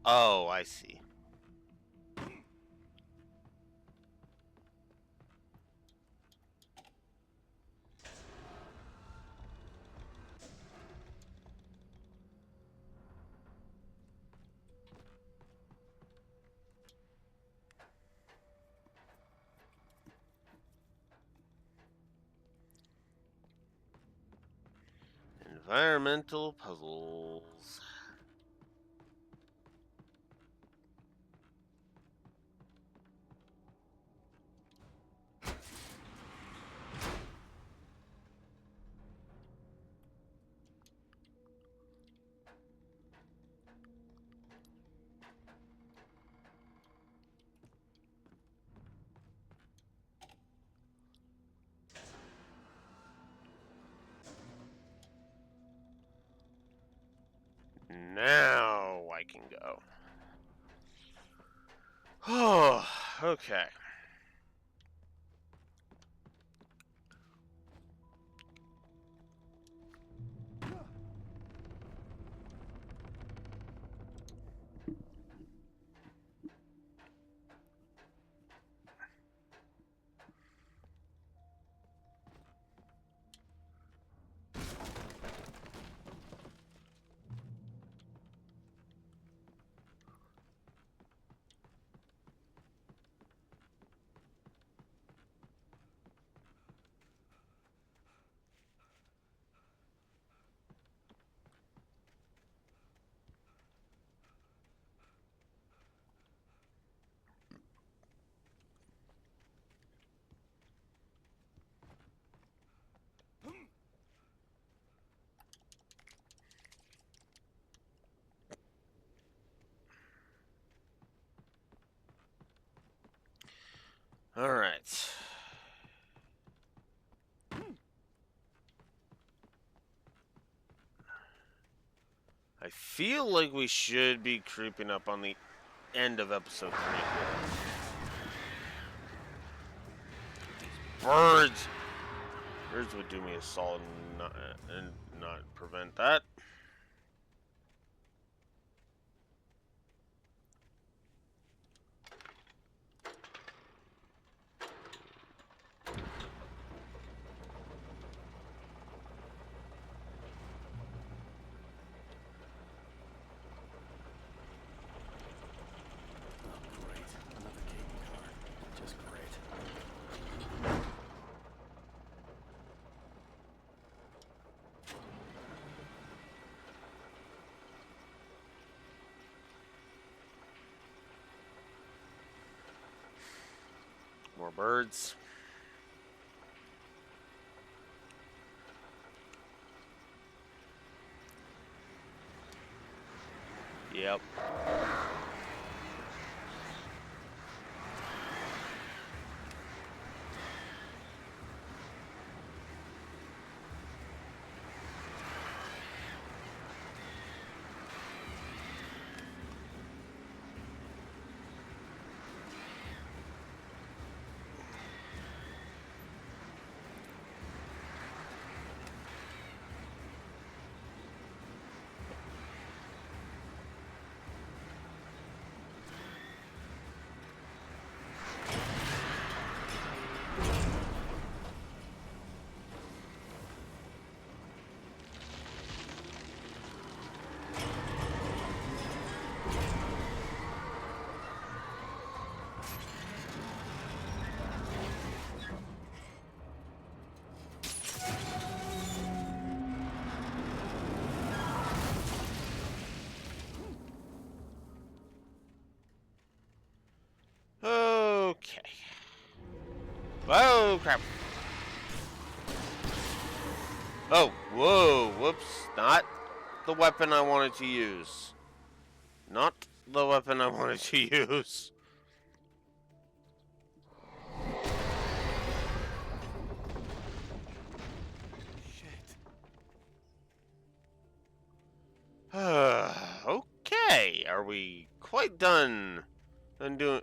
Oh, I see. Environmental puzzles. Now I can go. Oh, okay. All right. I feel like we should be creeping up on the end of episode 3 here. Birds! Birds would do me a solid and not prevent that. More birds. Yep. Okay. Oh, crap. Oh, whoa, whoops. Not the weapon I wanted to use. Not the weapon I wanted to use. Okay, are we quite done? And doing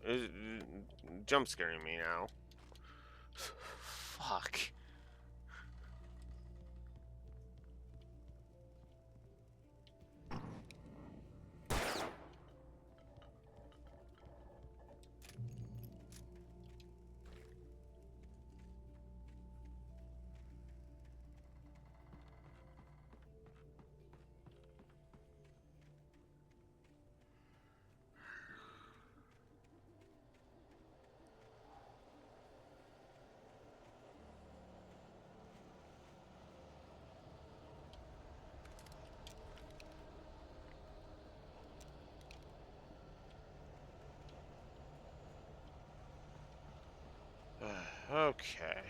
jump scaring me now. Fuck. Okay.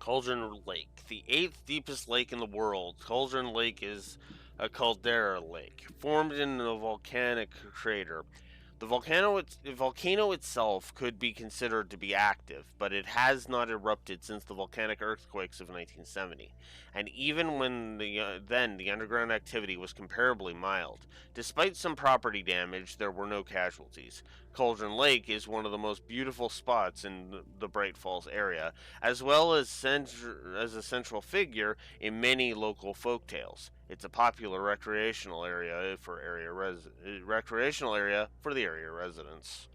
Cauldron Lake, the eighth deepest lake in the world. Cauldron Lake is a caldera lake formed in a volcanic crater. The volcano itself could be considered to be active, but it has not erupted since the volcanic earthquakes of 1970. And even when the underground activity was comparably mild. Despite some property damage, there were no casualties. Cauldron Lake is one of the most beautiful spots in the Bright Falls area, as well as a central figure in many local folk tales. It's a popular recreational area for the area residents.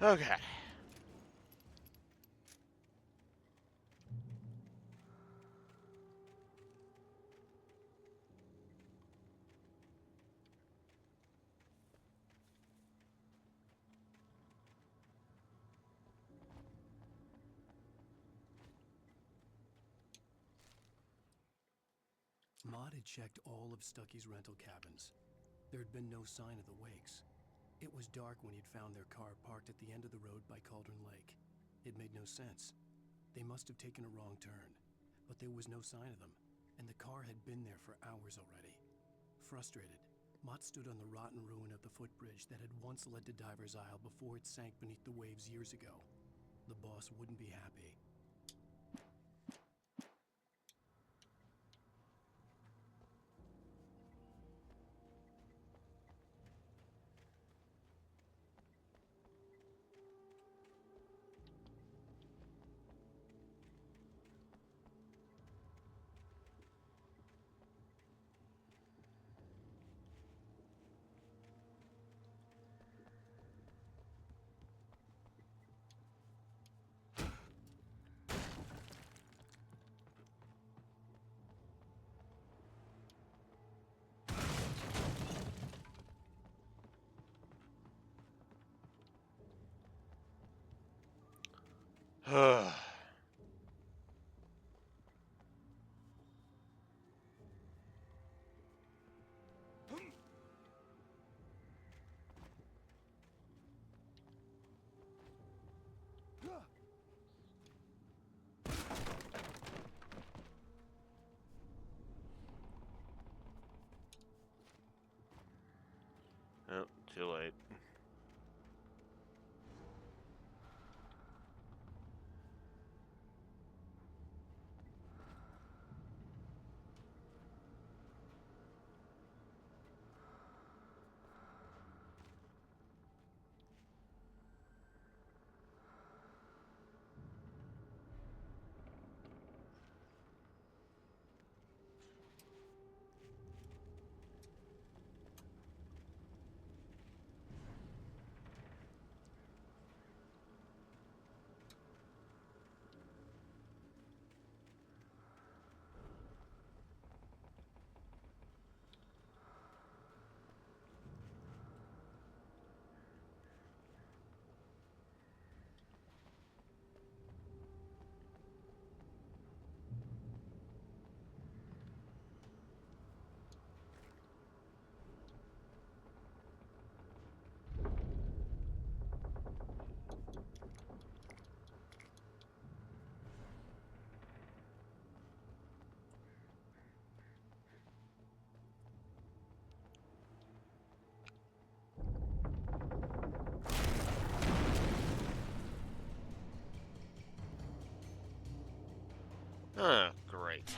Okay. Maud had checked all of Stucky's rental cabins. There had been no sign of the Wakes. It was dark when he'd found their car parked at the end of the road by Cauldron Lake. It made no sense. They must have taken a wrong turn, but there was no sign of them, and the car had been there for hours already. Frustrated, Mott stood on the rotten ruin of the footbridge that had once led to Diver's Isle before it sank beneath the waves years ago. The boss wouldn't be happy. Oh, too late. Ah, great.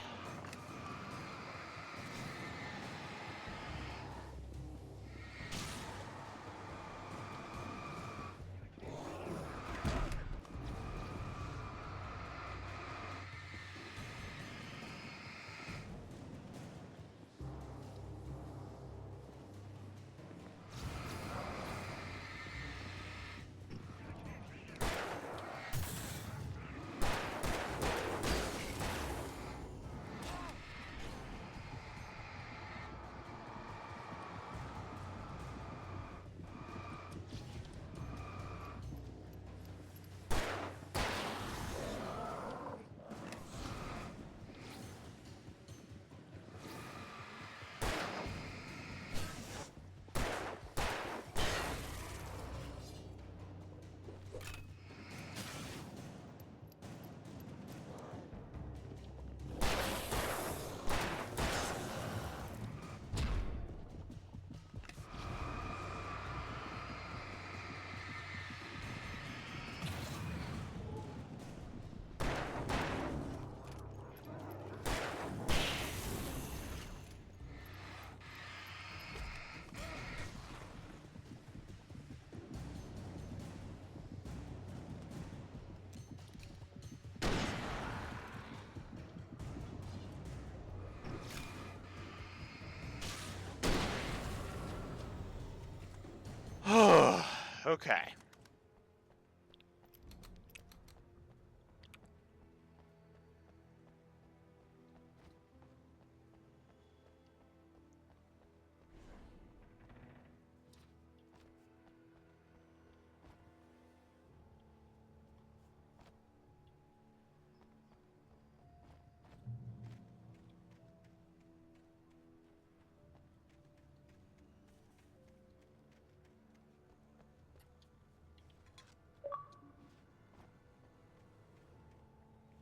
Okay.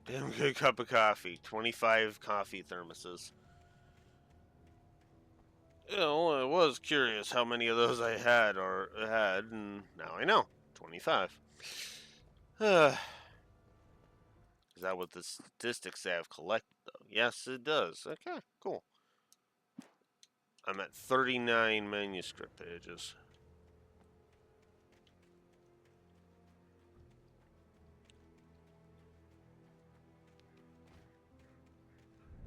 Damn good cup of coffee. 25 coffee thermoses. You know, I was curious how many of those I had, and now I know. 25. Is that what the statistics say I've collected, though? Yes, it does. Okay, cool. I'm at 39 manuscript pages.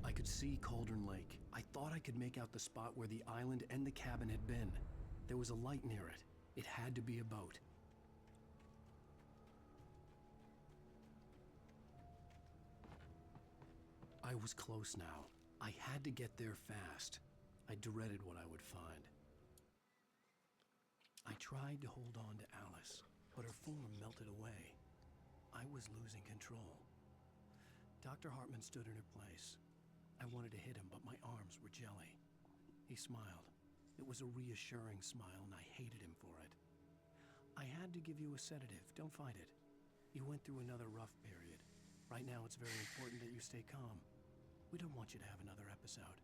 I could see Cauldron Lake. I thought I could make out the spot where the island and the cabin had been. There was a light near it. It had to be a boat. I was close now. I had to get there fast. I dreaded what I would find. I tried to hold on to Alice, but her form melted away. I was losing control. Dr. Hartman stood in her place. I wanted to hit him, but my arms were jelly. He smiled. It was a reassuring smile, and I hated him for it. I had to give you a sedative. Don't fight it. You went through another rough period. Right now, it's very important that you stay calm. We don't want you to have another episode.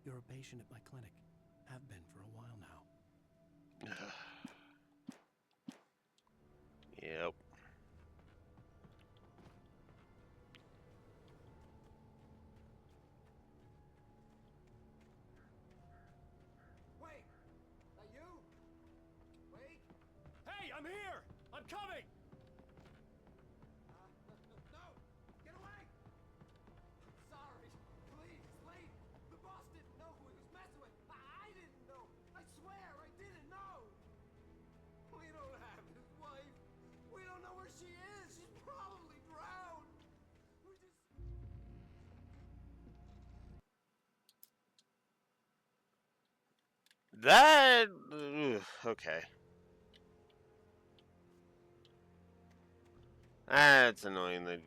You're a patient at my clinic. Have been for a while now. Yep. Wait! That you? Wait! Hey, I'm here! I'm coming! No! Get away! Sorry. Please, Lane. The boss didn't know who he was messing with. I didn't know. I swear I didn't know. We don't have his wife. We don't know where she is. She's probably drowned. We just... That... okay. That's annoying that...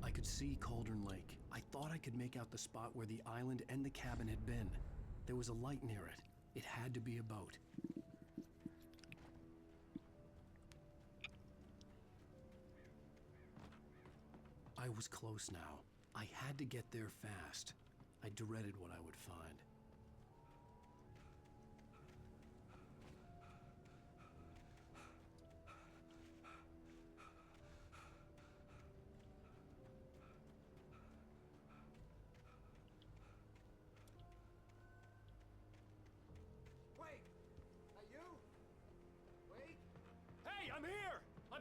I could see Cauldron Lake. I thought I could make out the spot where the island and the cabin had been. There was a light near it. It had to be a boat. I was close now. I had to get there fast. I dreaded what I would find.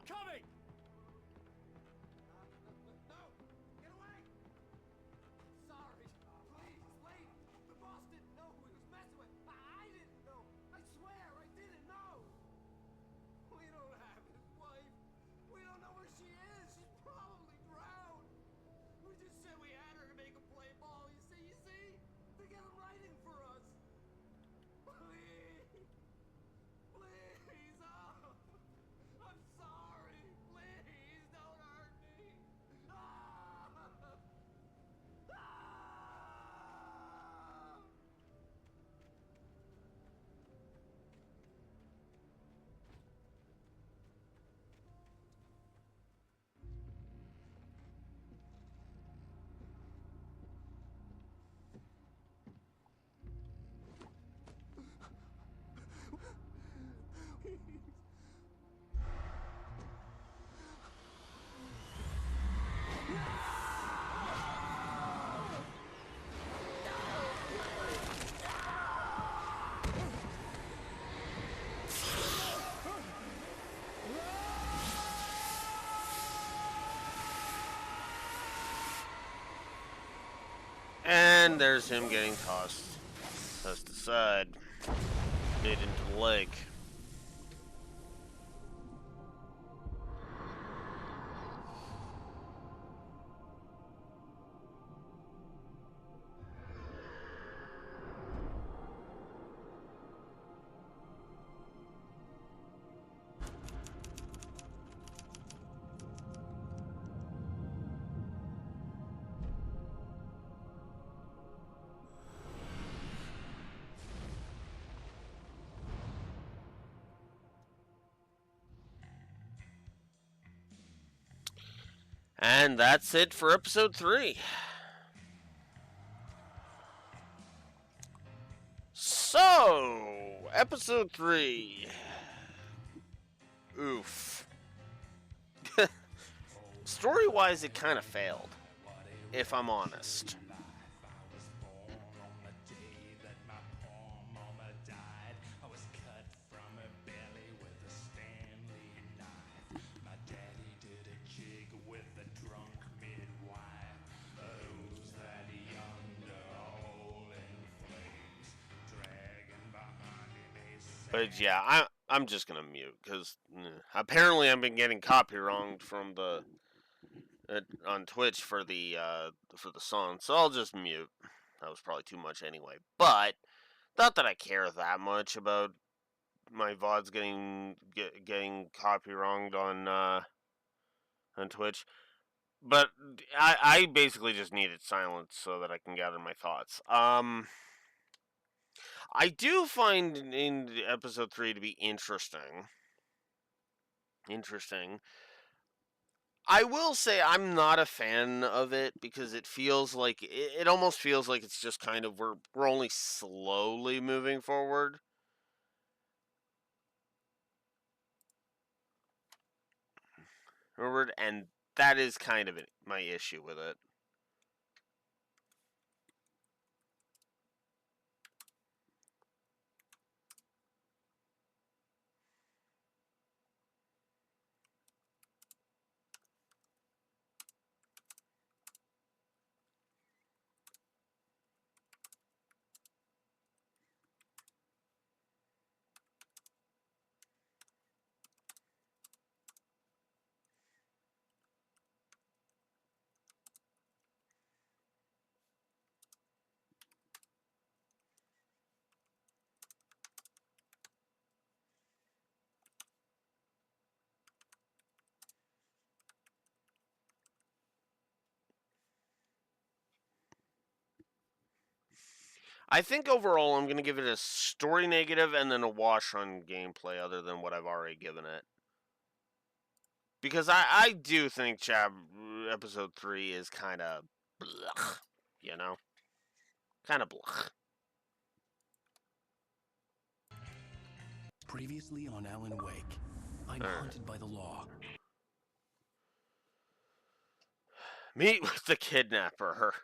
coming! No! Get away! Sorry. Please, wait. The boss didn't know who he was messing with. I didn't know. I swear, I didn't know. We don't have his wife. We don't know where she is. She's probably drowned. We just said we had her to make him play ball. You see? To get him writing for us. Please. Please. Oh. I'm sorry. Please don't hurt me. Ah! Ah! And there's him getting tossed aside, made into the lake. And that's it for episode 3. So, episode 3. Oof. Story-wise, it kind of failed, if I'm honest. But yeah, I'm just gonna mute because apparently I've been getting copy wronged from the on Twitch for the song, so I'll just mute. That was probably too much anyway. But not that I care that much about my VODs getting copy wronged on Twitch. But I basically just needed silence so that I can gather my thoughts. I do find in episode 3 to be interesting. I will say I'm not a fan of it because it feels like it almost feels like it's just kind of we're only slowly moving forward. And that is kind of my issue with it. I think overall I'm going to give it a story negative and then a wash on gameplay other than what I've already given it. Because I do think episode 3 is kind of blech, you know? Kind of blech. Previously on Alan Wake, I'm hunted by the law. Meet with the kidnapper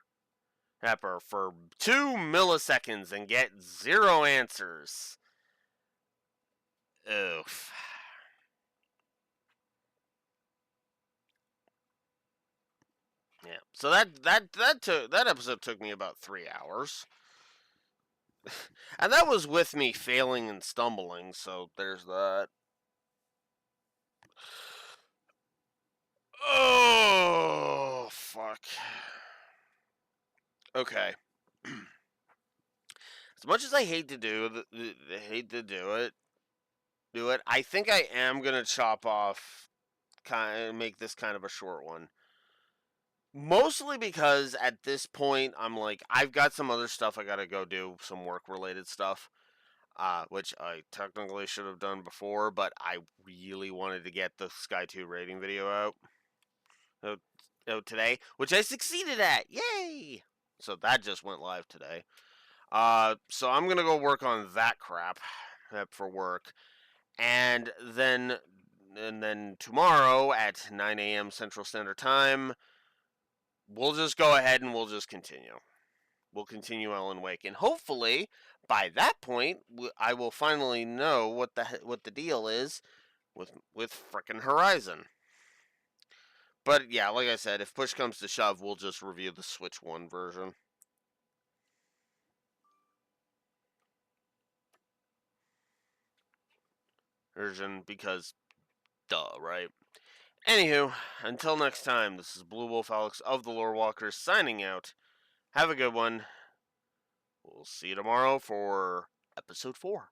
for 2 milliseconds and get 0 answers. Oof. Yeah. So that episode took me about 3 hours. And that was with me failing and stumbling, so there's that. Oh, fuck. Okay. As much as I hate to do it. I think I am gonna chop off, make this kind of a short one. Mostly because at this point I'm like, I've got some other stuff I gotta go do, some work related stuff. Which I technically should have done before, but I really wanted to get the Sky 2 rating video out today, which I succeeded at. Yay! So that just went live today. So I'm gonna go work on that crap for work, and then tomorrow at 9 a.m. Central Standard Time, we'll just go ahead and we'll just continue. We'll continue Alan Wake, and hopefully by that point I will finally know what the deal is with frickin' Horizon. But yeah, like I said, if push comes to shove, we'll just review the Switch 1 version. Because duh, right? Anywho, until next time, this is Blue Wolf Alex of the Lore Walkers signing out. Have a good one. We'll see you tomorrow for episode 4.